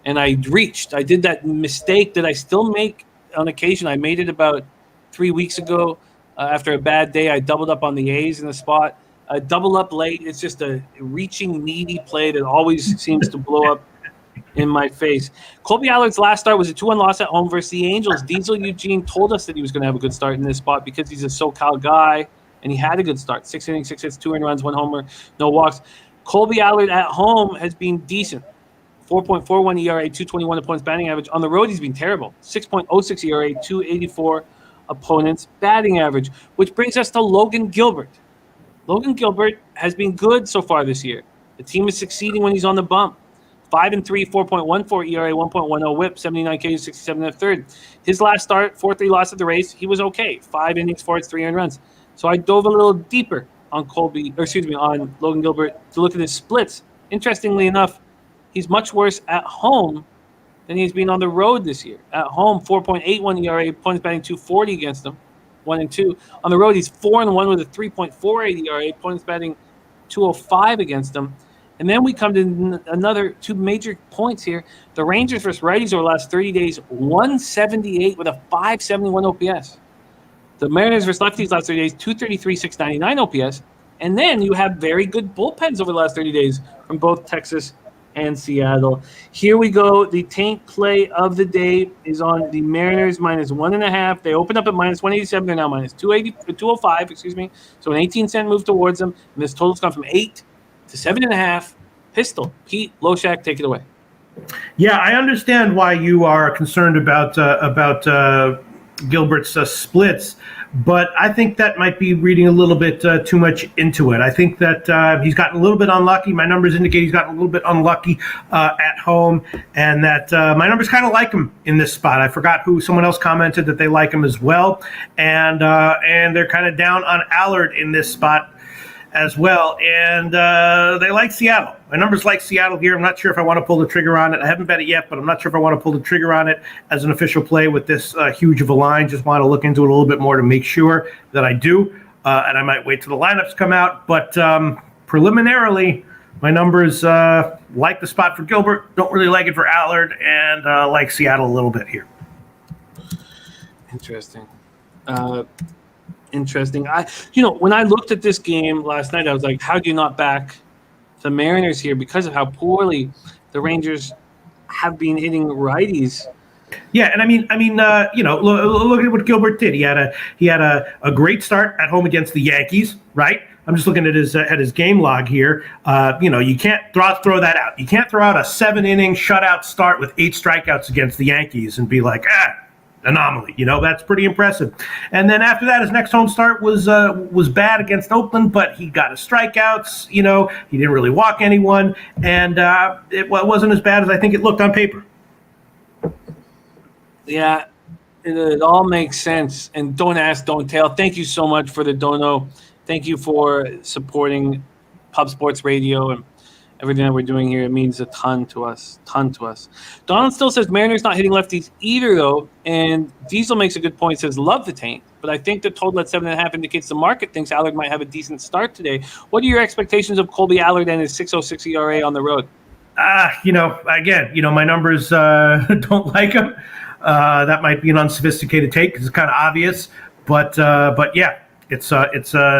And I did that mistake that I still make on occasion. I made it about 3 weeks ago after a bad day. I doubled up on the A's in the spot. Double up late. It's just a reaching, needy play that always seems to blow up in my face. Colby Allard's last start was a 2-1 loss at home versus the Angels. Diesel Eugene told us that he was going to have a good start in this spot because he's a SoCal guy, and he had a good start. 6 innings, 6 hits, 2 earned runs, 1 homer, no walks. Colby Allard at home has been decent. 4.41 ERA, 221 opponents batting average. On the road, he's been terrible. 6.06 ERA, 284 opponents batting average, which brings us to Logan Gilbert. Logan Gilbert has been good so far this year. The team is succeeding when he's on the bump. 5-3, 4.14 ERA, 1.10 WHIP, 79 Ks, 67 1/3. His last start, 4-3 loss at the Rays, he was okay. 5 innings, 4 hits, 3 earned runs. So I dove a little deeper on on Logan Gilbert to look at his splits. Interestingly enough, he's much worse at home than he's been on the road this year. At home, 4.81 ERA, opponents batting 240 against him, 1-2. On the road, he's 4-1 with a 3.48 ERA, opponents batting 205 against him. And then we come to another 2 major points here. The Rangers versus righties over the last 30 days, 178 with a 571 OPS. The Mariners versus lefties last 30 days, 233, 699 OPS. And then you have very good bullpens over the last 30 days from both Texas and Seattle. Here we go. The tank play of the day is on the Mariners minus 1.5. They opened up at minus 187. They're now minus 205, So an 18-cent move towards them. And this total's gone from 8 to 7.5. Pistol. Pete, Loshak, take it away.
Yeah, I understand why you are concerned about Gilbert's splits, but I think that might be reading a little bit too much into it. I think that he's gotten a little bit unlucky. My numbers indicate he's gotten a little bit unlucky at home, and that my numbers kind of like him in this spot. I forgot who. Someone else commented that they like him as well, and they're kind of down on Allard in this spot as well, and they like Seattle. My numbers like Seattle here. I'm not sure if I want to pull the trigger on it. I haven't bet it yet, but I'm not sure if I want to pull the trigger on it as an official play with this huge of a line. Just want to look into it a little bit more to make sure that I do, and I might wait till the lineups come out. But preliminarily, my numbers like the spot for Gilbert, don't really like it for Allard, and like Seattle a little bit here.
Interesting. When I looked at this game last night, I was like, how do you not back the Mariners here because of how poorly the Rangers have been hitting righties?
Yeah, and I mean, look at what Gilbert did. He had a great start at home against the Yankees, right? I'm just looking at his game log here. You can't throw that out. You can't throw out a 7-inning shutout start with 8 strikeouts against the Yankees and be like, anomaly. That's pretty impressive. And then after that, his next home start was bad against Oakland, but he got his strikeouts. He didn't really walk anyone, and it wasn't as bad as I think it looked on paper.
Yeah, it all makes sense. And don't ask, don't tell. Thank you so much for the dono. Thank you for supporting Pub Sports Radio and everything that we're doing here. It means a ton to us. Donald still says Mariners not hitting lefties either, though. And Diesel makes a good point, says love the tank. But I think the total at 7.5 indicates the market thinks Allard might have a decent start today. What are your expectations of Colby Allard and his 6.06 ERA on the road?
My numbers don't like him. That might be an unsophisticated take because it's kind of obvious. But yeah. It's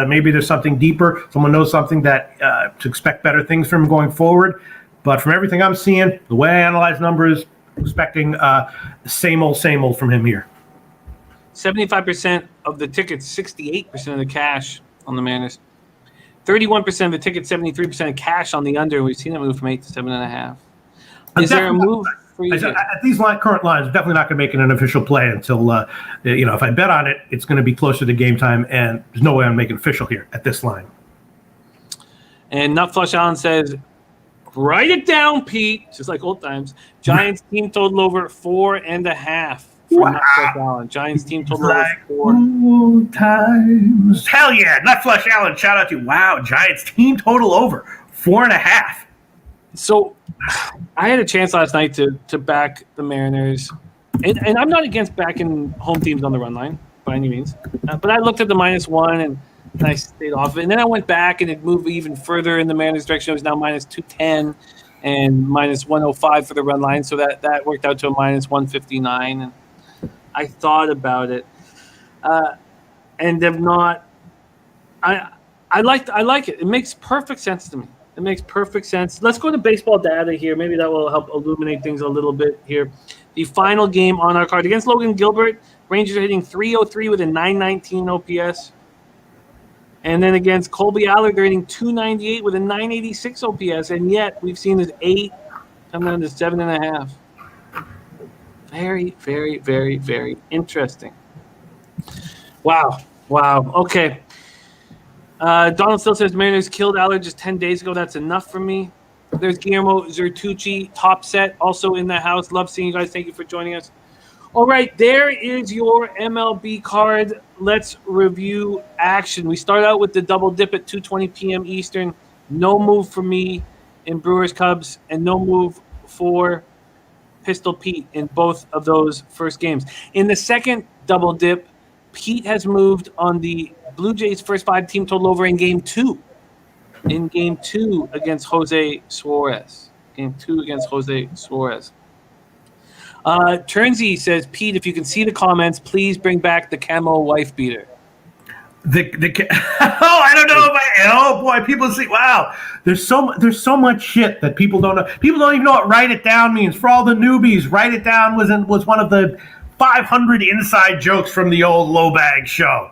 maybe there's something deeper. Someone knows something that to expect better things from him going forward. But from everything I'm seeing, the way I analyze numbers, expecting same old from him here.
75% of the tickets, 68% of the cash on the Mariners. 31% of the tickets, 73% of cash on the under. We've seen it move from 8 to 7.5. Is there a move? for you.
At these current lines, I'm definitely not going to make it an official play until, if I bet on it, it's going to be closer to game time, and there's no way I'm making it official here at this line.
And Nutflush Allen says, write it down, Pete, just like old times. Giants team total over 4.5.
Wow.
Giants team total
like
over 4.
Old times. Hell yeah. Nutflush Allen, shout out to you. Wow. Giants team total over 4.5.
So I had a chance last night to back the Mariners. And I'm not against backing home teams on the run line by any means. But I looked at the -1 and I stayed off of it. And then I went back and it moved even further in the Mariners' direction. It was now -210 and -105 for the run line. So that worked out to a -159. And I thought about it, and have not. I like it. It makes perfect sense to me. It makes perfect sense. Let's go to baseball data here. Maybe that will help illuminate things a little bit here. The final game on our card against Logan Gilbert, Rangers are hitting .303 with a .919 OPS, and then against Colby Allard, they're hitting .298 with a .986 OPS, and yet we've seen this 8 come down to 7.5. Very, very, very, very interesting. Wow. Okay. Donald still says Mariners killed Allard just 10 days ago. That's enough for me. There's Guillermo Zertucci, top set, also in the house. Love seeing you guys. Thank you for joining us. All right, there is your MLB card. Let's review action. We start out with the double dip at 2:20 p.m. Eastern. No move for me in Brewers Cubs, and no move for Pistol Pete in both of those first games. In the second double dip, Pete has moved on the Blue Jays' first 5 team total over in Game 2. In Game 2 against Jose Suarez. Turnsey says, Pete, if you can see the comments, please bring back the camo wife beater.
I don't know if boy, people see. Wow, there's so much shit that people don't know. People don't even know what write it down means. For all the newbies, write it down was one of the 500 inside jokes from the old Low Bag show.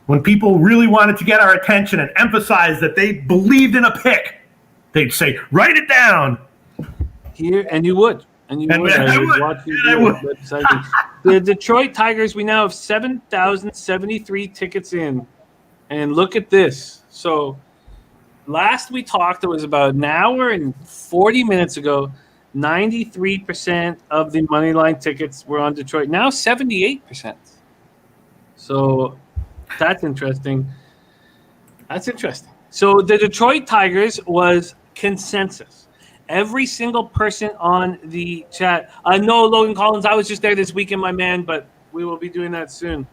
When people really wanted to get our attention and emphasize that they believed in a pick, they'd say, "Write it down."
Here, and you would. I would. The Detroit Tigers, we now have 7,073 tickets in. And look at this. So last we talked, it was about an hour and 40 minutes ago, 93% of the money line tickets were on Detroit. Now 78%. So that's interesting. So the Detroit Tigers was consensus. Every single person on the chat. No, Logan Collins, I was just there this weekend, my man, but we will be doing that soon.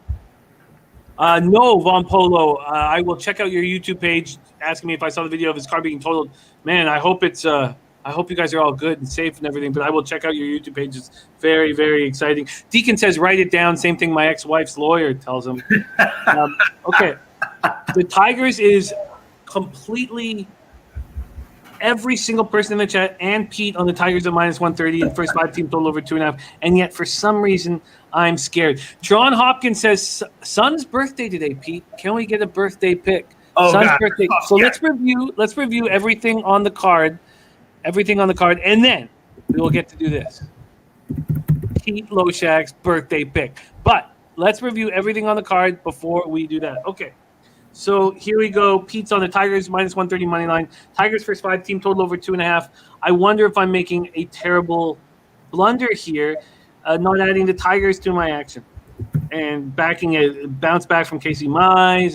No, Von Polo, I will check out your YouTube page asking me if I saw the video of his car being totaled. Man, I hope I hope you guys are all good and safe and everything, but I will check out your YouTube page. It's very, very exciting. Deacon says, write it down. Same thing my ex-wife's lawyer tells him. Okay. The Tigers is completely every single person in the chat and Pete on the Tigers at -130 and first 5 team total over 2.5. And yet, for some reason, I'm scared. John Hopkins says, son's birthday today, Pete. Can we get a birthday pick? Son's birthday. So let's review everything on the card. And then we will get to do this. Pete Loshak's birthday pick. But let's review everything on the card before we do that. Okay. So here we go. Pete's on the Tigers, -130 money line. Tigers first 5 team total over 2.5. I wonder if I'm making a terrible blunder here, not adding the Tigers to my action and backing a bounce back from Casey Mize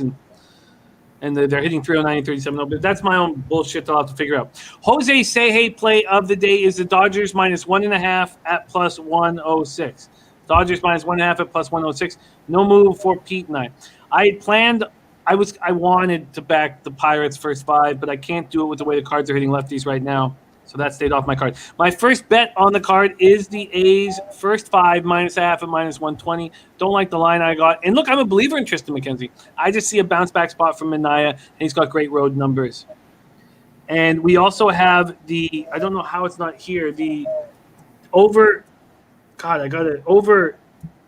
and they're hitting 309 and 37. But that's my own bullshit that I'll have to figure out. Jose Seje play of the day is the Dodgers -1.5 at +106. Dodgers -1.5 at +106. No move for Pete and I. I planned. I wanted to back the Pirates first 5, but I can't do it with the way the cards are hitting lefties right now. So that stayed off my card. My first bet on the card is the A's first 5 -1/2 at -120. Don't like the line I got. And look, I'm a believer in Tristan McKenzie. I just see a bounce back spot from Minaya, and he's got great road numbers. And we also have I don't know how it's not here, the over, God, I got it, over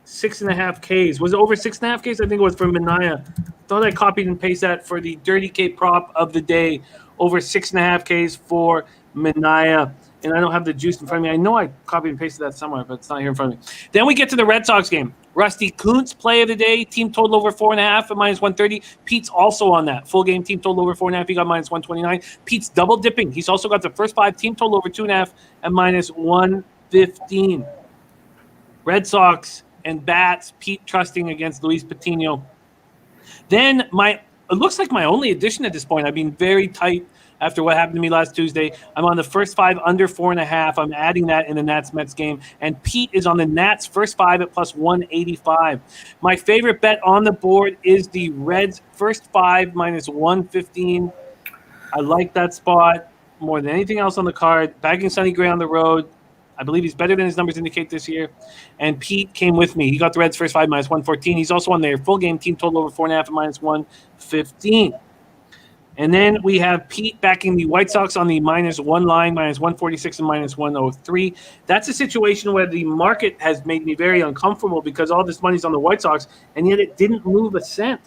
6.5 Ks. Was it over 6.5 Ks? I think it was from Minaya. Thought I copied and pasted that for the Dirty K prop of the day. Over 6.5 Ks for Minaya. and I don't have the juice in front of me. I know I copied and pasted that somewhere, but it's not here in front of me. Then we get to the Red Sox game. Rusty Kuntz, play of the day, team total over 4.5 at -130. Pete's also on that. Full game team total over 4.5. He got -129. Pete's double dipping. He's also got the first 5 team total over 2.5 at -115. Red Sox and bats. Pete trusting against Luis Patino. Then it looks like my only addition at this point. I've been very tight after what happened to me last Tuesday. I'm on the first 5 under 4.5. I'm adding that in the Nats-Mets game. And Pete is on the Nats first 5 at +185. My favorite bet on the board is the Reds first 5 -115. I like that spot more than anything else on the card. Bagging Sonny Gray on the road. I believe he's better than his numbers indicate this year. And Pete came with me. He got the Reds first 5 -114. He's also on their full game team total over 4.5 at -115. And then we have Pete backing the White Sox on the -1 line, -146 and -103. That's a situation where the market has made me very uncomfortable because all this money's on the White Sox, and yet it didn't move a cent.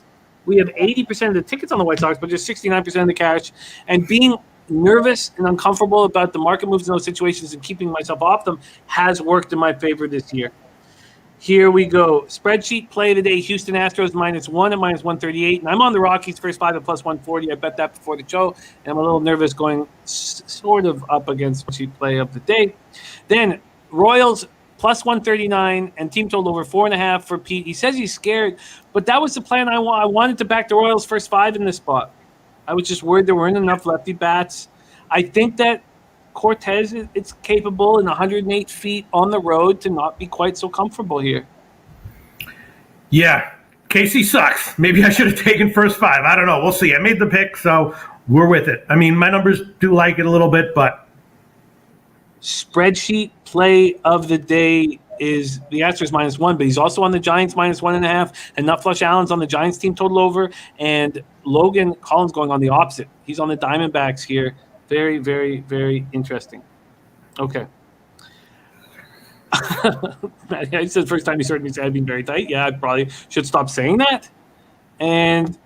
We have 80% of the tickets on the White Sox, but just 69% of the cash. And being nervous and uncomfortable about the market moves in those situations and keeping myself off them has worked in my favor this year. Here we go. Spreadsheet play of the day, Houston Astros -1 at -138. And I'm on the Rockies first 5 at +140. I bet that before the show. And I'm a little nervous going sort of up against spreadsheet play of the day. Then Royals +139 and team total over 4.5 for Pete. He says he's scared, but that was the plan. I wanted to back the Royals first 5 in this spot. I was just worried there weren't enough lefty bats. I think that Cortez is capable in 108 feet on the road to not be quite so comfortable here.
Yeah, Casey sucks. Maybe I should have taken first 5. I don't know. We'll see. I made the pick, so we're with it. I mean, my numbers do like it a little bit, but.
Spreadsheet play of the day is the Astros -1, but he's also on the Giants -1.5, and Nut Flush Allen's on the Giants team total over, and Logan Collins going on the opposite. He's on the Diamondbacks here. Very, very, very interesting. Okay. I said the first time you heard me say I've been very tight. Yeah, I probably should stop saying that. And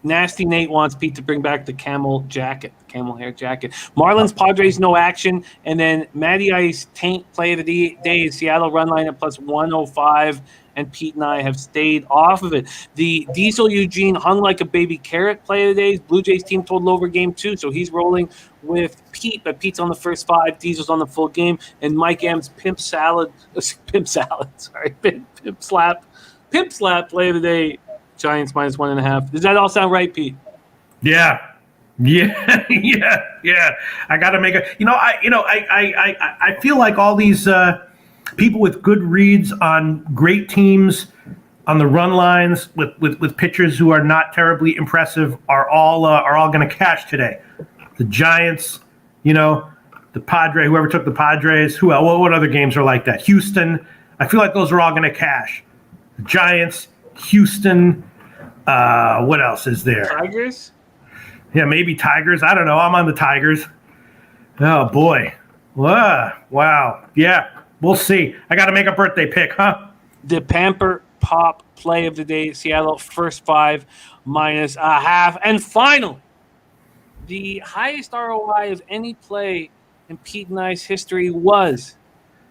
Nasty Nate wants Pete to bring back the camel hair jacket. Marlins Padres, no action. And then Matty Ice Taint play of the day is Seattle run line at +105. And Pete and I have stayed off of it. The Diesel Eugene hung like a baby carrot play of the day. Blue Jays team total over game 2. So he's rolling with Pete, but Pete's on the first 5. Diesel's on the full game. And Mike M's Pimp Slap play of the day. Giants -1.5. Does that all sound right, Pete?
Yeah. I got to make a. I feel like all these people with good reads on great teams on the run lines with pitchers who are not terribly impressive are all going to cash today. The Giants, the Padres, whoever took the Padres, who else? What other games are like that? Houston. I feel like those are all going to cash. The Giants, Houston. What else is there?
Tigers?
Yeah, maybe Tigers. I don't know. I'm on the Tigers. Oh, boy. Wow. Yeah, we'll see. I got to make a birthday pick, huh?
The Pamper Pop play of the day, Seattle first 5 -0.5. And finally, the highest ROI of any play in Pete and I's history was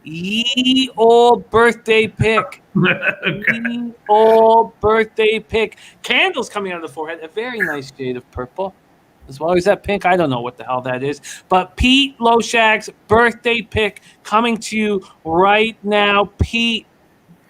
ye old birthday pick. Ye old birthday pick. Candles coming out of the forehead. A very nice shade of purple. As well as that pink. I don't know what the hell that is. But Pete Loshak's birthday pick coming to you right now. Pete,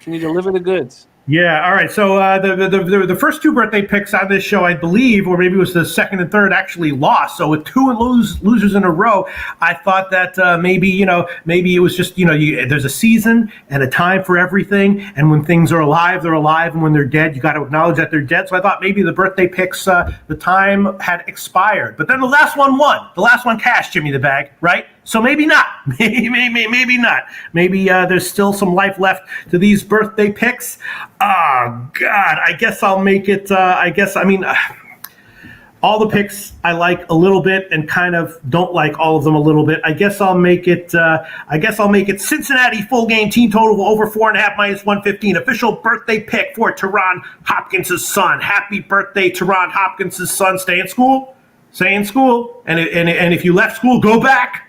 can you deliver the goods?
Yeah, all right. So the first 2 birthday picks on this show, I believe, or maybe it was the second and third, actually lost. So with 2 losers in a row, I thought that maybe it was just there's a season and a time for everything, and when things are alive, they're alive, and when they're dead, you got to acknowledge that they're dead. So I thought maybe the birthday picks, the time had expired, but then the last one won. The last one cashed Jimmy the Bag, right? So maybe not. Maybe not. Maybe there's still some life left to these birthday picks. Oh, God. I guess I'll make it. All the picks I like a little bit and kind of don't like all of them a little bit. I guess I'll make it. Cincinnati full game team total over 4.5 -115. Official birthday pick for Teron Hopkins' son. Happy birthday, Teron Hopkins' son. Stay in school. And if you left school, go back.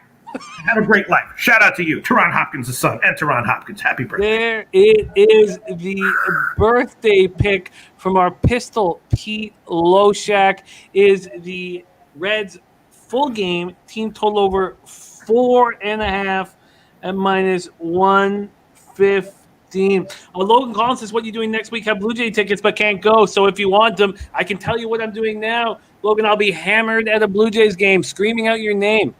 Have a great life. Shout out to you, Teron Hopkins' son, and Teron Hopkins. Happy birthday.
There it is, the birthday pick from our pistol, Pete Loshak, is the Reds full game, team total over 4.5 at -115. Logan Collins says, what are you doing next week? Have Blue Jay tickets but can't go. So if you want them, I can tell you what I'm doing now. Logan, I'll be hammered at a Blue Jays game, screaming out your name.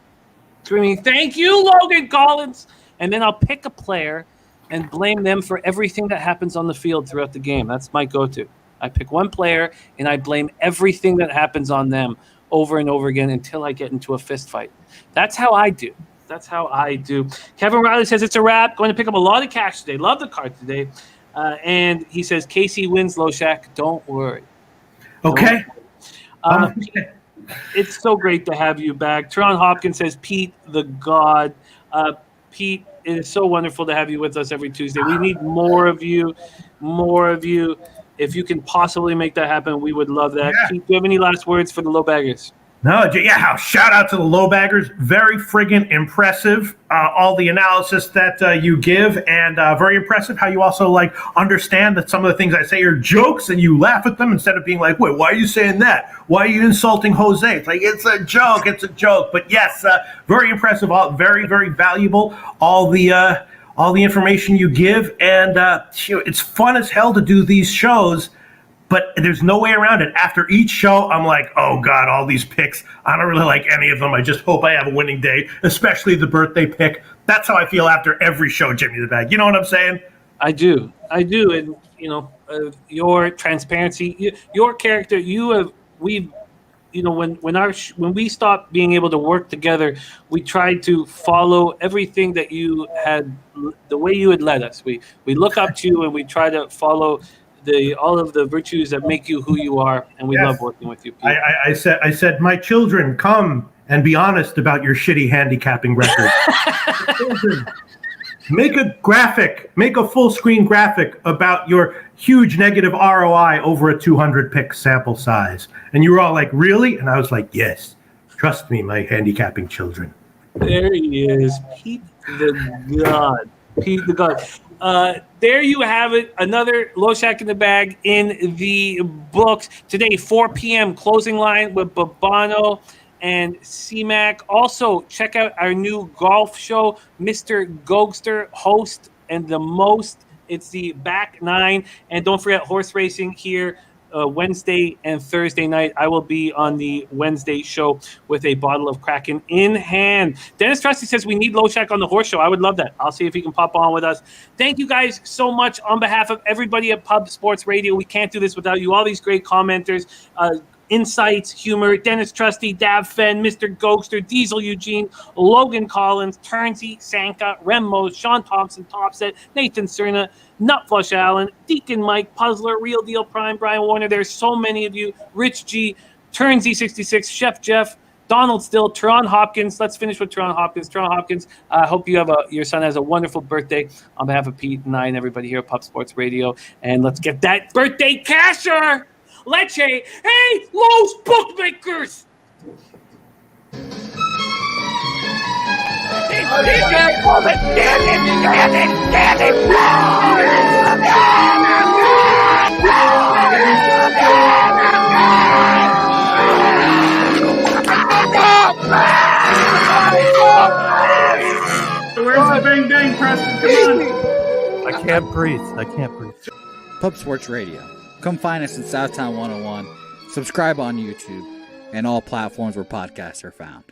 Screaming, thank you, Logan Collins. And then I'll pick a player and blame them for everything that happens on the field throughout the game. That's my go-to. I pick one player and I blame everything that happens on them over and over again until I get into a fist fight. That's how I do. Kevin Riley says it's a wrap. Going to pick up a lot of cash today. Love the card today. And he says KC wins, Loshak. Don't worry.
Okay.
It's so great to have you back. Teron Hopkins says, Pete the God. Pete, it is so wonderful to have you with us every Tuesday. We need more of you. If you can possibly make that happen, we would love that. Pete, do you have any last words for the low baggers?
No, shout out to the low baggers. Very friggin' impressive, all the analysis that you give, and very impressive how you also understand that some of the things I say are jokes and you laugh at them instead of being like, wait, why are you saying that? Why are you insulting Jose? It's like, it's a joke. But yes, very impressive, all very, very valuable, all the information you give, and it's fun as hell to do these shows. But there's no way around it. After each show, I'm like, oh, God, all these picks. I don't really like any of them. I just hope I have a winning day, especially the birthday pick. That's how I feel after every show, Jimmy the Bag. You know what I'm saying?
I do. And, your transparency, your character, when we stopped being able to work together, we tried to follow everything that you had, the way you had led us. We look up to you and we try to follow all of the virtues that make you who you are, and we love working with you, Pete.
I said, my children, come and be honest about your shitty handicapping record. Make a full screen graphic about your huge negative ROI over a 200 pick sample size. And you were all like, really? And I was like, yes, trust me, my handicapping children.
There he is, Pete the God. Pete the God. There you have it. Another Loshak in the Bag in the books. Today, 4 p.m. closing line with Babano and C-Mac. Also, check out our new golf show, Mr. Gogster, host and the most. It's the back nine. And don't forget horse racing here Wednesday and Thursday night. I will be on the Wednesday show with a bottle of Kraken in hand. Dennis Trusty says we need Loshak on the horse show. I would love that. I'll see if he can pop on with us. Thank you guys so much on behalf of everybody at Pub Sports Radio. We can't do this without you. All these great commenters, insights, humor, Dennis Trusty, Dav Fenn, Mr. Gokster, Diesel Eugene, Logan Collins, Turnsey, Sanka, Rem Sean Thompson, Topset, Nathan Cerna, Nutflush Allen, Deacon Mike, Puzzler, Real Deal Prime, Brian Warner. There's so many of you. Rich G, Turnsey66, Chef Jeff, Donald Still, Teron Hopkins. Let's finish with Teron Hopkins. Teron Hopkins, I hope your son has a wonderful birthday on behalf of Pete and I and everybody here at Pub Sports Radio. And let's get that birthday casher. Leche, hey, Lowe's Bookmakers!
Where's the bang bang, Preston? Come on.
I can't breathe.
Pub Sports Radio. Come find us in Southtown 101. Subscribe on YouTube and all platforms where podcasts are found.